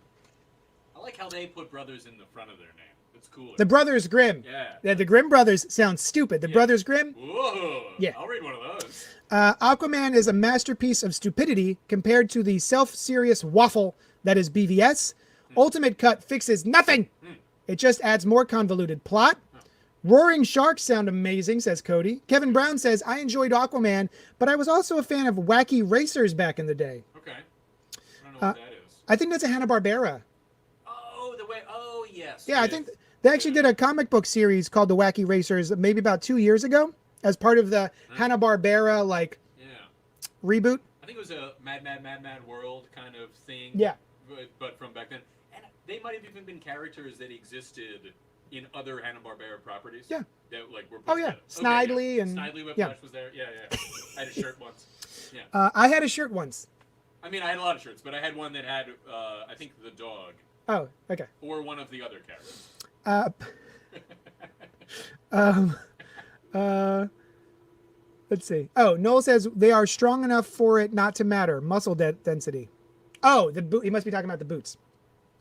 I like how they put brothers in the front of their name. It's cooler. The Brothers Grimm. Yeah. The Grimm brothers sounds stupid. The Brothers Grimm. Whoa. Yeah. I'll read one of those. Aquaman is a masterpiece of stupidity compared to the self-serious waffle that is BVS. Ultimate Cut fixes nothing. It just adds more convoluted plot. Roaring Sharks sound amazing, says Cody. Kevin Brown says, "I enjoyed Aquaman, but I was also a fan of Wacky Racers back in the day." Okay. I don't know what that is. I think that's a Hanna-Barbera. Oh, the way. Oh, yes. Yeah, I yes. think they actually did a comic book series called The Wacky Racers maybe about 2 years ago as part of the Hanna-Barbera like Yeah. reboot. I think it was a Mad World kind of thing. Yeah. But from back then. And they might have even been characters that existed in other Hanna-Barbera properties. Yeah. That, like, were Oh, put yeah. together. Snidely yeah. and- Snidely Whiplash yeah. was there. Yeah. I had a shirt once. Yeah. I had a shirt once. I mean, I had a lot of shirts, but I had one that had, I think, the dog. Oh, okay. Or one of the other characters. Let's see. Oh, Noel says they are strong enough for it not to matter. Muscle density. Oh, the boot. He must be talking about the boots.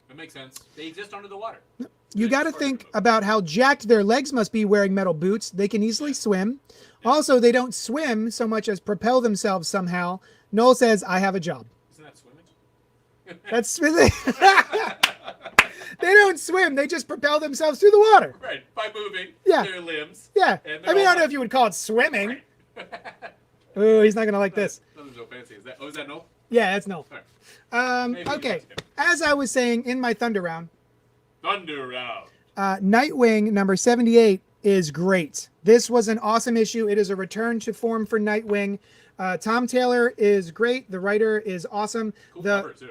That makes sense. They exist under the water. You That's got to part of think the boat. about how jacked their legs must be wearing metal boots. They can easily swim. Also, they don't swim so much as propel themselves somehow. Noel says, "I have a job." Isn't that swimming? That's they don't swim. They just propel themselves through the water. Right. By moving Yeah. their limbs. Yeah. And I mean, I they're don't all know if you would call it swimming. Right. Oh, he's not going to like this. Nothing so fancy. Is that no? Yeah, that's Noel. All right. Maybe Okay. that's good. As I was saying in my Thunder Round, Thunder Round. Nightwing number 78 is great. This was an awesome issue. It is a return to form for Nightwing. Tom Taylor is great. The writer is awesome. Cool cover, too.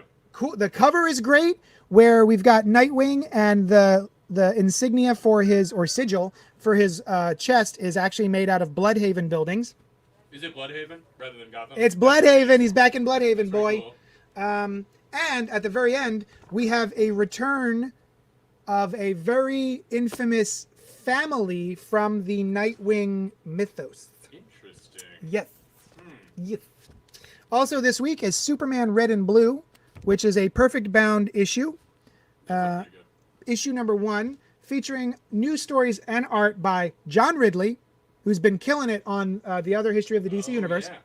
The cover is great, where we've got Nightwing and the insignia for his, or sigil for his chest is actually made out of Bloodhaven buildings. Is it Bloodhaven rather than Gotham? It's Bloodhaven. He's back in Bloodhaven, That's boy. pretty cool. And at the very end, we have a return of a very infamous family from the Nightwing mythos. Interesting. Yes. Yes. Also this week is Superman Red and Blue, which is a perfect bound issue. That's pretty good. Issue number 1, featuring new stories and art by John Ridley, who's been killing it on the other History of the DC universe. Yeah.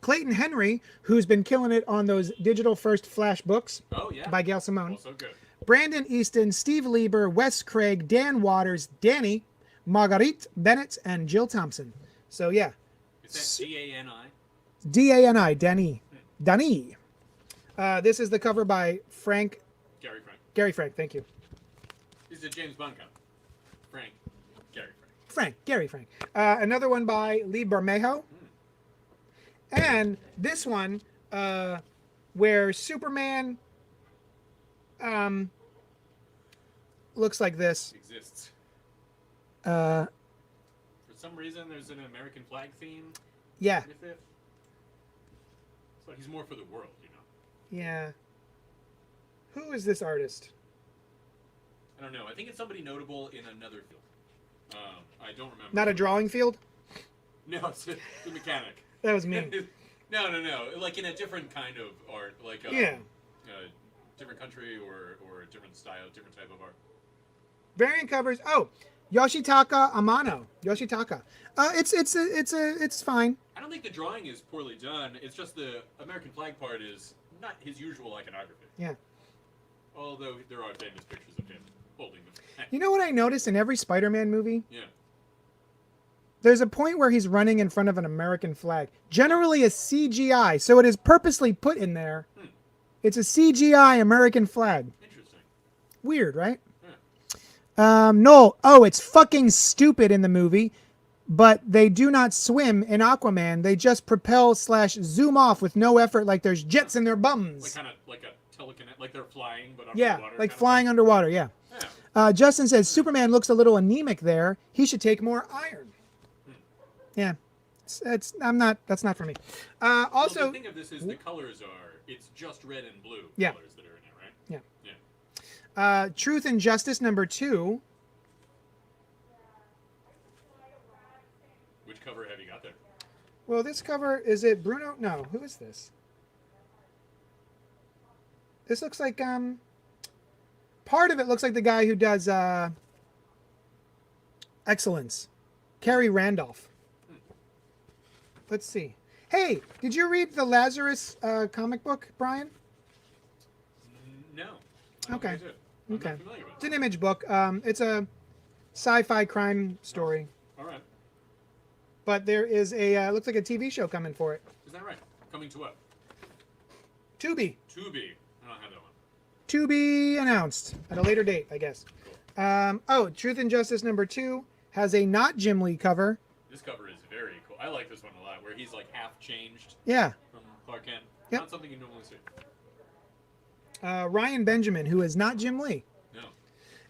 Clayton Henry, who's been killing it on those digital first Flash books Oh yeah. by Gail Simone. Also good. Brandon Easton, Steve Lieber, Wes Craig, Dan Waters, Danny, Marguerite Bennett, and Jill Thompson. So yeah, Is that D-A-N-I? D-A-N-I, Danny. Danny. This is the cover by Gary Frank. Frank, thank you. This is a James Bond cover. Gary Frank. Another one by Lee Bermejo. And this one, where Superman looks like this. Exists. Uh, For some reason, there's an American flag theme yeah, with it. So he's more for the world, you know. yeah. Who is this artist? I don't know. I think it's somebody notable in another field. I don't remember. Not a drawing field? No, it's a mechanic. That was me. No. Like in a different kind of art, like Yeah. different country or a different style, different type of art. Variant covers. Oh, Yoshitaka Amano. Yoshitaka. It's fine. I don't think the drawing is poorly done. It's just the American flag part is not his usual iconography. Yeah. Although there are famous pictures of him holding the flag. You know what I noticed in every Spider-Man movie? Yeah. There's a point where he's running in front of an American flag. Generally a CGI, so it is purposely put in there. It's a CGI American flag. Interesting. Weird, right? Yeah. No. Oh, it's fucking stupid in the movie, but they do not swim in Aquaman. They just propel / zoom off with no effort, like there's jets in their Like bums. kind of like a telekinetic, like they're flying, but Yeah, underwater. like kind of flying thing. underwater, yeah. Yeah. Justin says, Superman looks a little anemic there. He should take more iron. Yeah. That's not for me. Well, Also, the thing of this is the colors it's just red and blue Yeah. colors that are in it, right? Yeah. Yeah. Truth and Justice #2. Which cover have you got there? Well, this cover, is it Bruno? No, who is this? This looks like, part of it looks like the guy who does, Excellence. Kerry Randolph. Let's see. Hey, did you read the Lazarus comic book, Brian? No. I don't Okay. think I did. I'm Okay. not familiar with It's an Image book. It's a sci-fi crime story. All right. But there is a, looks like a TV show coming for it. Is that right? Coming to what? Tubi. Tubi. I don't have that one. To be announced at a later date, I guess. Cool. Truth and Justice #2 has a not Jim Lee cover. This cover is very cool. I like this one a lot, where he's like half changed Yeah. from Clark Kent. Yep. Not something you normally see. Ryan Benjamin, who is not Jim Lee. No.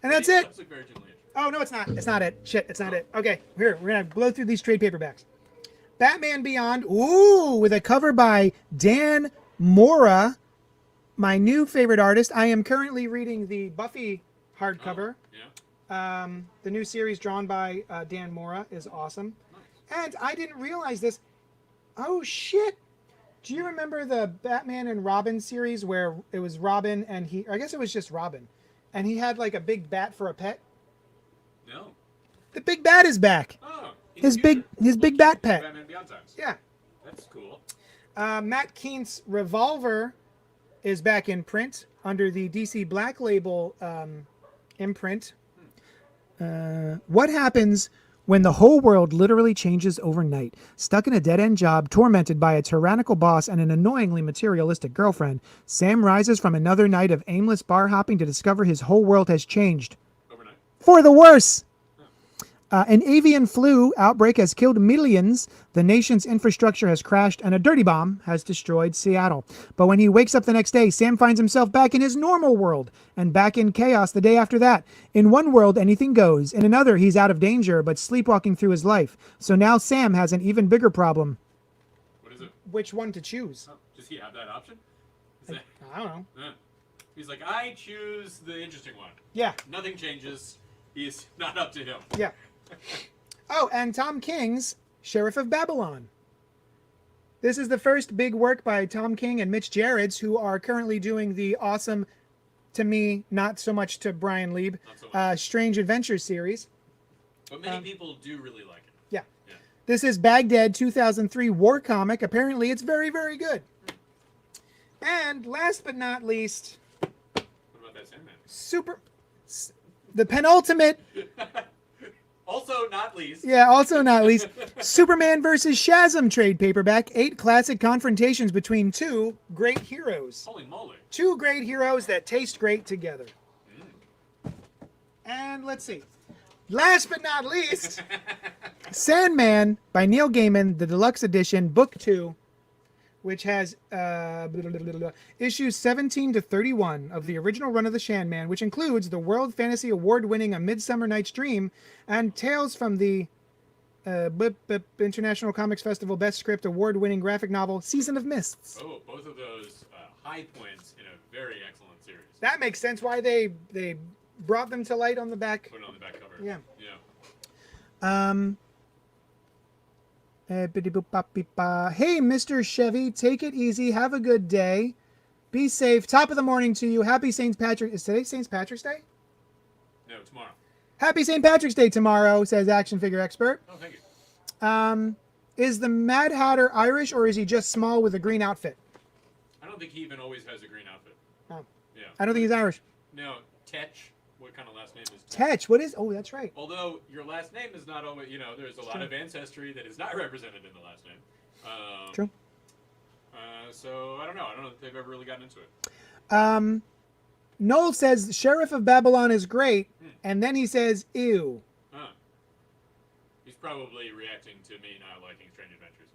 And that's He it. does look very gently. Oh, no, it's not. It's not it. Shit, it's not it. Okay, here, we're going to blow through these trade paperbacks. Batman Beyond, ooh, with a cover by Dan Mora, my new favorite artist. I am currently reading the Buffy hardcover. Oh, yeah. The new series drawn by Dan Mora is awesome. Nice. And I didn't realize this. Oh, shit. Do you remember the Batman and Robin series where it was Robin and I guess it was just Robin, and he had like a big bat for a pet? No. The big bat is back. Oh. in His the future. big bat pet. Batman Beyond times. Yeah. That's cool. Matt Keen's Revolver is back in print under the DC Black Label imprint. What happens when the whole world literally changes overnight? Stuck in a dead-end job, tormented by a tyrannical boss and an annoyingly materialistic girlfriend, Sam rises from another night of aimless bar hopping to discover his whole world has changed. Overnight. For the worse! An avian flu outbreak has killed millions, the nation's infrastructure has crashed, and a dirty bomb has destroyed Seattle. But when he wakes up the next day, Sam finds himself back in his normal world, and back in chaos the day after that. In one world, anything goes. In another, he's out of danger, but sleepwalking through his life. So now Sam has an even bigger problem. What is it? Which one to choose? Oh, does he have that option? Is that, I don't know. He's like, I choose the interesting one. Yeah, Nothing changes. He's not up to him. yeah. Oh, and Tom King's Sheriff of Babylon. This is the first big work by Tom King and Mitch Gerrits, who are currently doing the awesome, to me, not so much to Brian Lieb, Not so much. Strange Adventures series. But many people do really like it. This is Baghdad 2003 war comic. Apparently, it's very, very good. And last but not least, What about that Sandman? The penultimate, Also not least. also not least, Superman versus Shazam trade paperback. 8 classic confrontations between 2 great heroes. Holy moly. 2 great heroes that taste great together. And let's see. Last but not least, Sandman by Neil Gaiman, the deluxe edition, book 2, which has issues 17 to 31 of the original run of the Sandman, which includes the World Fantasy Award-winning A Midsummer Night's Dream and tales from the International Comics Festival Best Script Award-winning graphic novel Season of Mists. Oh, both of those high points in a very excellent series. That makes sense why they brought them to light on the back. Put it on the back cover. Yeah. Yeah. Hey, Mr. Chevy, take it easy. Have a good day. Be safe. Top of the morning to you. Happy St. Patrick. Is today St. Patrick's Day? No, tomorrow. Happy St. Patrick's Day tomorrow, says Action Figure Expert. Oh, thank you. Is the Mad Hatter Irish or is he just small with a green outfit? I don't think he even always has a green outfit. Oh. Yeah. I don't think he's Irish. No, Tetch. What kind of last name is Tetch. What is? Oh, that's right. Although your last name is not always, there's a lot of ancestry that is not represented in the last name. True. So I don't know. I don't know if they've ever really gotten into it. Noel says Sheriff of Babylon is great, and then he says, ew. He's probably reacting to me not liking Strange Adventures.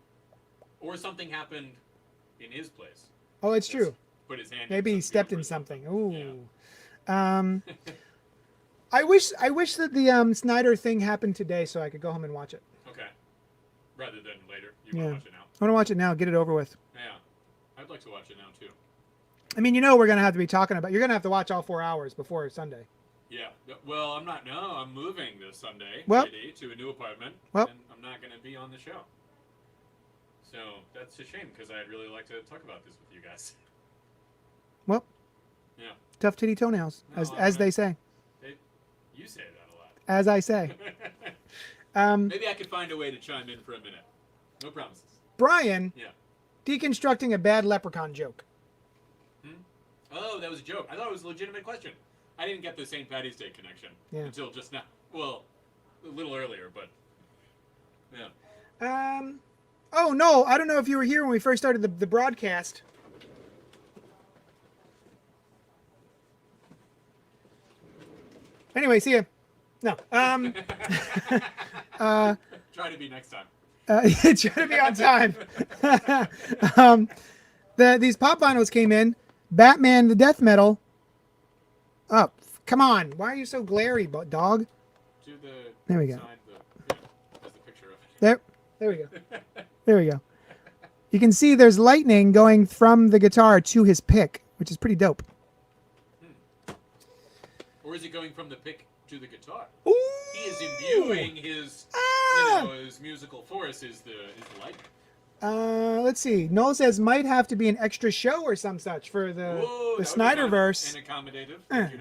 Or something happened in his place. Oh, it's true. Put his hand Maybe in he some stepped goop in or something. Yeah. Ooh. I wish that the Snyder thing happened today so I could go home and watch it. Okay. Rather than later. You want to watch it now? I want to watch it now. Get it over with. Yeah. I'd like to watch it now, too. I mean, we're going to have to be talking about... You're going to have to watch all 4 hours before Sunday. Yeah. Well, I'm moving this Sunday, Well- JD, to a new apartment. Well- And I'm not going to be on the show. So that's a shame because I'd really like to talk about this with you guys. Well, Yeah. tough titty toenails, No, as they say. You say that a lot. As I say. Maybe I could find a way to chime in for a minute. No promises. Brian, Yeah. deconstructing a bad leprechaun joke. Oh, that was a joke. I thought it was a legitimate question. I didn't get the St. Patty's Day connection until just now. Well, a little earlier, but yeah. Oh, no, I don't know if you were here when we first started the broadcast. Anyway, see ya. No. Try to be next time. Try to be on time. These pop vinyls came in. Batman, the death metal. Oh, come on. Why are you so glary, dog? To the There we go. side, that's the picture of it. There we go. There we go. You can see there's lightning going from the guitar to his pick, which is pretty dope. Or is it going from the pick to the guitar? Ooh! He is imbuing his, his musical force is the light. Let's see. Noel says might have to be an extra show or some such for Whoa, the that would be Snyderverse. And accommodative, like,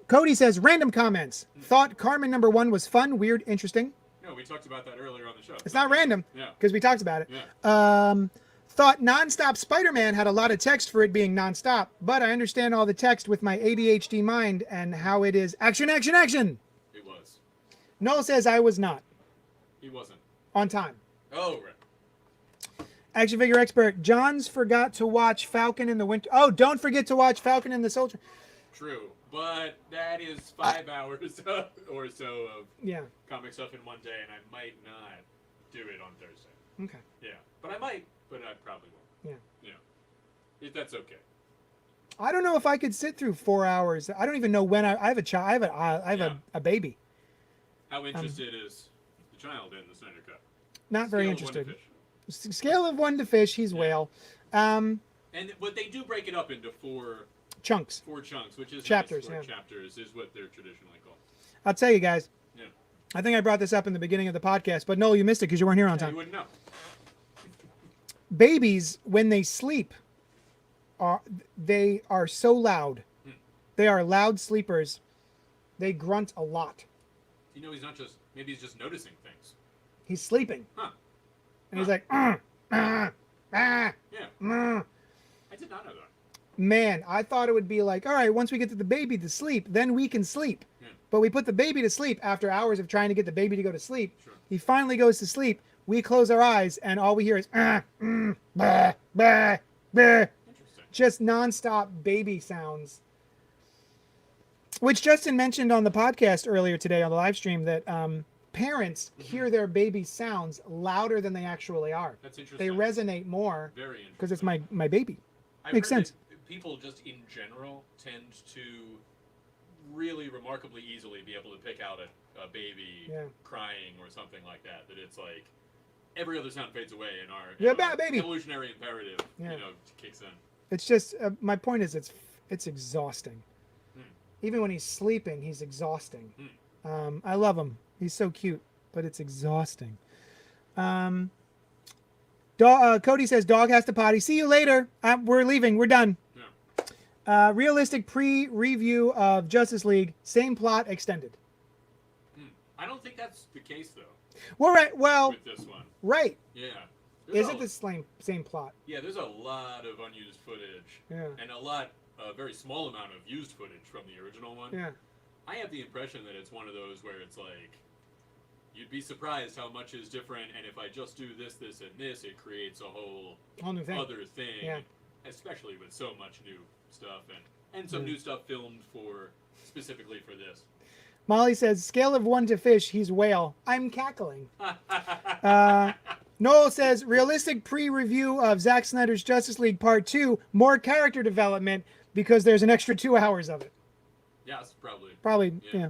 Cody says random comments. Thought Carmen #1 was fun, weird, interesting. No, we talked about that earlier on the show. It's not random Yeah. because we talked about it. Yeah. Thought Nonstop Spider-Man had a lot of text for it being nonstop, but I understand all the text with my ADHD mind and how it is action, action, action. It was. Noel says I was not He wasn't. on time. Oh, right. Action figure expert. John's forgot to watch Falcon and the Winter. Oh, don't forget to watch Falcon and the Soldier. True. But that is 5 hours or so of comic stuff in one day, and I might not do it on Thursday. Okay. Yeah. But I might, but I probably won't. Yeah. If that's okay. I don't know if I could sit through 4 hours. I don't even know when I have a child. I have a baby. How interested is the child in the Snyder Cut? Not very Scale of 1 to interested. fish. Scale of 1 to fish. He's whale. But they do break it up into four Chunks. chunks, which is Chapters, nice. yeah. Chapters is what they're traditionally called. I'll tell you guys. Yeah. I think I brought this up in the beginning of the podcast, but Noel, you missed it because you weren't here on You time. wouldn't know. Babies, when they sleep, they are so loud. They are loud sleepers. They grunt a lot. He's not just, maybe he's just noticing things. He's sleeping. Huh. And he's like, ah. Yeah. I did not know that. Man, I thought it would be like, all right, once we get the baby to sleep, then we can sleep. Yeah. But we put the baby to sleep after hours of trying to get the baby to go to sleep. Sure. He finally goes to sleep. We close our eyes, and all we hear is, bah, bah, bah. Interesting. Just nonstop baby sounds. Which Justin mentioned on the podcast earlier today on the live stream that parents hear their baby's sounds louder than they actually are. That's They interesting. resonate more Very interesting. because it's my baby. I've Makes heard sense. that people just in general tend to really remarkably easily be able to pick out a baby Yeah. crying or something like that. That it's like every other sound fades away and our Yeah, baby. evolutionary imperative, Yeah. kicks in. It's just my point is it's exhausting. Hmm. Even when he's sleeping, he's exhausting. Hmm. I love him. He's so cute, but it's exhausting. Cody says dog has to potty. See you later. We're leaving. We're done. Yeah. Realistic pre-review of Justice League. Same plot extended. I don't think that's the case though Well, right. Well, with this one. right. Yeah. Is it the same plot? Yeah, there's a lot of unused footage. Yeah. And a very small amount of used footage from the original one. Yeah. I have the impression that it's one of those where it's like, you'd be surprised how much is different, and if I just do this, this, and this, it creates a whole Whole new thing. other thing. Yeah. Especially with so much new stuff and some new stuff filmed specifically for this. Molly says, scale of 1 to fish, he's whale. I'm cackling. Noel says, realistic pre-review of Zack Snyder's Justice League Part 2, more character development because there's an extra 2 hours of it. Yes, probably. Probably, yeah.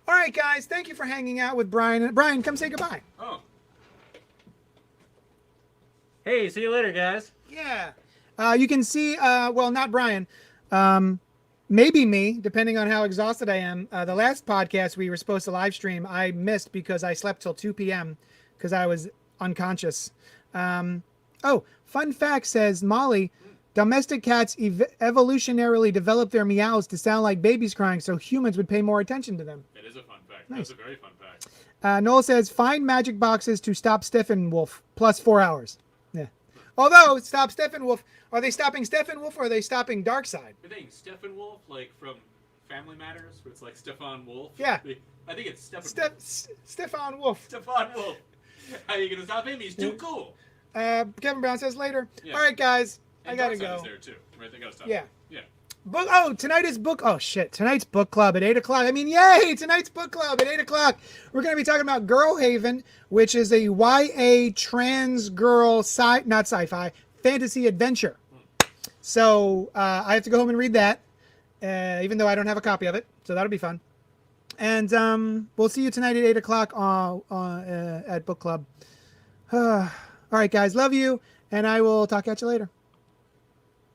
All right, guys, thank you for hanging out with Brian. Brian, come say goodbye. Oh. Hey, see you later, guys. Yeah. You can see, well, not Brian, maybe me, depending on how exhausted I am. The last podcast we were supposed to live stream, I missed because I slept till 2 p.m. because I was unconscious. Fun fact says, Molly, domestic cats evolutionarily developed their meows to sound like babies crying so humans would pay more attention to them. That is a fun fact. Nice. That's a very fun fact. Noel says, find magic boxes to stop Steppenwolf, plus 4 hours. Yeah. Although, stop Steppenwolf, are they stopping Steppenwolf or are they stopping Darkseid? I think Steppenwolf, like from Family Matters, where it's like Stefan Wolf. Yeah. I think it's Steppenwolf. Stefan Wolf. Stefan Wolf. How are you going to stop him? He's too cool. Kevin Brown says later. Yeah. All right, guys. And I gotta Darkseid go. is there too. Right? They got to stop Yeah. him. Yeah. Tonight is book. Oh shit! Tonight's book club at 8 o'clock. I mean, yay! Tonight's book club at 8 o'clock. We're going to be talking about Girl Haven, which is a YA trans girl not sci-fi fantasy adventure. So I have to go home and read that, even though I don't have a copy of it. So that'll be fun. And we'll see you tonight at 8 o'clock at book club. All right, guys. Love you, and I will talk at you later.